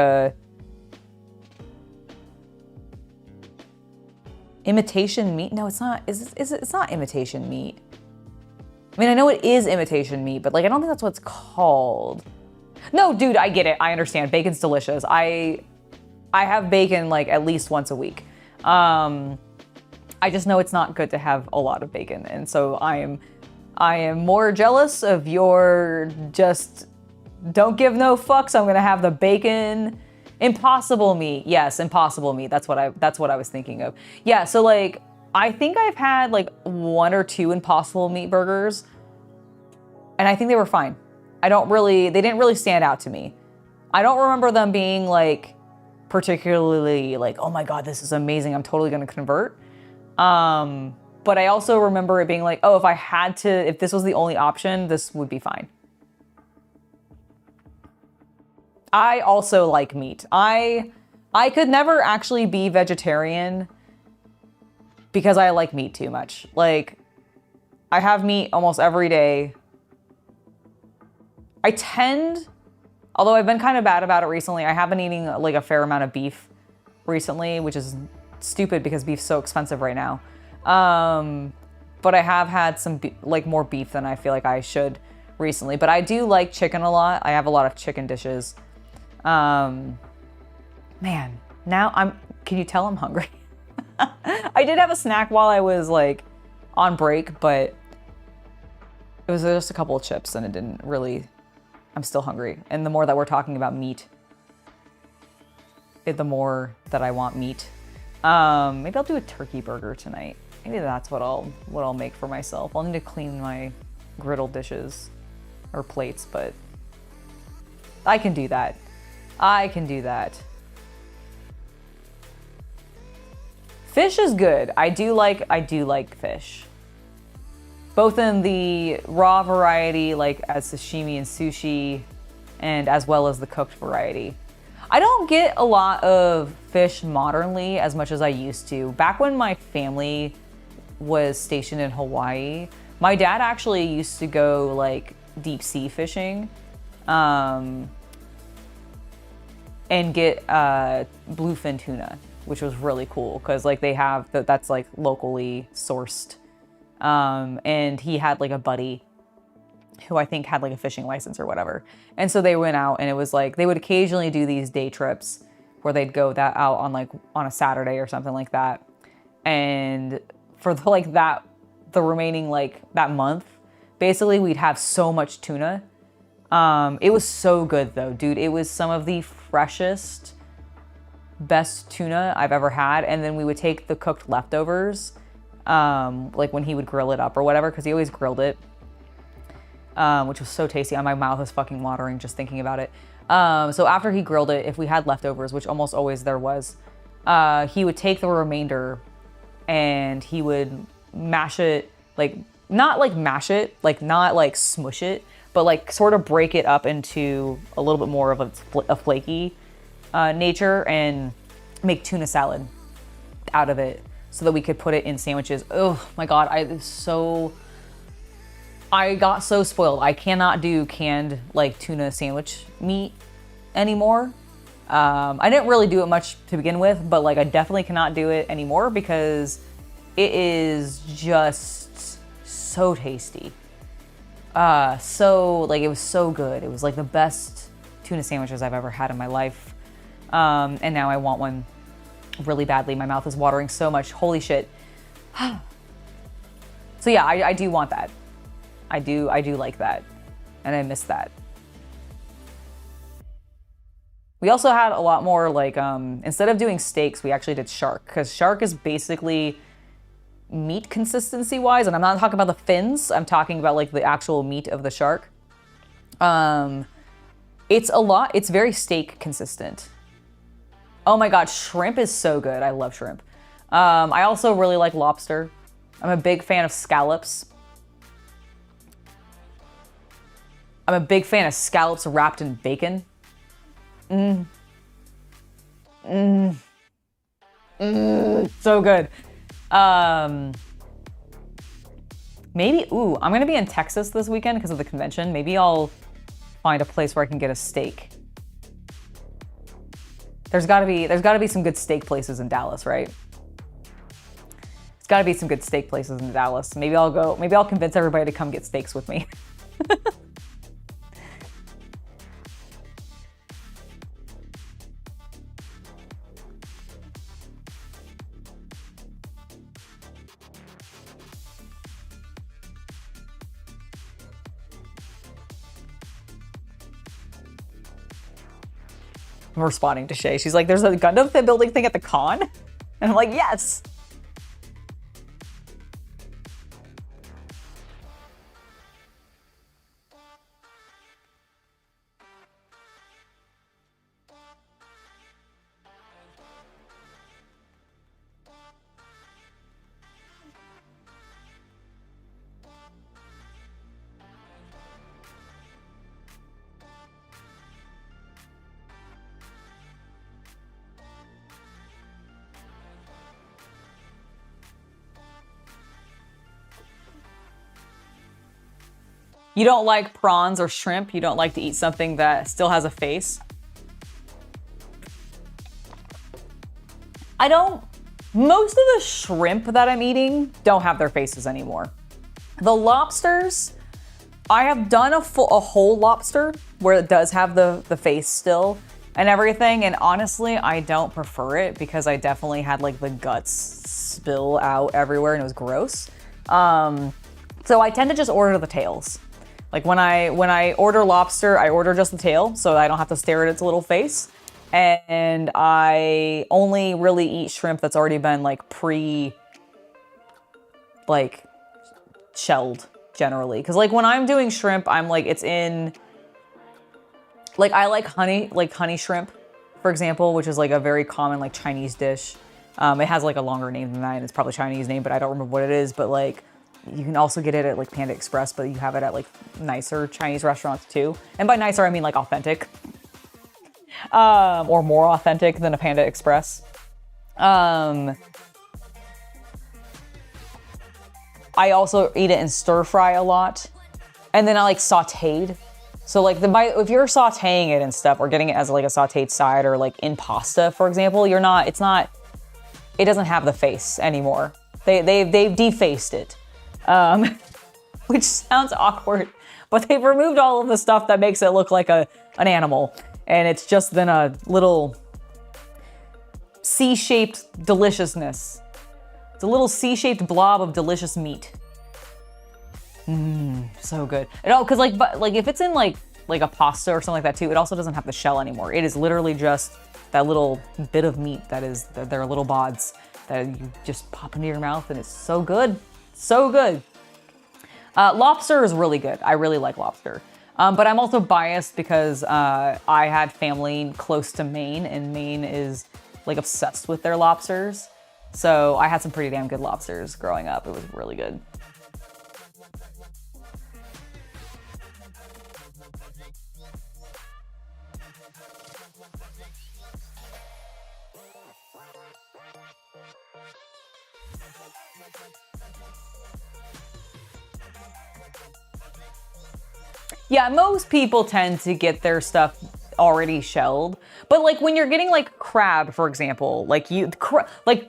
Imitation meat? No, it's not. It's not imitation meat. I mean, I know it is imitation meat, but like, I don't think that's what it's called. No, dude, I get it. I understand. Bacon's delicious. I have bacon like at least once a week. I just know it's not good to have a lot of bacon. And so I am more jealous of your just don't give no fucks. I'm going to have the bacon. Impossible meat. Yes, impossible meat. That's what I was thinking of. Yeah, so like I think I've had like 1 or 2 impossible meat burgers and I think they were fine. They didn't really stand out to me. I don't remember them being like particularly like, oh my God, this is amazing. I'm totally going to convert. But I also remember it being like, oh, if this was the only option, this would be fine. I also like meat. I could never actually be vegetarian because I like meat too much. Like, I have meat almost every day. Although I've been kind of bad about it recently, I have been eating like a fair amount of beef recently, which is stupid because beef's so expensive right now. But I have had some more beef than I feel like I should recently. But I do like chicken a lot. I have a lot of chicken dishes. Man, now can you tell I'm hungry? I did have a snack while I was like on break, but it was just a couple of chips and it didn't really, I'm still hungry. And the more that we're talking about meat, the more that I want meat. Maybe I'll do a turkey burger tonight. Maybe that's what I'll make for myself. I'll need to clean my griddle dishes or plates, but I can do that. I can do that. Fish is good. I do like fish. Both in the raw variety, like as sashimi and sushi, and as well as the cooked variety. I don't get a lot of fish modernly as much as I used to. Back when my family was stationed in Hawaii, my dad actually used to go like deep sea fishing. And get bluefin tuna, which was really cool because like they have that's like locally sourced. And he had like a buddy who I think had like a fishing license or whatever. And so they went out and it was like they would occasionally do these day trips where they'd go out on a Saturday or something like that. And for the remaining like that month, basically we'd have so much tuna. It was so good though, dude. It was some of the freshest, best tuna I've ever had. And then we would take the cooked leftovers, like when he would grill it up or whatever, because he always grilled it, which was so tasty. My mouth is fucking watering just thinking about it. So after he grilled it, if we had leftovers, which almost always there was, he would take the remainder and he would mash it, like not like mash it, like not like smush it, but like sort of break it up into a little bit more of a flaky nature and make tuna salad out of it so that we could put it in sandwiches. Oh my God, I got so spoiled. I cannot do canned like tuna sandwich meat anymore. I didn't really do it much to begin with, but like I definitely cannot do it anymore because it is just so tasty. So like it was so good. It was like the best tuna sandwiches I've ever had in my life. And now I want one really badly. My mouth is watering so much. Holy shit. So yeah, I do want that. I do like that. And I miss that. We also had a lot more like, instead of doing steaks, we actually did shark, because shark is basically meat consistency wise, and I'm not talking about the fins, I'm talking about like the actual meat of the shark. It's very steak consistent. Oh my God, shrimp is so good. I love shrimp. I also really like lobster. I'm a big fan of scallops. I'm a big fan of scallops wrapped in bacon. So good. Maybe, I'm gonna be in Texas this weekend because of the convention. Maybe I'll find a place where I can get a steak. There's gotta be some good steak places in Dallas, right? gotta be some good steak places in Dallas. Maybe I'll convince everybody to come get steaks with me. I'm responding to Shay. She's like, there's a Gundam building thing at the con? And I'm like, yes. You don't like prawns or shrimp? You don't like to eat something that still has a face? Most of the shrimp that I'm eating don't have their faces anymore. The lobsters, I have done a whole lobster where it does have the face still and everything, and honestly, I don't prefer it because I definitely had like the guts spill out everywhere and it was gross. So I tend to just order the tails. Like when I order lobster, I order just the tail so I don't have to stare at its little face. And I only really eat shrimp that's already been like shelled generally. Cause like when I'm doing shrimp, I'm like, it's in, like I like honey shrimp, for example, which is like a very common like Chinese dish. It has like a longer name than that and it's probably a Chinese name, but I don't remember what it is. But like, you can also get it at like Panda Express, but you have it at like nicer Chinese restaurants too. And by nicer, I mean like authentic. Or more authentic than a Panda Express. I also eat it in stir fry a lot. And then I like sauteed. So like if you're sauteing it and stuff or getting it as like a sauteed side or like in pasta, for example, it doesn't have the face anymore. They've defaced it. Which sounds awkward, but they've removed all of the stuff that makes it look like an animal. And it's just then a little C-shaped deliciousness. It's a little C-shaped blob of delicious meat. So good. Cause like if it's in like a pasta or something like that too, it also doesn't have the shell anymore. It is literally just that little bit of meat they're little bods that you just pop into your mouth and it's so good. So good. Lobster is really good. I really like lobster. But I'm also biased because I had family close to Maine, and Maine is like obsessed with their lobsters. So I had some pretty damn good lobsters growing up. It was really good. Yeah, most people tend to get their stuff already shelled. But like when you're getting like crab, for example,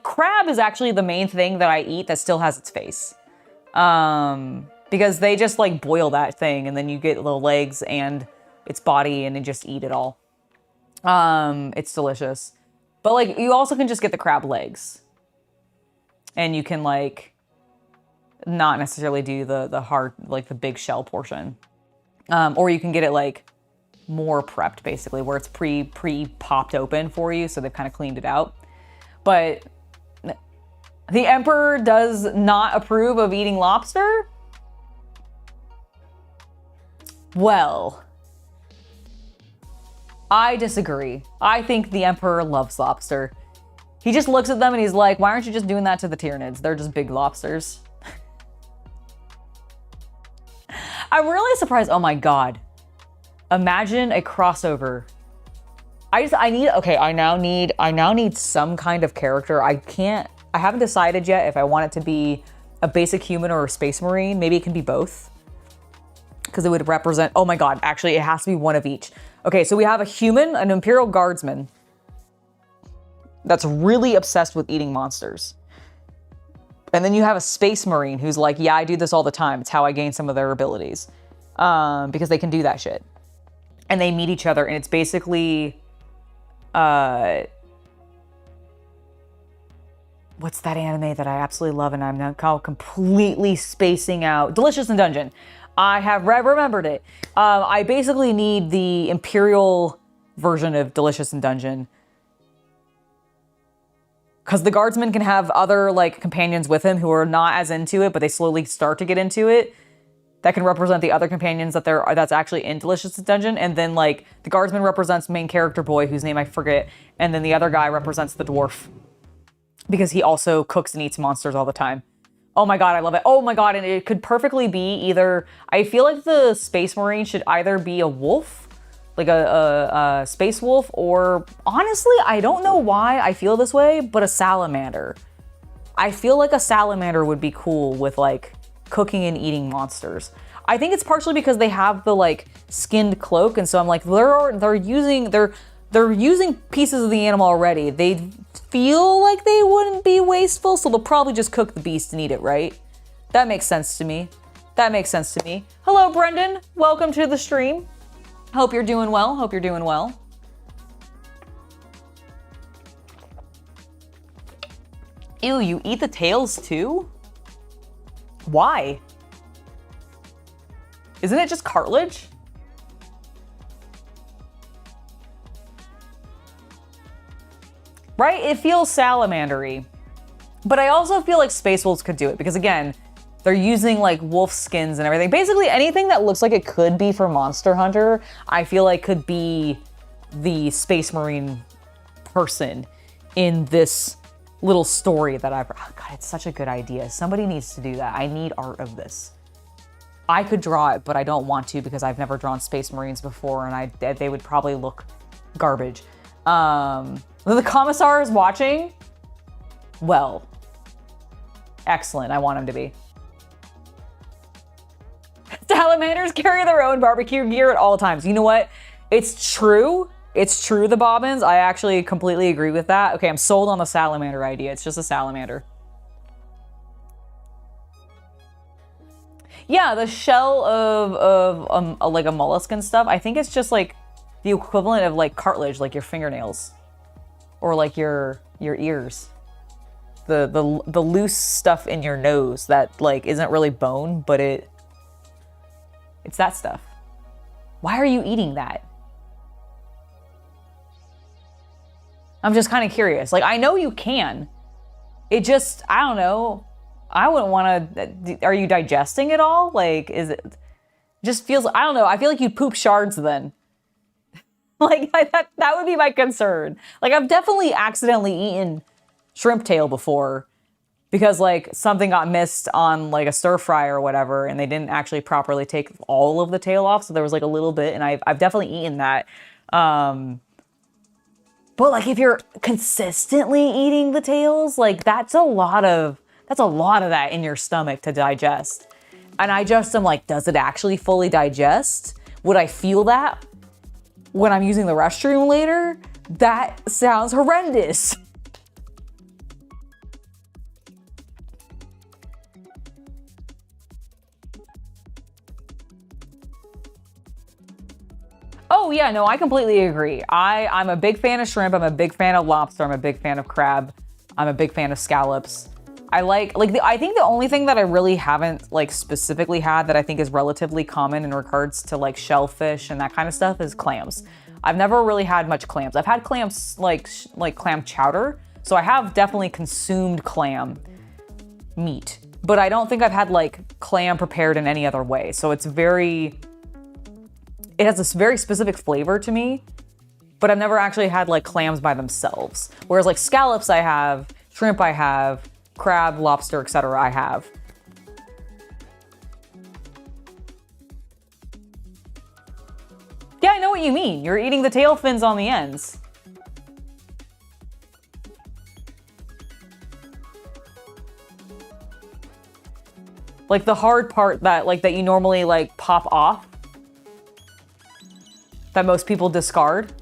crab is actually the main thing that I eat that still has its face. Because they just like boil that thing and then you get the legs and its body and then just eat it all. It's delicious. But like you also can just get the crab legs. And you can like not necessarily do the hard, like the big shell portion. Or you can get it like more prepped basically, where it's pre-popped open for you, so they've kind of cleaned it out. But the Emperor does not approve of eating lobster? Well, I disagree. I think the Emperor loves lobster. He just looks at them and he's like, why aren't you just doing that to the Tyranids? They're just big lobsters. I'm really surprised. Oh my God. Imagine a crossover. I now need some kind of character. I haven't decided yet if I want it to be a basic human or a space marine. Maybe it can be both. Because it would represent, oh my God, actually it has to be one of each. Okay, so we have a human, an Imperial Guardsman that's really obsessed with eating monsters. And then you have a space marine who's like, yeah, I do this all the time. It's how I gain some of their abilities. Because they can do that shit. And they meet each other, and it's basically, what's that anime that I absolutely love, and I'm now completely spacing out? Delicious in Dungeon. I have remembered it. I basically need the Imperial version of Delicious in Dungeon. Because the guardsman can have other, like, companions with him who are not as into it, but they slowly start to get into it. That can represent the other companions that's actually in Delicious Dungeon. And then, like, the guardsman represents main character boy, whose name I forget. And then the other guy represents the dwarf. Because he also cooks and eats monsters all the time. Oh my god, I love it. Oh my god, and it could perfectly be either... I feel like the Space Marine should either be a wolf, like a space wolf, or... Honestly, I don't know why I feel this way, but a salamander. I feel like a salamander would be cool with, like, cooking and eating monsters. I think it's partially because they have the, like, skinned cloak, and so I'm like, they're using pieces of the animal already. They feel like they wouldn't be wasteful, so they'll probably just cook the beast and eat it, right? That makes sense to me. That makes sense to me. Hello, Brendan. Welcome to the stream. Hope you're doing well. Hope you're doing well. Ew, you eat the tails too? Why? Isn't it just cartilage? Right? It feels salamandery. But I also feel like Space Wolves could do it because, again, they're using, like, wolf skins and everything. Basically, anything that looks like it could be for Monster Hunter, I feel like could be the Space Marine person in this little story that I've... Oh, God, it's such a good idea. Somebody needs to do that. I need art of this. I could draw it, but I don't want to because I've never drawn Space Marines before, and they would probably look garbage. The commissar is watching? Well, excellent. I want him to be. Salamanders carry their own barbecue gear at all times. You know what? It's true. It's true, the bobbins. I actually completely agree with that. Okay, I'm sold on the salamander idea. It's just a salamander. Yeah, the shell of like a mollusk and stuff, I think it's just like the equivalent of like cartilage, like your fingernails. Or like your ears. The loose stuff in your nose that like isn't really bone, but it's that stuff. Why are you eating that? I'm just kind of curious. Like, I know you can. It just, I don't know. I wouldn't want to, are you digesting it all? Like, is it, just feels, I don't know. I feel like you'd poop shards then. Like, that would be my concern. Like, I've definitely accidentally eaten shrimp tail before because, like, something got missed on, like, a stir fry or whatever, and they didn't actually properly take all of the tail off, so there was, like, a little bit, and I've definitely eaten that. But, like, if you're consistently eating the tails, like, that's a lot of that in your stomach to digest. And I just am like, does it actually fully digest? Would I feel that when I'm using the restroom later? That sounds horrendous. Oh yeah, no, I completely agree. I'm a big fan of shrimp, I'm a big fan of lobster, I'm a big fan of crab, I'm a big fan of scallops. I I think the only thing that I really haven't like specifically had that I think is relatively common in regards to like shellfish and that kind of stuff is clams. I've never really had much clams. I've had clams like clam chowder, so I have definitely consumed clam meat, but I don't think I've had like clam prepared in any other way. So it has this very specific flavor to me, but I've never actually had like clams by themselves. Whereas like scallops I have, shrimp I have, crab, lobster, etc. I have. Yeah, I know what you mean. You're eating the tail fins on the ends. Like the hard part that you normally like pop off, that most people discard.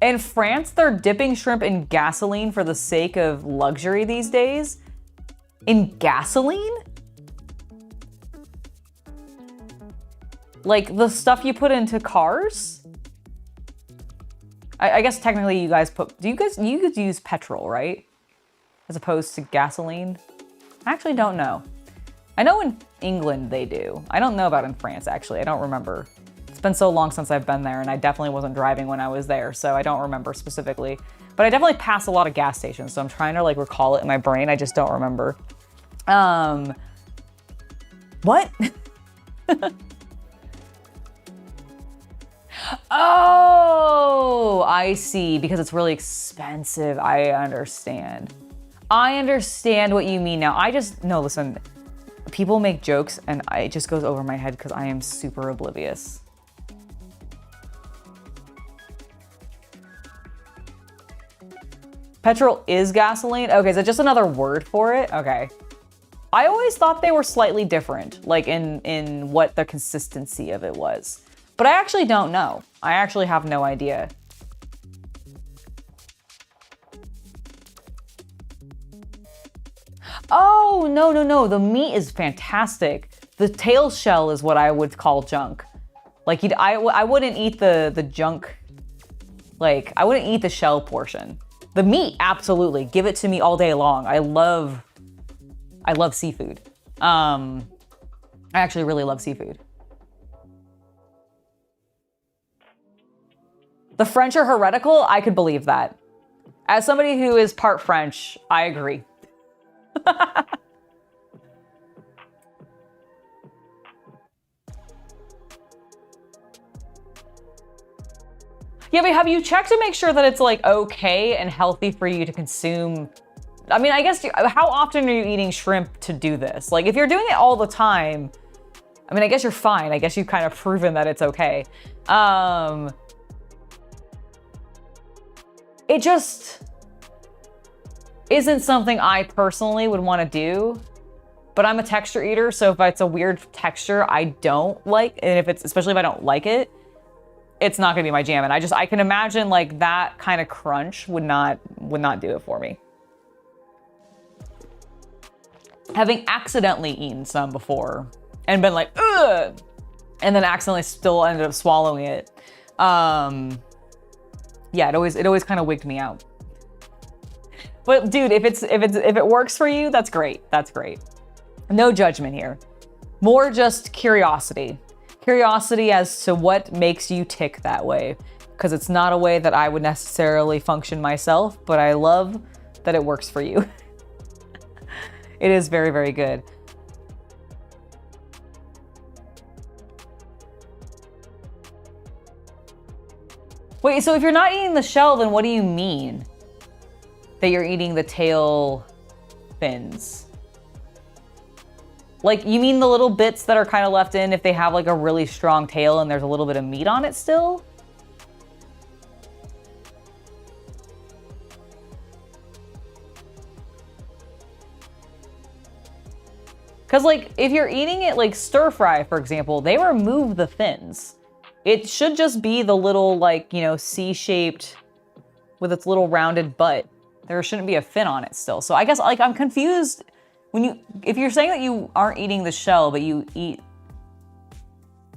In France, they're dipping shrimp in gasoline for the sake of luxury these days. In gasoline? Like the stuff you put into cars? I guess technically you guys you could use petrol, right? As opposed to gasoline? I actually don't know. I know in England they do. I don't know about in France, actually. I don't remember. It's been so long since I've been there, and I definitely wasn't driving when I was there, so I don't remember specifically. But I definitely pass a lot of gas stations, so I'm trying to like recall it in my brain. I just don't remember. What? Oh, I see, because it's really expensive. I understand. I understand what you mean now. No, listen, people make jokes and it just goes over my head because I am super oblivious. Petrol is gasoline? Okay, is it just another word for it? Okay. I always thought they were slightly different, like in what the consistency of it was. But I actually don't know. I actually have no idea. Oh, no. The meat is fantastic. The tail shell is what I would call junk. Like, I wouldn't eat the junk. Like, I wouldn't eat the shell portion. The meat, absolutely. Give it to me all day long. I love seafood. I actually really love seafood. The French are heretical? I could believe that. As somebody who is part French, I agree. Yeah, but have you checked to make sure that it's like okay and healthy for you to consume? I mean, I guess, how often are you eating shrimp to do this? Like, if you're doing it all the time, I mean, I guess you're fine. I guess you've kind of proven that it's okay. It just isn't something I personally would want to do, but I'm a texture eater, so if it's a weird texture I don't like, and especially if I don't like it, it's not gonna be my jam. And I can imagine like that kind of crunch would not do it for me. Having accidentally eaten some before and been like, ugh, and then accidentally still ended up swallowing it. Yeah, it always kind of wigged me out. But dude, if it works for you, that's great. That's great. No judgment here. More just curiosity. Curiosity as to what makes you tick that way. Because it's not a way that I would necessarily function myself, but I love that it works for you. It is very, very good. Wait, so if you're not eating the shell, then what do you mean? That you're eating the tail fins? Like, you mean the little bits that are kind of left in if they have like a really strong tail and there's a little bit of meat on it still? Because like, if you're eating it like stir fry, for example, they remove the fins. It should just be the little like, you know, C-shaped with its little rounded butt. There shouldn't be a fin on it still. So I guess like I'm confused if you're saying that you aren't eating the shell, but you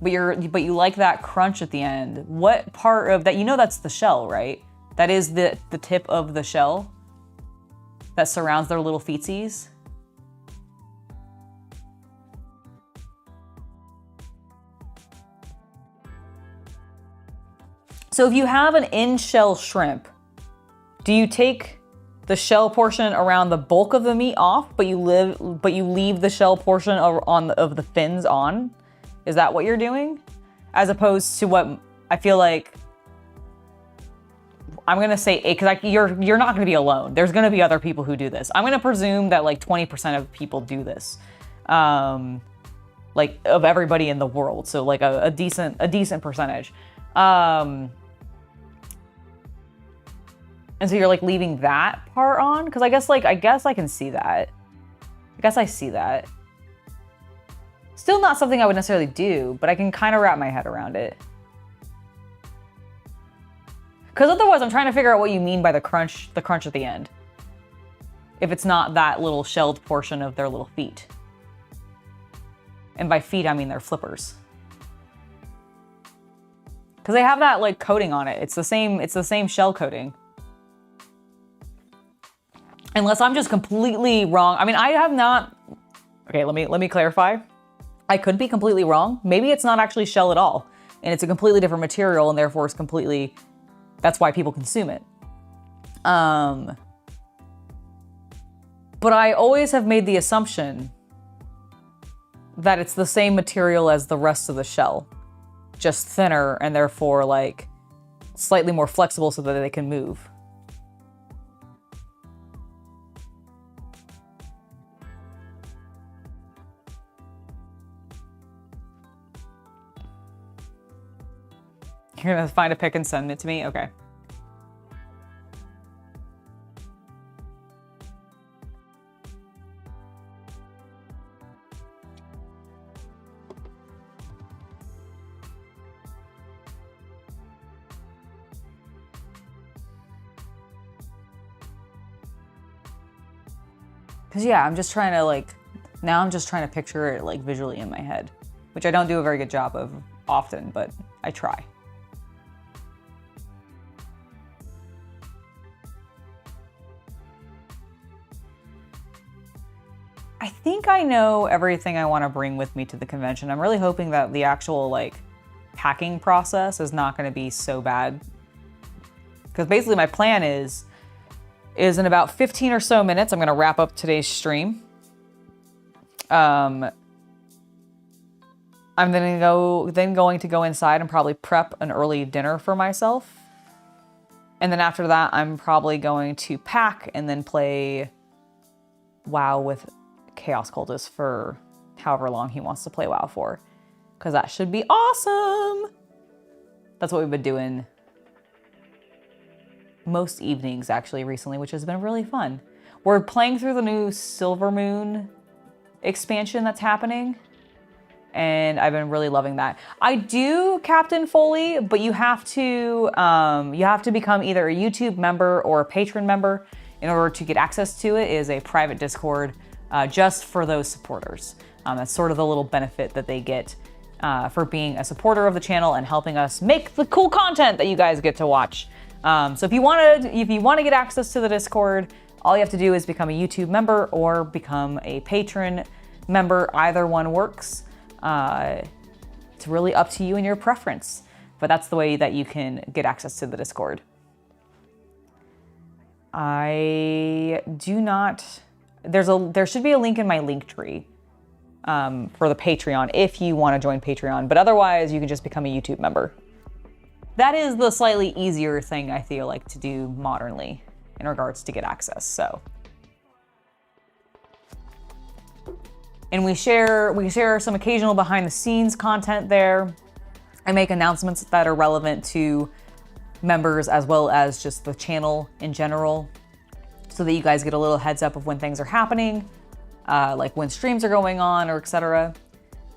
like that crunch at the end. What part of that, you know, that's the shell, right? That is the tip of the shell that surrounds their little feetsies. So if you have an in-shell shrimp, do you take the shell portion around the bulk of the meat off, but you leave the shell portion of the fins on? Is that what you're doing? As opposed to what I feel like, I'm gonna say, because you're not gonna be alone. There's gonna be other people who do this. I'm gonna presume that like 20% of people do this, like of everybody in the world. So like a decent percentage. And so you're like leaving that part on? Because I guess I can see that. I guess I see that. Still not something I would necessarily do, but I can kind of wrap my head around it. Because otherwise I'm trying to figure out what you mean by the crunch at the end. If it's not that little shelled portion of their little feet. And by feet, I mean their flippers. Because they have that like coating on it. It's the same shell coating. Unless I'm just completely wrong. I mean, I have not, okay, let me clarify. I could be completely wrong. Maybe it's not actually shell at all. And it's a completely different material and therefore it's completely, that's why people consume it. But I always have made the assumption that it's the same material as the rest of the shell, just thinner and therefore like slightly more flexible so that they can move. You're gonna find a pic and send it to me? Okay. Cause yeah, I'm just trying to like, now I'm just trying to picture it like visually in my head, which I don't do a very good job of often, but I try. I think I know everything I want to bring with me to the convention. I'm really hoping that the actual like packing process is not going to be so bad. Because basically my plan is in about 15 or so minutes, I'm going to wrap up today's stream. I'm then going to go inside and probably prep an early dinner for myself. And then after that, I'm probably going to pack and then play WoW with Chaos Cultist for however long he wants to play WoW for. Because that should be awesome! That's what we've been doing most evenings actually recently, which has been really fun. We're playing through the new Silver Moon expansion that's happening. And I've been really loving that. I do Captain Foley, but you have to become either a YouTube member or a patron member in order to get access to it. It is a private Discord just for those supporters. That's sort of the little benefit that they get for being a supporter of the channel and helping us make the cool content that you guys get to watch. So if you want to get access to the Discord, all you have to do is become a YouTube member or become a patron member. Either one works. It's really up to you and your preference, but that's the way that you can get access to the Discord. I do not, there should be a link in my link tree for the Patreon if you want to join Patreon, but otherwise you can just become a YouTube member. That is the slightly easier thing I feel like to do modernly in regards to get access, so. And we share some occasional behind the scenes content there. I make announcements that are relevant to members as well as just the channel in general, so that you guys get a little heads up of when things are happening, like when streams are going on or etc.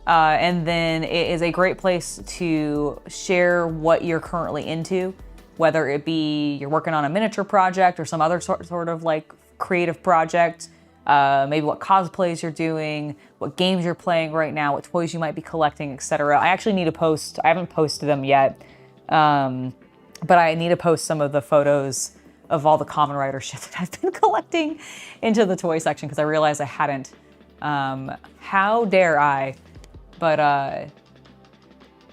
And then it is a great place to share what you're currently into, whether it be you're working on a miniature project or some other sort of like creative project. Maybe what cosplays you're doing, what games you're playing right now, what toys you might be collecting, etc. I actually need to post, I haven't posted them yet, but I need to post some of the photos of all the Kamen Rider shit that I've been collecting into the toy section because I realized I hadn't. How dare I? But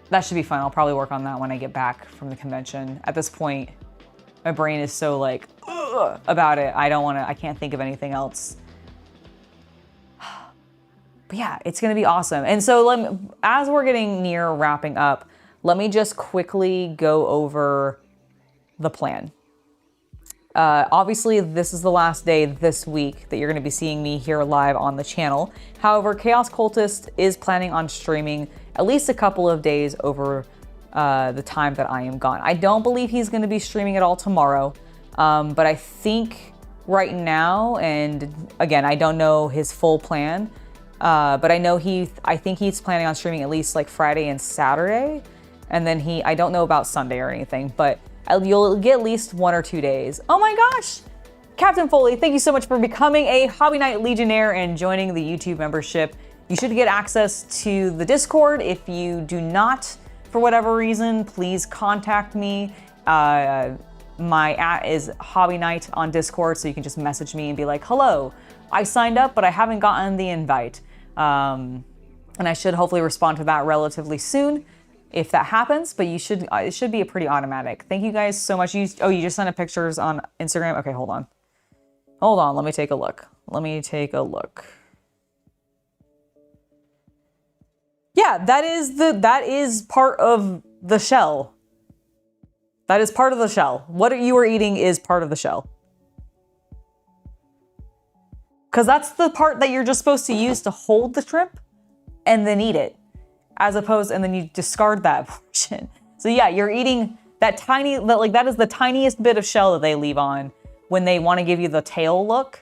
that should be fun. I'll probably work on that when I get back from the convention. At this point, my brain is so like, ugh, about it. I can't think of anything else. But yeah, it's gonna be awesome. And so as we're getting near wrapping up, let me just quickly go over the plan. Obviously, this is the last day this week that you're gonna be seeing me here live on the channel. However, Chaos Cultist is planning on streaming at least a couple of days over the time that I am gone. I don't believe he's gonna be streaming at all tomorrow, but I think right now, and again, I don't know his full plan, but I think he's planning on streaming at least like Friday and Saturday. And then I don't know about Sunday or anything, but You'll get at least 1 or 2 days. Oh my gosh! Captain Foley, thank you so much for becoming a Hobby Night Legionnaire and joining the YouTube membership. You should get access to the Discord. If you do not, for whatever reason, please contact me. My @ is Hobby Night on Discord, so you can just message me and be like, hello, I signed up, but I haven't gotten the invite. And I should hopefully respond to that relatively soon if that happens, but it should be a pretty automatic. Thank you guys so much. You just sent pictures on Instagram? Okay, hold on. Hold on, let me take a look. Yeah, that is part of the shell. That is part of the shell. What you are eating is part of the shell. Because that's the part that you're just supposed to use to hold the shrimp and then eat it. And then you discard that portion. So yeah, you're eating that that is the tiniest bit of shell that they leave on when they want to give you the tail look,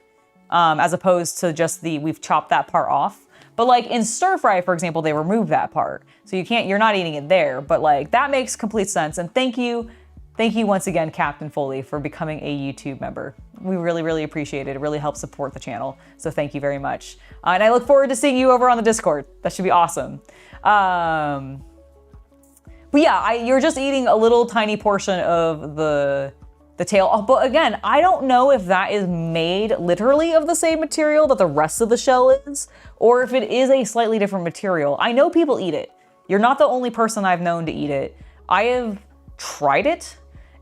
as opposed to just we've chopped that part off. But like in stir fry, for example, they remove that part. So you're not eating it there, but like that makes complete sense. And thank you once again, Captain Foley, for becoming a YouTube member. We really, really appreciate it. It really helps support the channel. So thank you very much. And I look forward to seeing you over on the Discord. That should be awesome. But yeah, you're just eating a little tiny portion of the tail. But again, I don't know if that is made literally of the same material that the rest of the shell is, or if it is a slightly different material. I know people eat it. You're not the only person I've known to eat it. I have tried it,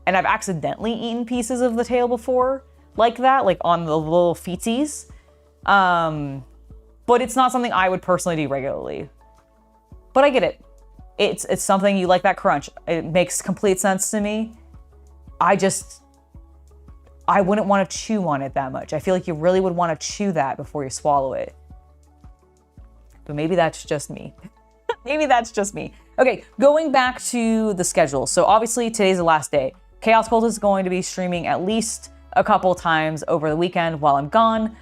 and I've accidentally eaten pieces of the tail before, like that, like on the little feetsies. But it's not something I would personally do regularly. But I get it. It's something you like, that crunch. It makes complete sense to me. I wouldn't want to chew on it that much. I feel like you really would want to chew that before you swallow it. But maybe that's just me. Maybe that's just me. Okay, going back to the schedule. So obviously today's the last day. Chaos Cultist is going to be streaming at least a couple times over the weekend while I'm gone.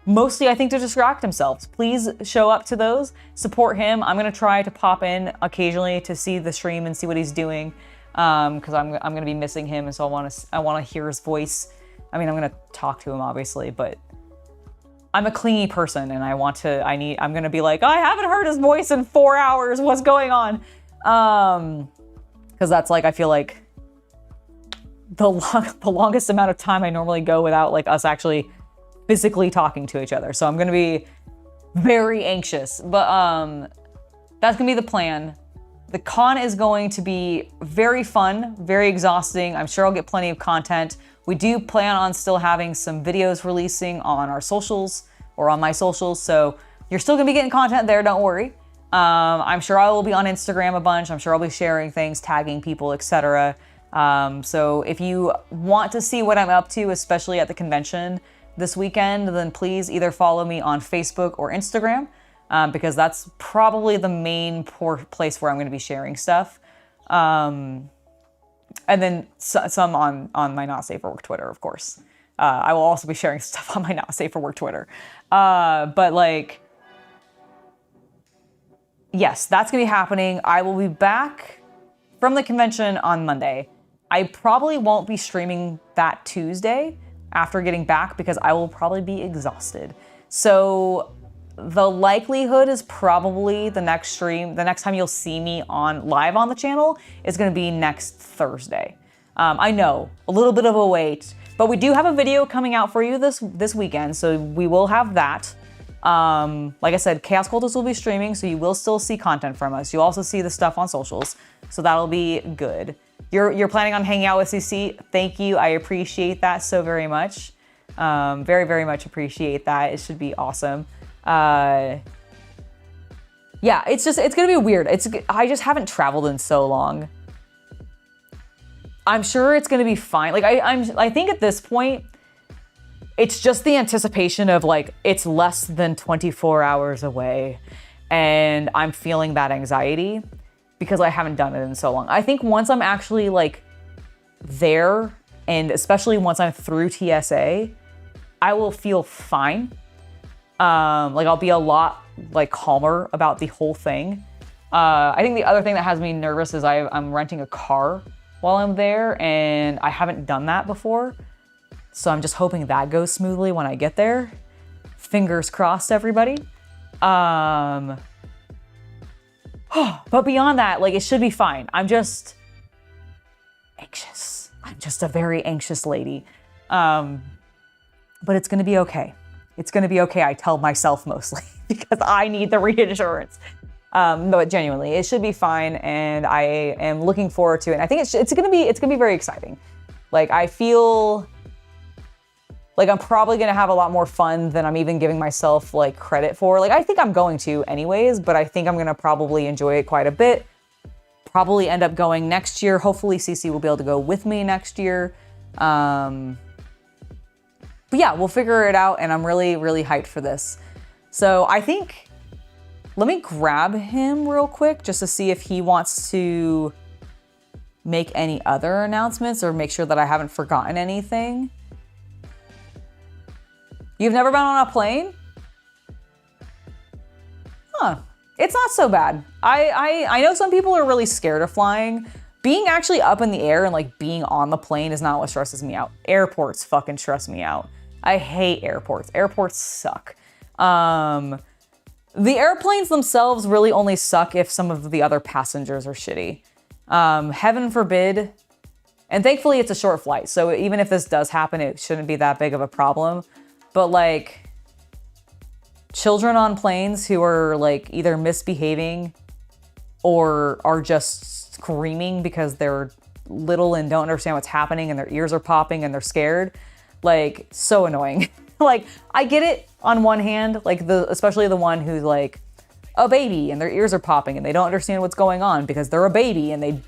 Mostly, I think, to distract himself. Please show up to those, support him. I'm gonna try to pop in occasionally to see the stream and see what he's doing, because I'm gonna be missing him, and so I wanna hear his voice. I mean, I'm gonna talk to him obviously, but I'm a clingy person, and I'm gonna be like, I haven't heard his voice in 4 hours. What's going on? Because that's like, I feel like the longest amount of time I normally go without like us actually physically talking to each other. So I'm gonna be very anxious, but that's gonna be the plan. The con is going to be very fun, very exhausting. I'm sure I'll get plenty of content. We do plan on still having some videos releasing on our socials or on my socials, so you're still gonna be getting content there, don't worry. I'm sure I will be on Instagram a bunch. I'm sure I'll be sharing things, tagging people, etc. So if you want to see what I'm up to, especially at the convention this weekend, then please either follow me on Facebook or Instagram, because that's probably the main place where I'm going to be sharing stuff. And then some on my Not Safe for Work Twitter, of course. I will also be sharing stuff on my Not Safe for Work Twitter. But like, yes, that's going to be happening. I will be back from the convention on Monday. I probably won't be streaming that Tuesday after getting back because I will probably be exhausted. So the likelihood is probably the next stream, the next time you'll see me live on the channel is gonna be next Thursday. I know, a little bit of a wait, but we do have a video coming out for you this weekend, so we will have that. Like I said, Chaos Cultist will be streaming, so you will still see content from us. You'll also see the stuff on socials, so that'll be good. You're planning on hanging out with CC. Thank you. I appreciate that so very much. Very, very much appreciate that. It should be awesome. Yeah, it's gonna be weird. I just haven't traveled in so long. I'm sure it's gonna be fine. Like I think at this point, it's just the anticipation of like, it's less than 24 hours away and I'm feeling that anxiety because I haven't done it in so long. I think once I'm actually like there, and especially once I'm through TSA, I will feel fine. Like I'll be a lot like calmer about the whole thing. I think the other thing that has me nervous is I'm renting a car while I'm there, and I haven't done that before. So I'm just hoping that goes smoothly when I get there. Fingers crossed, everybody. But beyond that, like, it should be fine. I'm just anxious. I'm just a very anxious lady. But it's gonna be okay. It's gonna be okay, I tell myself mostly, because I need the reassurance. But genuinely, it should be fine, and I am looking forward to it. And I think it's gonna be very exciting. Like, I feel like I'm probably gonna have a lot more fun than I'm even giving myself like credit for. Like, I think I'm going to anyways, but I think I'm gonna probably enjoy it quite a bit. Probably end up going next year. Hopefully Cece will be able to go with me next year. But yeah, we'll figure it out, and I'm really, really hyped for this. So I think, let me grab him real quick just to see if he wants to make any other announcements or make sure that I haven't forgotten anything. You've never been on a plane? Huh, it's not so bad. I know some people are really scared of flying. Being actually up in the air and like being on the plane is not what stresses me out. Airports fucking stress me out. I hate airports. Airports suck. The airplanes themselves really only suck if some of the other passengers are shitty. Heaven forbid. And thankfully it's a short flight. So even if this does happen, it shouldn't be that big of a problem. But like, children on planes who are like either misbehaving or are just screaming because they're little and don't understand what's happening and their ears are popping and they're scared, like, so annoying. Like, I get it on one hand, like especially the one who's like a baby and their ears are popping and they don't understand what's going on because they're a baby and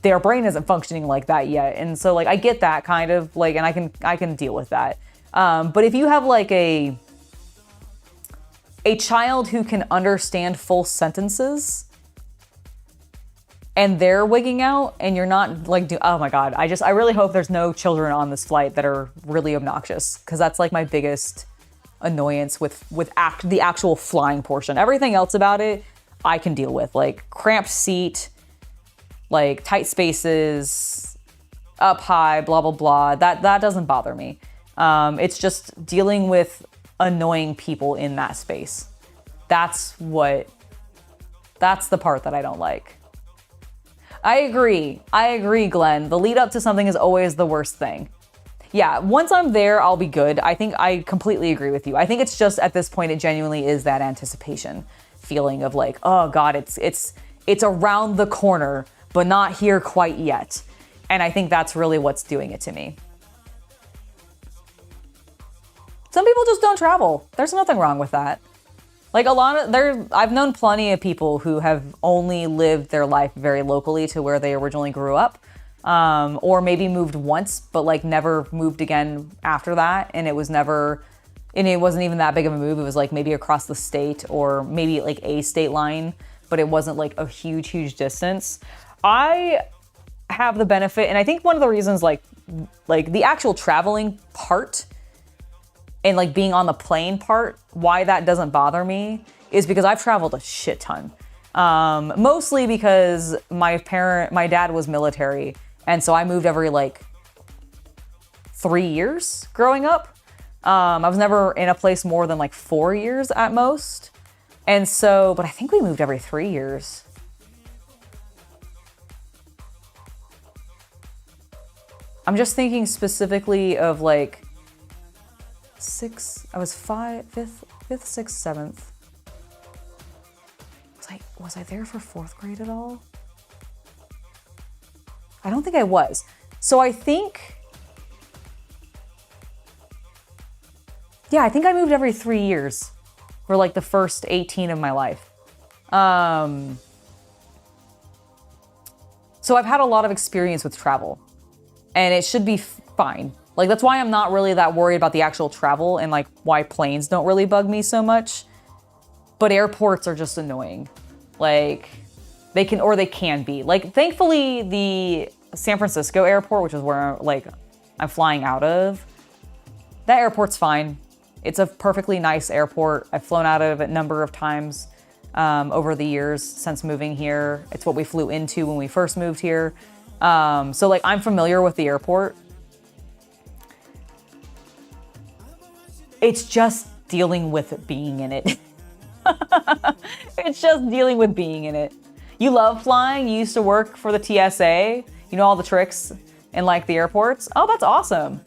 their brain isn't functioning like that yet. And so like, I get that kind of like, and I can deal with that. But if you have like a child who can understand full sentences and they're wigging out and you're not like, oh my God, I really hope there's no children on this flight that are really obnoxious, because that's like my biggest annoyance with the actual flying portion. Everything else about it, I can deal with, like cramped seat, like tight spaces, up high, blah, blah, blah. That doesn't bother me. It's just dealing with annoying people in that space. That's the part that I don't like. I agree, Glenn. The lead up to something is always the worst thing. Yeah, once I'm there, I'll be good. I think I completely agree with you. I think it's just at this point, it genuinely is that anticipation feeling of like, oh God, it's around the corner, but not here quite yet. And I think that's really what's doing it to me. Some people just don't travel. There's nothing wrong with that. Like I've known plenty of people who have only lived their life very locally to where they originally grew up, or maybe moved once, but like never moved again after that. And it wasn't even that big of a move. It was like maybe across the state or maybe like a state line, but it wasn't like a huge, huge distance. I have the benefit, and I think one of the reasons like the actual traveling part and like being on the plane part, why that doesn't bother me is because I've traveled a shit ton. Mostly because my dad was military. And so I moved every like 3 years growing up. I was never in a place more than like 4 years at most. And so, but I think we moved every 3 years. I'm just thinking specifically of like I was fifth, sixth, seventh. Was I there for fourth grade at all? I don't think I was. So I think I moved every 3 years for like the first 18 of my life. So I've had a lot of experience with travel, and it should be fine. Like, that's why I'm not really that worried about the actual travel and like why planes don't really bug me so much. But airports are just annoying. Like, they can be. Like, thankfully, the San Francisco airport, which is where like I'm flying out of, that airport's fine. It's a perfectly nice airport. I've flown out of it a number of times over the years since moving here. It's what we flew into when we first moved here. So like I'm familiar with the airport. It's just dealing with being in it. It's just dealing with being in it. You love flying. You used to work for the TSA. You know all the tricks in like the airports. Oh, that's awesome.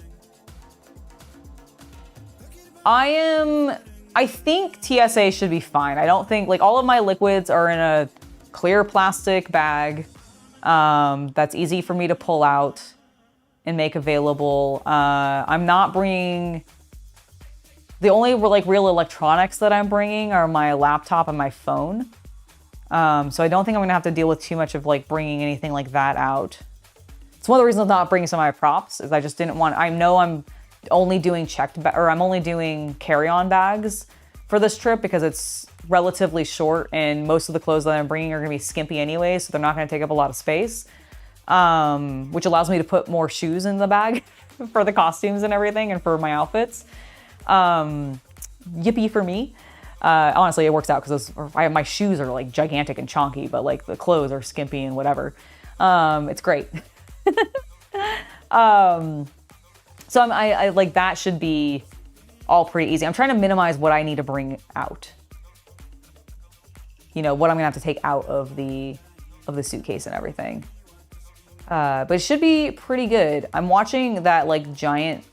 I think TSA should be fine. I don't think, like, all of my liquids are in a clear plastic bag that's easy for me to pull out and make available. I'm not bringing, the only like real electronics that I'm bringing are my laptop and my phone. So I don't think I'm gonna have to deal with too much of like bringing anything like that out. It's one of the reasons I'm not bringing some of my props is I just didn't want, I know I'm only doing I'm only doing carry-on bags for this trip because it's relatively short and most of the clothes that I'm bringing are gonna be skimpy anyway, so they're not gonna take up a lot of space, which allows me to put more shoes in the bag for the costumes and everything and for my outfits. Yippee for me. Honestly, it works out because my shoes are like gigantic and chonky, but like the clothes are skimpy and whatever. It's great. So I like that should be all pretty easy. I'm trying to minimize what I need to bring out. You know, what I'm gonna have to take out of the suitcase and everything. But it should be pretty good. I'm watching that like giant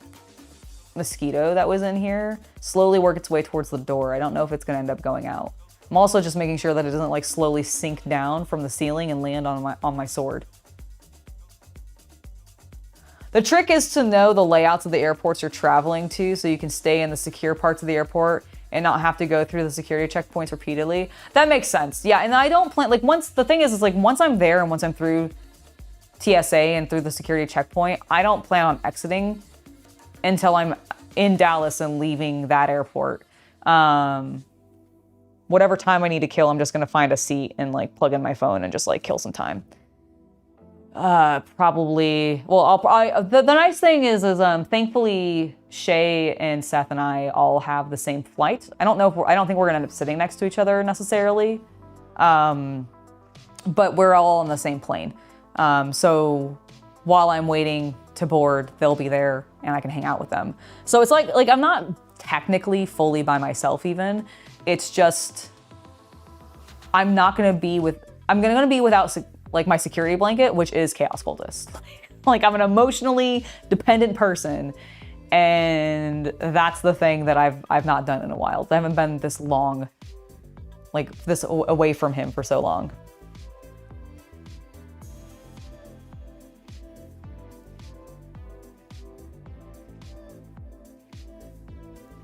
mosquito that was in here slowly work its way towards the door. I don't know if it's gonna end up going out. I'm also just making sure that it doesn't like slowly sink down from the ceiling and land on my sword. The trick is to know the layouts of the airports you're traveling to so you can stay in the secure parts of the airport and not have to go through the security checkpoints repeatedly. That makes sense. Yeah, and I don't plan, like the thing is like once I'm there and once I'm through TSA and through the security checkpoint, I don't plan on exiting until I'm in Dallas and leaving that airport. Whatever time I need to kill, I'm just gonna find a seat and like plug in my phone and just like kill some time. Probably, well, the nice thing is thankfully Shay and Seth and I all have the same flight. I don't think we're gonna end up sitting next to each other necessarily. But we're all on the same plane. So while I'm waiting to board, they'll be there and I can hang out with them. So it's like I'm not technically fully by myself even. It's just, I'm gonna be without like my security blanket, which is Chaos Cultist. Like I'm an emotionally dependent person, and that's the thing that I've not done in a while. I haven't been this long, like this away from him for so long.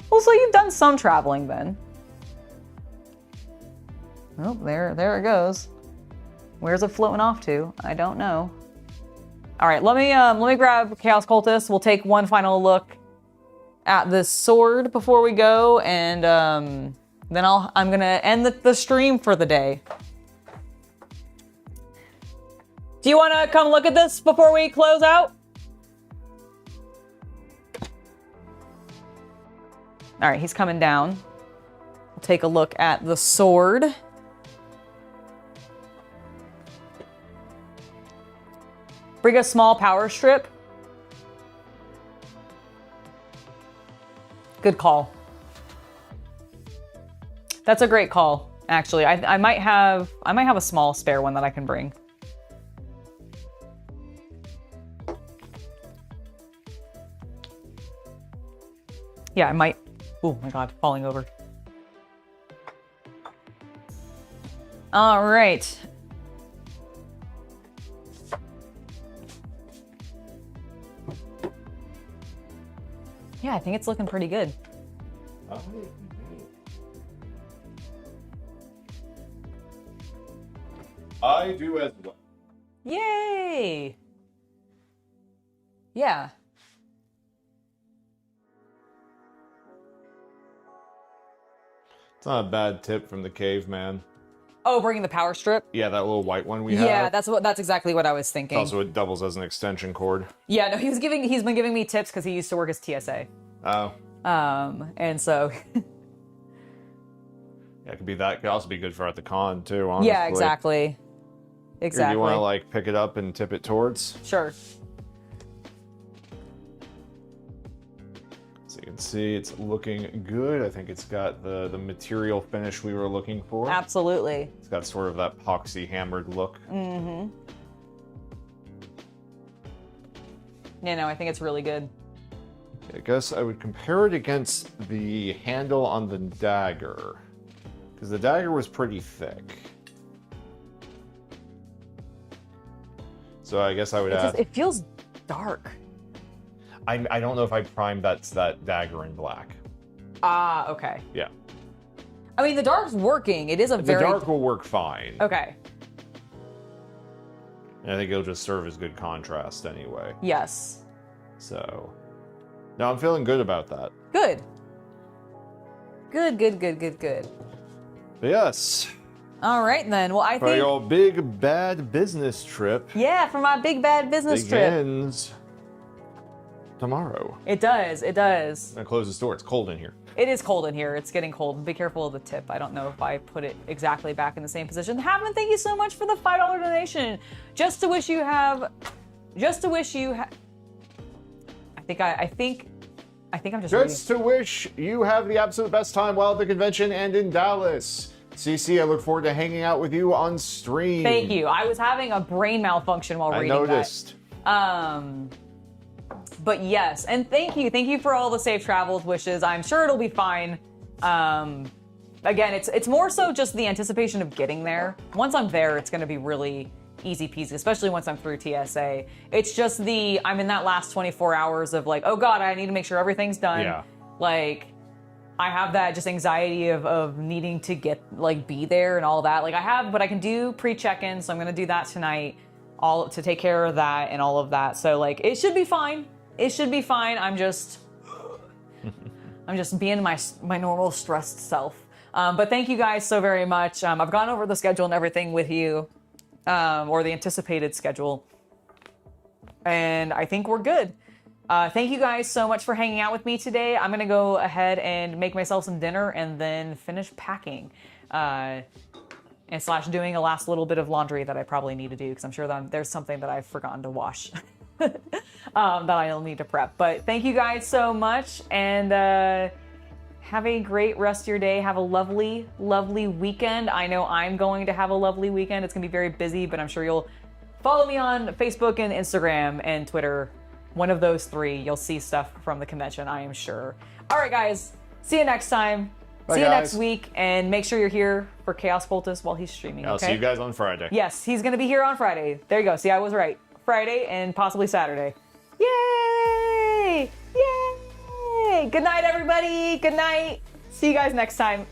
Well, so you've done some traveling then. Oh, there it goes. Where's it floating off to? I don't know. All right, let me grab Chaos Cultist. We'll take one final look at this sword before we go, and then I'm gonna end the stream for the day. Do you want to come look at this before we close out? All right, he's coming down. We'll take a look at the sword. Bring a small power strip. Good call. That's a great call, actually. I might have a small spare one that I can bring. Yeah, I might. Oh my God, falling over. All right. Yeah, I think it's looking pretty good. I do as well. Yay! Yeah. It's not a bad tip from the caveman. Oh, bringing the power strip? Yeah, that little white one we have. Yeah, that's exactly what I was thinking. Also, it doubles as an extension cord. Yeah, no, he's been giving me tips because he used to work as TSA. Oh. And so. Yeah, it could be that. It could also be good for at the con too, honestly. Yeah, exactly. Exactly. Or do you want to like pick it up and tip it towards? Sure. So you can see it's looking good. I think it's got the material finish we were looking for. Absolutely. It's got sort of that epoxy hammered look. Mm-hmm. Yeah, no, I think it's really good. I guess I would compare it against the handle on the dagger, because the dagger was pretty thick. So I guess I would add... It feels dark. I don't know if I primed that dagger in black. Ah, okay. Yeah. I mean, the dark's working. It is a very... The dark will work fine. Okay. And I think it'll just serve as good contrast anyway. Yes. So... No, I'm feeling good about that. Good. Good. But yes. All right, then. Well, I For think... your big, bad business trip... Yeah, for my big, bad business trip. Begins... tomorrow. It does. I'm gonna close this door. It's cold in here. It is cold in here. It's getting cold. Be careful of the tip. I don't know if I put it exactly back in the same position. Hammond, thank you so much for the $5 donation. Just to wish you have... I think I'm just Just to wish you have the absolute best time while at the convention and in Dallas. CC, I look forward to hanging out with you on stream. Thank you. I was having a brain malfunction while reading that. I noticed. But yes, and thank you for all the safe travels wishes. I'm sure it'll be fine. Again, it's more so just the anticipation of getting there. Once I'm there, it's going to be really easy peasy, especially once I'm through TSA. It's just I'm in that last 24 hours of like, oh God, I need to make sure everything's done. Yeah. Like, I have that just anxiety of needing to be there and all that. Like but I can do pre-check-in, so I'm going to do that tonight, all to take care of that and all of that. So like, it should be fine. It should be fine. I'm just being my normal stressed self. But thank you guys so very much. I've gone over the schedule and everything with you, or the anticipated schedule, and I think we're good. Thank you guys so much for hanging out with me today. I'm gonna go ahead and make myself some dinner and then finish packing, and / doing a last little bit of laundry that I probably need to do, because I'm sure that there's something that I've forgotten to wash. That I'll need to prep. But thank you guys so much, and have a great rest of your day. Have a lovely, lovely weekend. I know I'm going to have a lovely weekend. It's going to be very busy, but I'm sure you'll follow me on Facebook and Instagram and Twitter. One of those three, you'll see stuff from the convention, I am sure. All right, guys. See you next time. Bye, see you guys. next week, and make sure you're here for Chaos Cultist while he's streaming, I'll okay? see you guys on Friday. Yes, he's going to be here on Friday. There you go. See, I was right. Friday and possibly Saturday. Yay! Yay! Good night, everybody. Good night. See you guys next time.